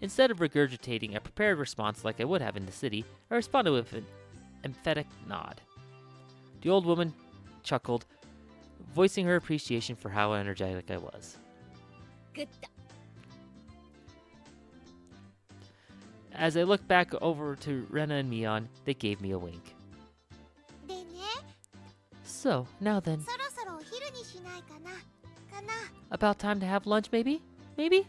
Instead of regurgitating a prepared response like I would have in the city, I responded with an emphatic nod. The old woman chuckled, voicing her appreciation for how energetic I was. グッド。 As I looked back over to Rena and Mion, they gave me a wink. でね、 So, now then, そろそろお昼にしないかな。かな。 about time to have lunch, maybe? Maybe?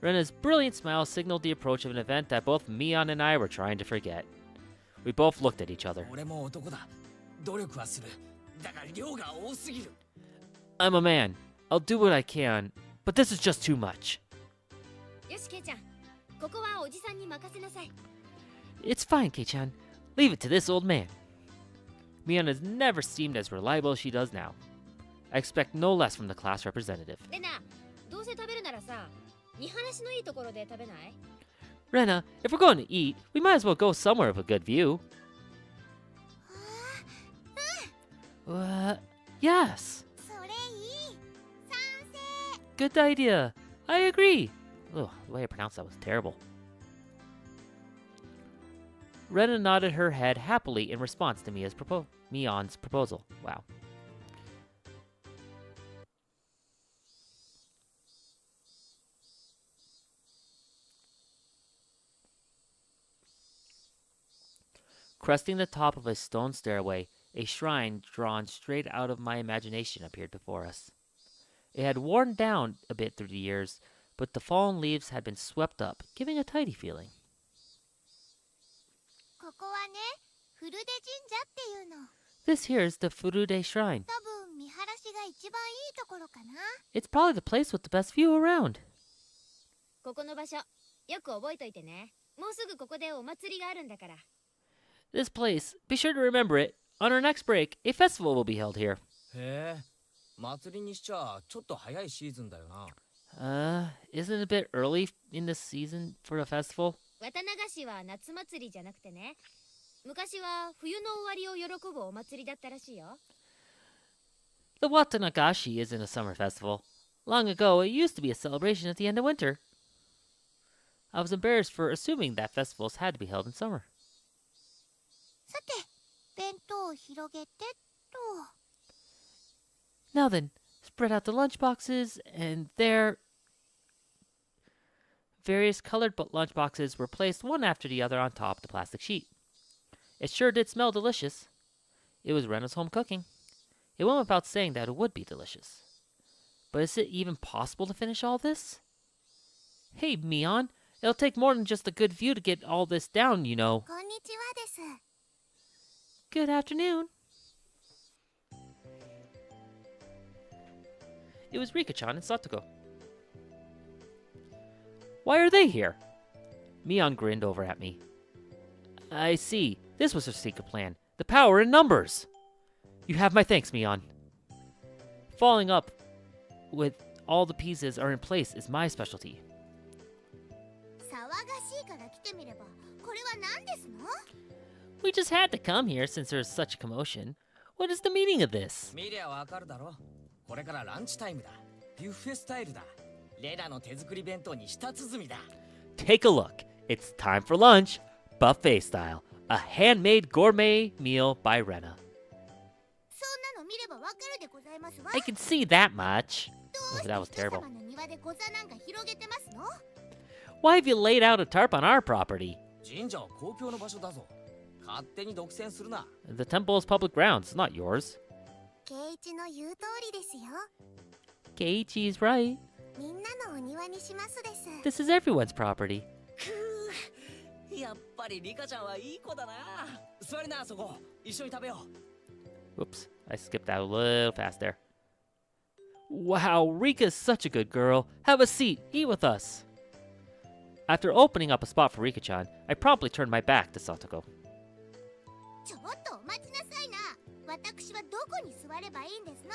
Rena's brilliant smile signaled the approach of an event that both Mion and I were trying to forget. We both looked at each other. 俺も男だ努力はするだが量が多すぎる I'm a man. I'll do what I can, but this is just too much. よしケイちゃん、ここはおじさんに任せなさい。 It's fine, Kei-chan. Leave it to this old man. Mion has never seemed as reliable as she does now. I expect no less from the class representative. レナ、どうせ食べるならさ、見晴らしのいいところで食べない？ Rena, if we're going to eat, we might as well go somewhere with a good view. Yes. それいい。賛成。 Good idea. I agree. Ugh, the way I pronounced that was terrible. Rena nodded her head happily in response to Mion's proposal. Wow. Cresting the top of a stone stairway, a shrine drawn straight out of my imagination appeared before us. It had worn down a bit through the years, but the fallen leaves had been swept up, giving a tidy feeling. ここはね、古出神社っていうの。 This here is the Furude Shrine. 多分見晴らしが一番いいところかな。 It's probably the place with the best view around. ここの場所、よく覚えといてね。もうすぐここでお祭りがあるんだから。 This place, be sure to remember it. On our next break, a festival will be held here. へえ祭りにしちゃちょっと早いシーズンだよな Isn't it a bit early in the season for a festival? 綿流しは夏祭りじゃなくてね。昔は冬の終わりを喜ぶお祭りだったらしいよ。 The Watanagashi isn't a summer festival. Long ago, it used to be a celebration at the end of winter. I was embarrassed for assuming that festivals had to be held in summer. さて、弁当を広げてっと。 Now then, spread out the lunch boxes, and there... Various colored lunch boxes were placed one after the other on top of the plastic sheet. It sure did smell delicious. It was Rena's home cooking. It went without saying that it would be delicious. But is it even possible to finish all this? Hey, Mion, it'll take more than just a good view to get all this down, you know. こんにちはです。 Good afternoon. It was Rika-chan and Satoko. Why are they here? Mion grinned over at me. I see. This was her secret plan. The power in numbers. You have my thanks, Mion. Following up with all the pieces are in place is my specialty. 騒がしいから来てみれば、これは何ですの？ We just had to come here since there's such a commotion. What is the meaning of this? 見りゃわかるだろこれからランチタイムだビュッフェスタイルだレナの手作り弁当に舌鼓だ Take a look. It's time for lunch. Buffet style. A handmade gourmet meal by Rena. そんなの見ればわかるでございますわ。 I can see that much. どう Oh, して that was 人 terrible. 様の庭でご座なんか広げてますの？ Why have you laid out a tarp on our property? 神社は公共の場所だぞ勝手に独占するな The temple is public grounds, not yours. 圭一の言う通りですよ。 Keiichi is right. みんなのお庭にしますです。 This is everyone's property. くやっぱりリカちゃんはいい子だな。座りな、そこ。一緒に食べよう。 Whoops, I skipped out a little fast there. Wow, Rika's such a good girl. Have a seat, eat with us. After opening up a spot for Rika-chan, I promptly turned my back to Satoko. ちょっとお待ちなさいな。私はどこに座ればいいんですの？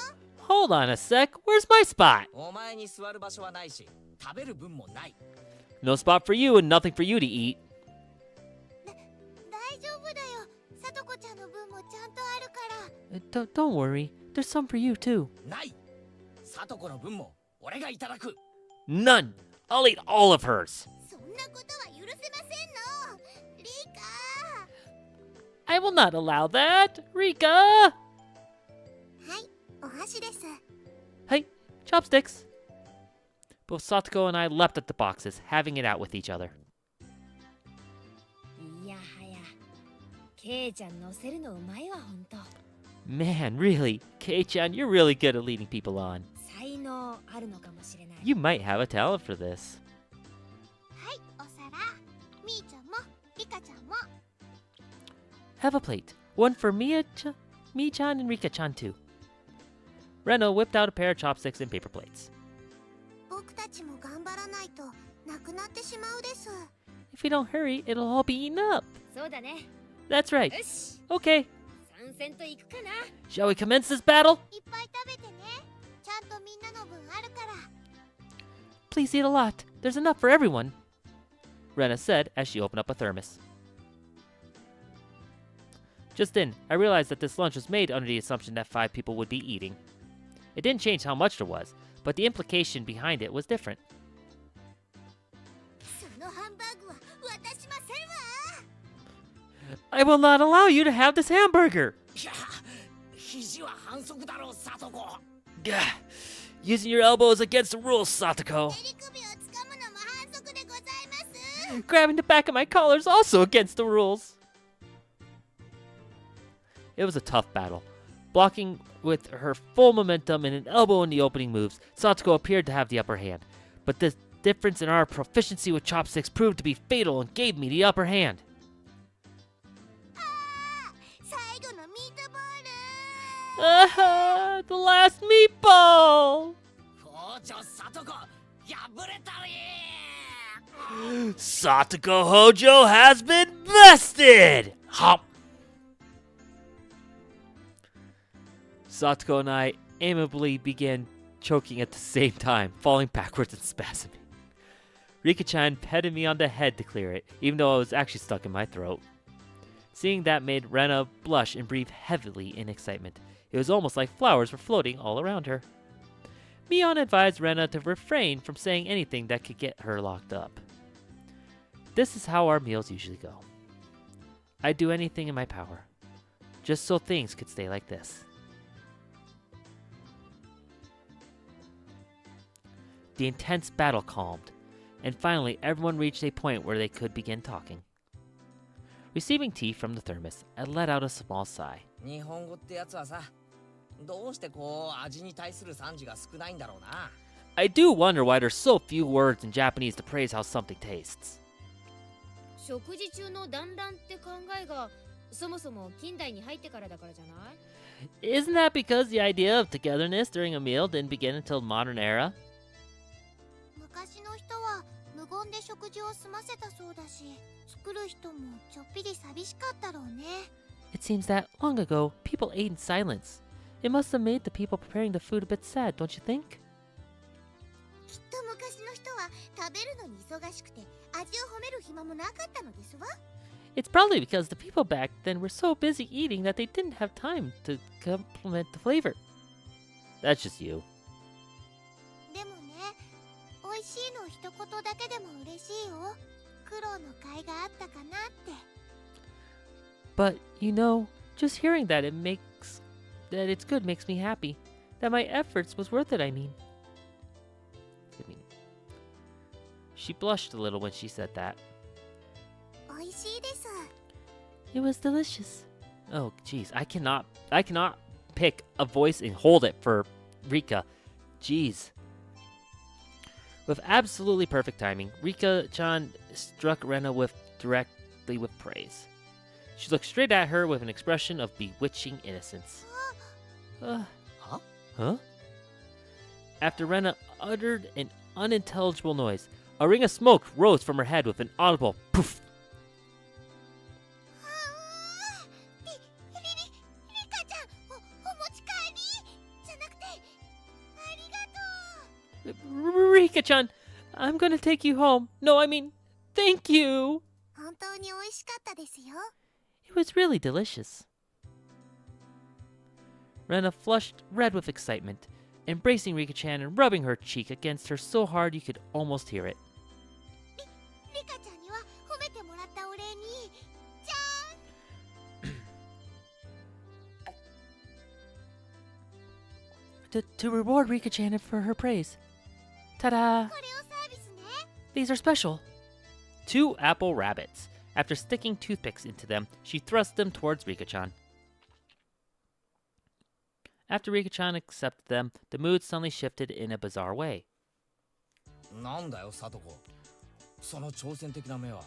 Hold on a sec, where's my spot? お前に座る場所はないし、食べる分もない。 No spot for you and nothing for you to eat. 大丈夫だよ。さとこちゃんの分もちゃんとあるから。Don't worry, there's some for you too. ない。さとこの分も俺がいただく。 None! I'll eat all of hers. そんなことは許せませんの。リカ。 I will not allow that, Rika! はい、お箸です。 Hey, chopsticks. Both Satoko and I leapt at the boxes, having it out with each other. いやはやケイちゃん乗せるのうまいわほんと。 Man, really, Kei-chan, you're really good at leading people on. 才能あるのかもしれない。 You might have a talent for this. はい、お皿。みーちゃんも、リカちゃんも。 Have a plate. One for Mi-chan and Rika-chan too. Reno whipped out a pair of chopsticks and paper plates. 僕たちも頑張らないとなくなってしまうです。 If we don't hurry, it'll all be eaten up. そうだね。 That's right. よし、 Okay, 参戦といくかな。 shall we commence this battle? いっぱい食べてね。ちゃんとみんなの分あるから。 Please eat a lot. There's enough for everyone. Rena said as she opened up a thermos. Just then, I realized that this lunch was made under the assumption that 5 people would be eating. It didn't change how much there was, but the implication behind it was different. そのハンバーグは渡しませんわ。 I will not allow you to have this hamburger! いや、肘は反則だろう、さとこ。 Gah. Using your elbows against the rules, Satoko. 襟首をつかむのも反則でございます。 Grabbing the back of my collar is also against the rules. It was a tough battle. Blocking with her full momentum and an elbow in the opening moves, Satoko appeared to have the upper hand. But the difference in our proficiency with chopsticks proved to be fatal and gave me the upper hand. 最後のミートボール。 Ah, the last meatball! 校長さとこ、破れたり。 Satoko Hojo has been bested! Hop! Satoko and I amiably began choking at the same time, falling backwards and spasming. Rika-chan petted me on the head to clear it, even though it was actually stuck in my throat. Seeing that made Rena blush and breathe heavily in excitement. It was almost like flowers were floating all around her. Mion advised Rena to refrain from saying anything that could get her locked up. This is how our meals usually go. I'd do anything in my power, just so things could stay like this. The intense battle calmed, and finally everyone reached a point where they could begin talking. Receiving tea from the thermos, I let out a small sigh. 日本語ってやつはさ、どうしてこう味に対する賛辞が少ないんだろうな。 I do wonder why there's so few words in Japanese to praise how something tastes. 食事中の団らんって考えがそもそも近代に入ってからだからじゃない？ Isn't that because the idea of togetherness during a meal didn't begin until modern era? 昔の人は無言で食事を済ませたそうだし、作る人もちょっぴり寂しかったろうね。 It seems that long ago, people ate in silence. It must have made the people preparing the food a bit sad, don't you think? きっと昔の人は食べるのに忙しくて味を褒める暇もなかったのですわ。 It's probably because the people back then were so busy eating that they didn't have time to compliment the flavor. That's just you. でもね、美味しいの一言だけでも嬉しいよ。苦労の甲斐があったかなって。 But, you know, just hearing that it's good makes me happy. That my efforts was worth it, I mean. She blushed a little when she said that. 美味しいです。 It was delicious. Oh, jeez, I cannot pick a voice and hold it for Rika. Jeez. With absolutely perfect timing, Rika-chan struck Rena with direct perfectly with praise. She looked straight at her with an expression of bewitching innocence. Huh? Huh? After Rena uttered an unintelligible noise, a ring of smoke rose from her head with an audible poof. リカちゃん、お持ち帰りじゃなくて、ありがとう。 Rika-chan, I'm gonna take you home. No, I mean, thank you. 本当に美味しかったですよ。 It was really delicious. Rena flushed red with excitement, embracing Rika-chan and rubbing her cheek against her so hard you could almost hear it. リカちゃんには褒めてもらったお礼に、じゃーん。 To reward Rika-chan for her praise. Ta-da! これをサービスね。 These are special. 2 apple rabbits. After sticking toothpicks into them, she thrust them towards Rika-chan. After Rika-chan accepted them, the mood suddenly shifted in a bizarre way. なんだよ、サトコ。その挑戦的な目は。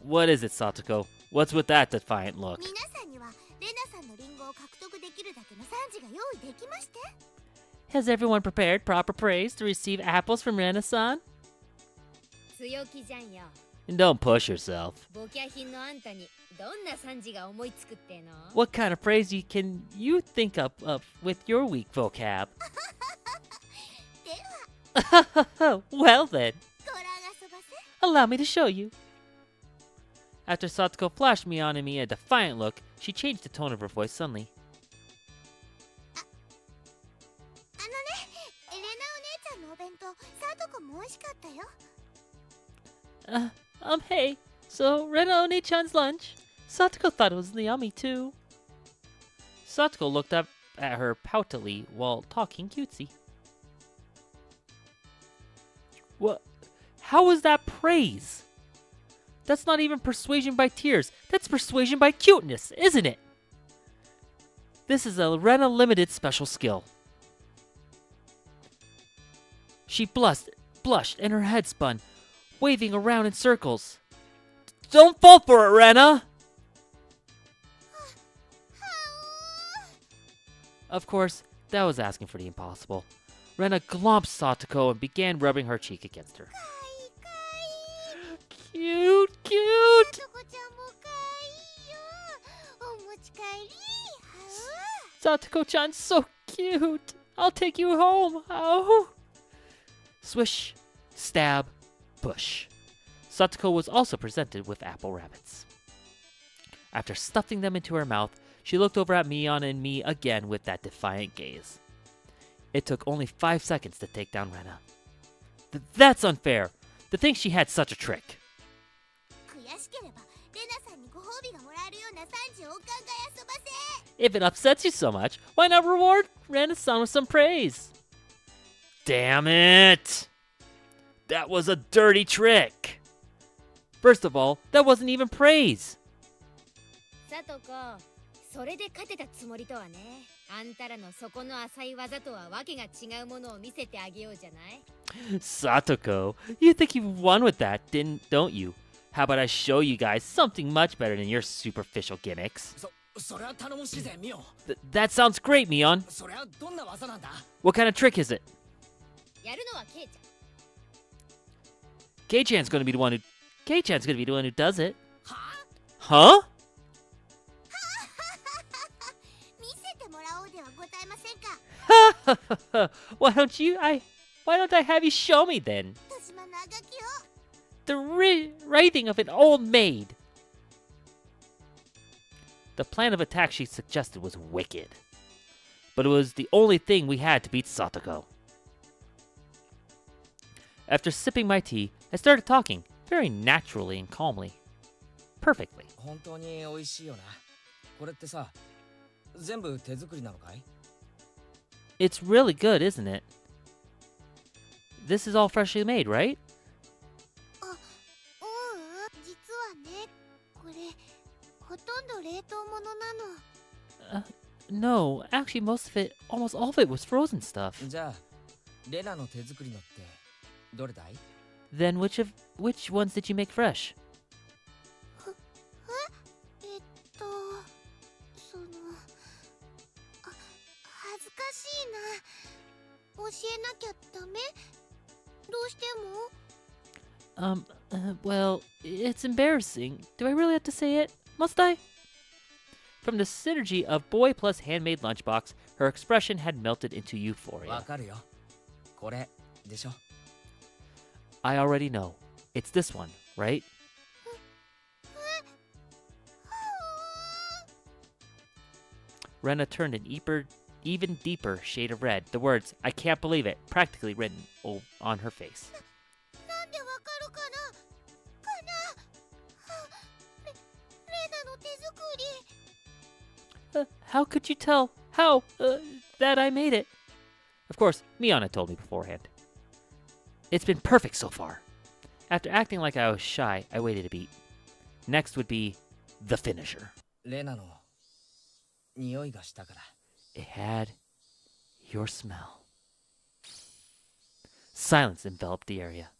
What is it, Satoko? What's with that defiant look? 皆さんにはレナさんのリンゴを獲得できるだけの産地が用意できまして。 Has everyone prepared proper praise to receive apples from Rena-san? 強気じゃんよ。 Don't push yourself. ボキャ品のあんたにどんな産地が思いつくっての？ What kind of praise can you think up with your weak vocab? では、 Well then, ご覧あそばせ。 allow me to show you. After Satoko flashed Mion and me a defiant look, she changed the tone of her voice suddenly. レナお姉ちゃんのお弁当、サトコも美味しかったよ。 Hey, so Rena Oni-chan's lunch? Satoko thought it was yummy too. Satoko looked up at her poutily while talking cutesy. What? How was that praise? That's not even persuasion by tears. That's persuasion by cuteness, isn't it? This is a Rena Limited special skill. She blushed, and her head spun, waving around in circles. Don't fall for it, Rena! Of course, that was asking for the impossible. Rena glomped Satoko and began rubbing her cheek against her. Cute, cute! サトコちゃんもかわいいよ。お持ち帰り。 Satoko-chan, so cute! I'll take you home! Oh! Swish, stab, push. Satoko was also presented with apple rabbits. After stuffing them into her mouth, she looked over at Mion and me again with that defiant gaze. It took only 5 seconds to take down Rena. That's unfair! To think she had such a trick. 悔しければ、レナさんにご褒美がもらえるような産地をお考え遊ばせ。 If it upsets you so much, why not reward Rena-san with some praise? Damn it! That was a dirty trick! First of all, that wasn't even praise! サトコ、それで勝てたつもりとはね。あんたらの底の浅い技とはわけが違うものを見せてあげようじゃない。 Satoko, you think you won with that, don't you? How about I show you guys something much better than your superficial gimmicks? それは頼もしいぜ、ミオ。That sounds great, Mion. それはどんな技なんだ？ What kind of trick is it? やるのはケイちゃん。Kei-chan's gonna be the one who does it. は？ Huh? 見せてもらおうではございませんか。 Why don't I have you show me then? 年間のあがきを。 The writhing of an old maid. The plan of attack she suggested was wicked, but it was the only thing we had to beat Satoko. After sipping my tea, I started talking, very naturally and calmly. Perfectly. 本当に美味しいよな。これってさ、全部手作りなのかい？ It's really good, isn't it? This is all freshly made, right? 実はね、これほとんど冷凍物なの。 No, actually almost all of it was frozen stuff. じゃあ、レナの手作りのってどれだい？ Then which ones did you make fresh? えなきゃダメ？どうしても？ Well, it's embarrassing. Do I really have to say it? Must I? From the synergy of boy plus handmade lunchbox, her expression had melted into わ euphoria. かるよ。これでしょ。 I already know. It's this one, right? Rena turned an even deeper shade of red, the words, I can't believe it, practically written on her face. なんでわかるかな？レナの手作り。 How could you tell? How? That I made it. Of course, Miana told me beforehand. It's been perfect so far. After acting like I was shy, I waited a beat. Next would be the finisher. レナの匂いがしたから。 It had your smell. Silence enveloped the area.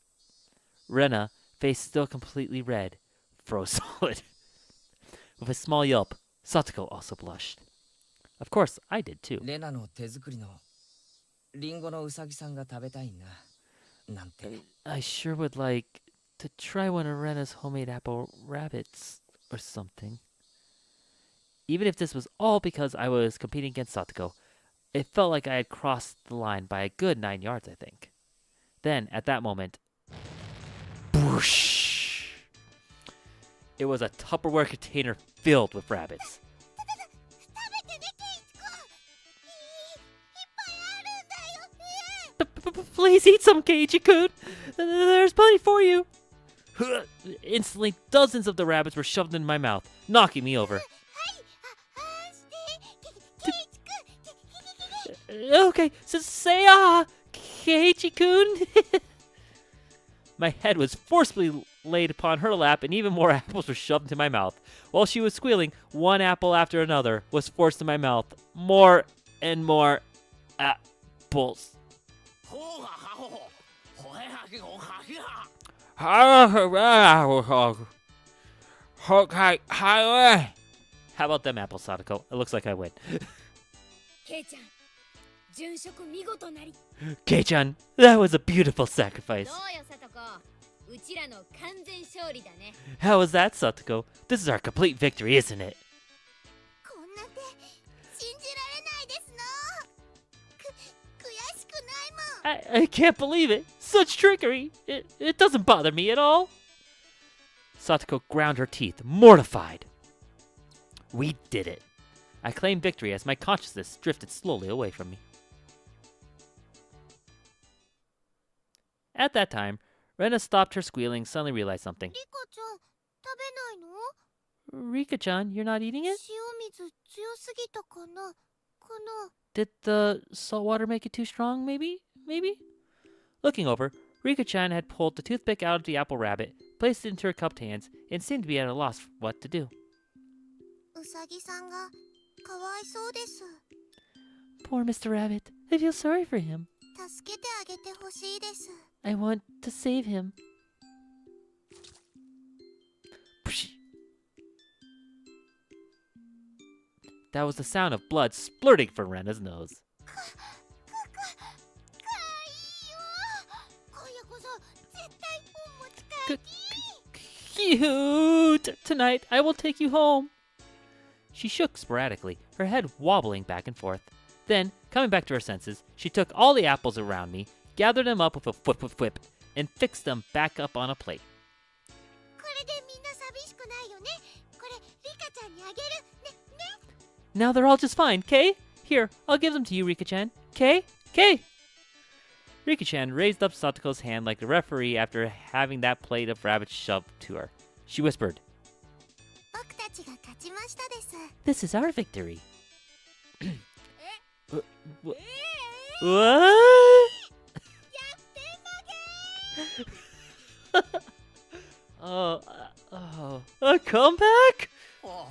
Rena, face still completely red, froze solid. With a small yelp, Satoko also blushed. Of course, I did too. レナの手作りのリンゴのウサギさんが食べたいな。なんて。 I sure would like to try one of Rena's homemade apple rabbits or something. Even if this was all because I was competing against Satoko, it felt like I had crossed the line by a good 9 yards, I think. Then, at that moment, boosh! It was a Tupperware container filled with rabbits. 食べてね、ケイチ君。いっぱいあるんだよ。Please eat some, Keiji-kun! There's plenty for you! Instantly, dozens of the rabbits were shoved into my mouth, knocking me over. はい、ケイチ君。 Okay, so say Keiichi-kun. My head was forcibly laid upon her lap, and even more apples were shoved into my mouth. While she was squealing, one apple after another was forced in my mouth. More and more apples. How about them apples, Sadako? It looks like I win. ケイちゃん殉職見事なり。 Kei-chan, that was a beautiful ど sacrifice. うよサトコ、うちらの完全勝利だね。 How was that, Satoko? This is our complete victory, isn't it? こんな手信じられないですの。悔しくないもん。 I can't believe it. Such trickery. It doesn't bother me at all. Satoko ground her teeth, mortified. We did it. I claimed victory as my consciousness drifted slowly away from me. At that time, Rena stopped her squealing, suddenly realized something. リカちゃん、食べないの？ Rika-chan, you're not eating it? 塩水強すぎたかな？かな？ Did the salt water make it too strong, maybe? Maybe? Looking over, Rika-chan had pulled the toothpick out of the apple rabbit, placed it into her cupped hands, and seemed to be at a loss for what to do. うさぎさんがかわいそうです。 Poor Mr. Rabbit. I feel sorry for him. 助けてあげてほしいです。 I want to save him. Psh. That was the sound of blood splurting from Rena's nose. かわいいよ。今夜こそ絶対本持ち帰り。 Cute! Tonight, I will take you home. She shook sporadically, her head wobbling back and forth. Then, coming back to her senses, she took all the apples around me, gathered them up with a whip, and fixed them back up on a plate. これでみんな寂しくないよね。これリカちゃんにあげる。ね、ね。 Now they're all just fine, Kay? Here, I'll give them to you, Rika-chan. Kay? Kay! Rika-chan raised up Satoko's hand like a referee after having that plate of rabbits shoved to her. She whispered, 僕たちが勝ちましたです。 This is our victory. What? 逆転負け。 A comeback? あ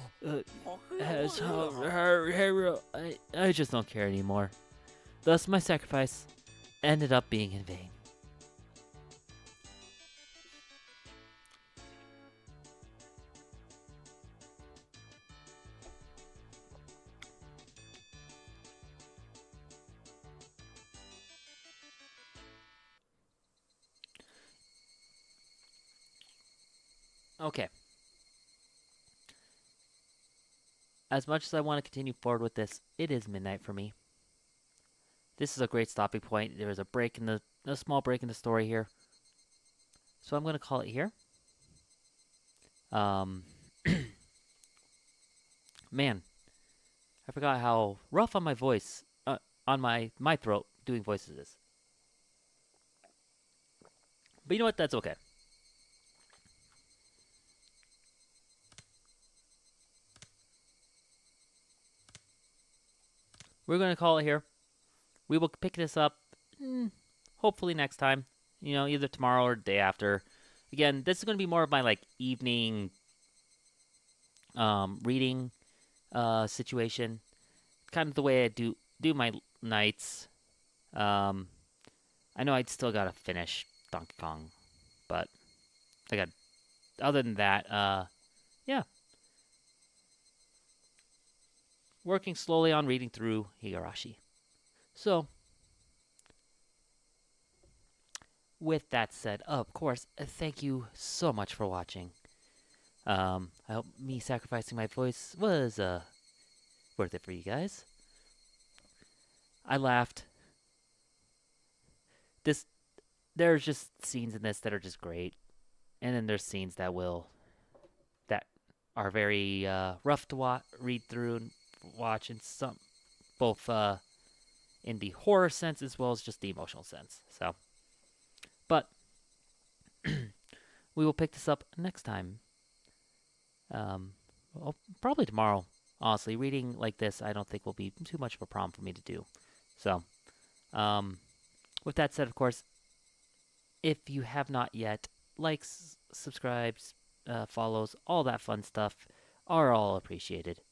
I just don't care anymore. Thus, my sacrifice ended up being in vain. Okay. As much as I want to continue forward with this, it is midnight for me. This is a great stopping point. There is a small break in the story here. So I'm going to call it here. Man, I forgot how rough on my voice, on my throat, doing voices is. But you know what? That's okay. We're going to call it here. We will pick this up hopefully next time. Either tomorrow or the day after. Again, this is going to be more of my like evening reading situation. Kind of the way I do my nights. I know I'd still got to finish Donkey Kong, but other than that, yeah. Working slowly on reading through Higurashi. So, with that said, of course, thank you so much for watching. I hope me sacrificing my voice was worth it for you guys. I laughed. There's just scenes in this that are just great, and then there's scenes that are very rough to read through and watch, and some both in the horror sense as well as just the emotional sense. So, but we will pick this up next time. Well, probably tomorrow. Honestly, reading like this, I don't think will be too much of a problem for me to do. So, with that said, of course, if you have not yet, likes, subscribes, follows, all that fun stuff are all appreciated.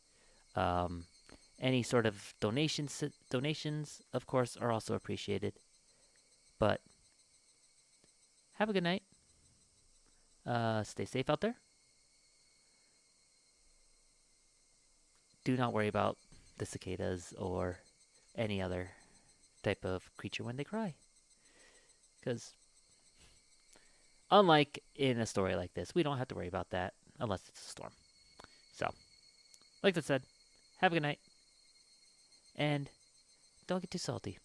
Any sort of donations, of course, are also appreciated. But have a good night. Stay safe out there. Do not worry about the cicadas or any other type of creature when they cry. Because unlike in a story like this, we don't have to worry about that unless it's a storm. So, like I said, have a good night. And don't get too salty.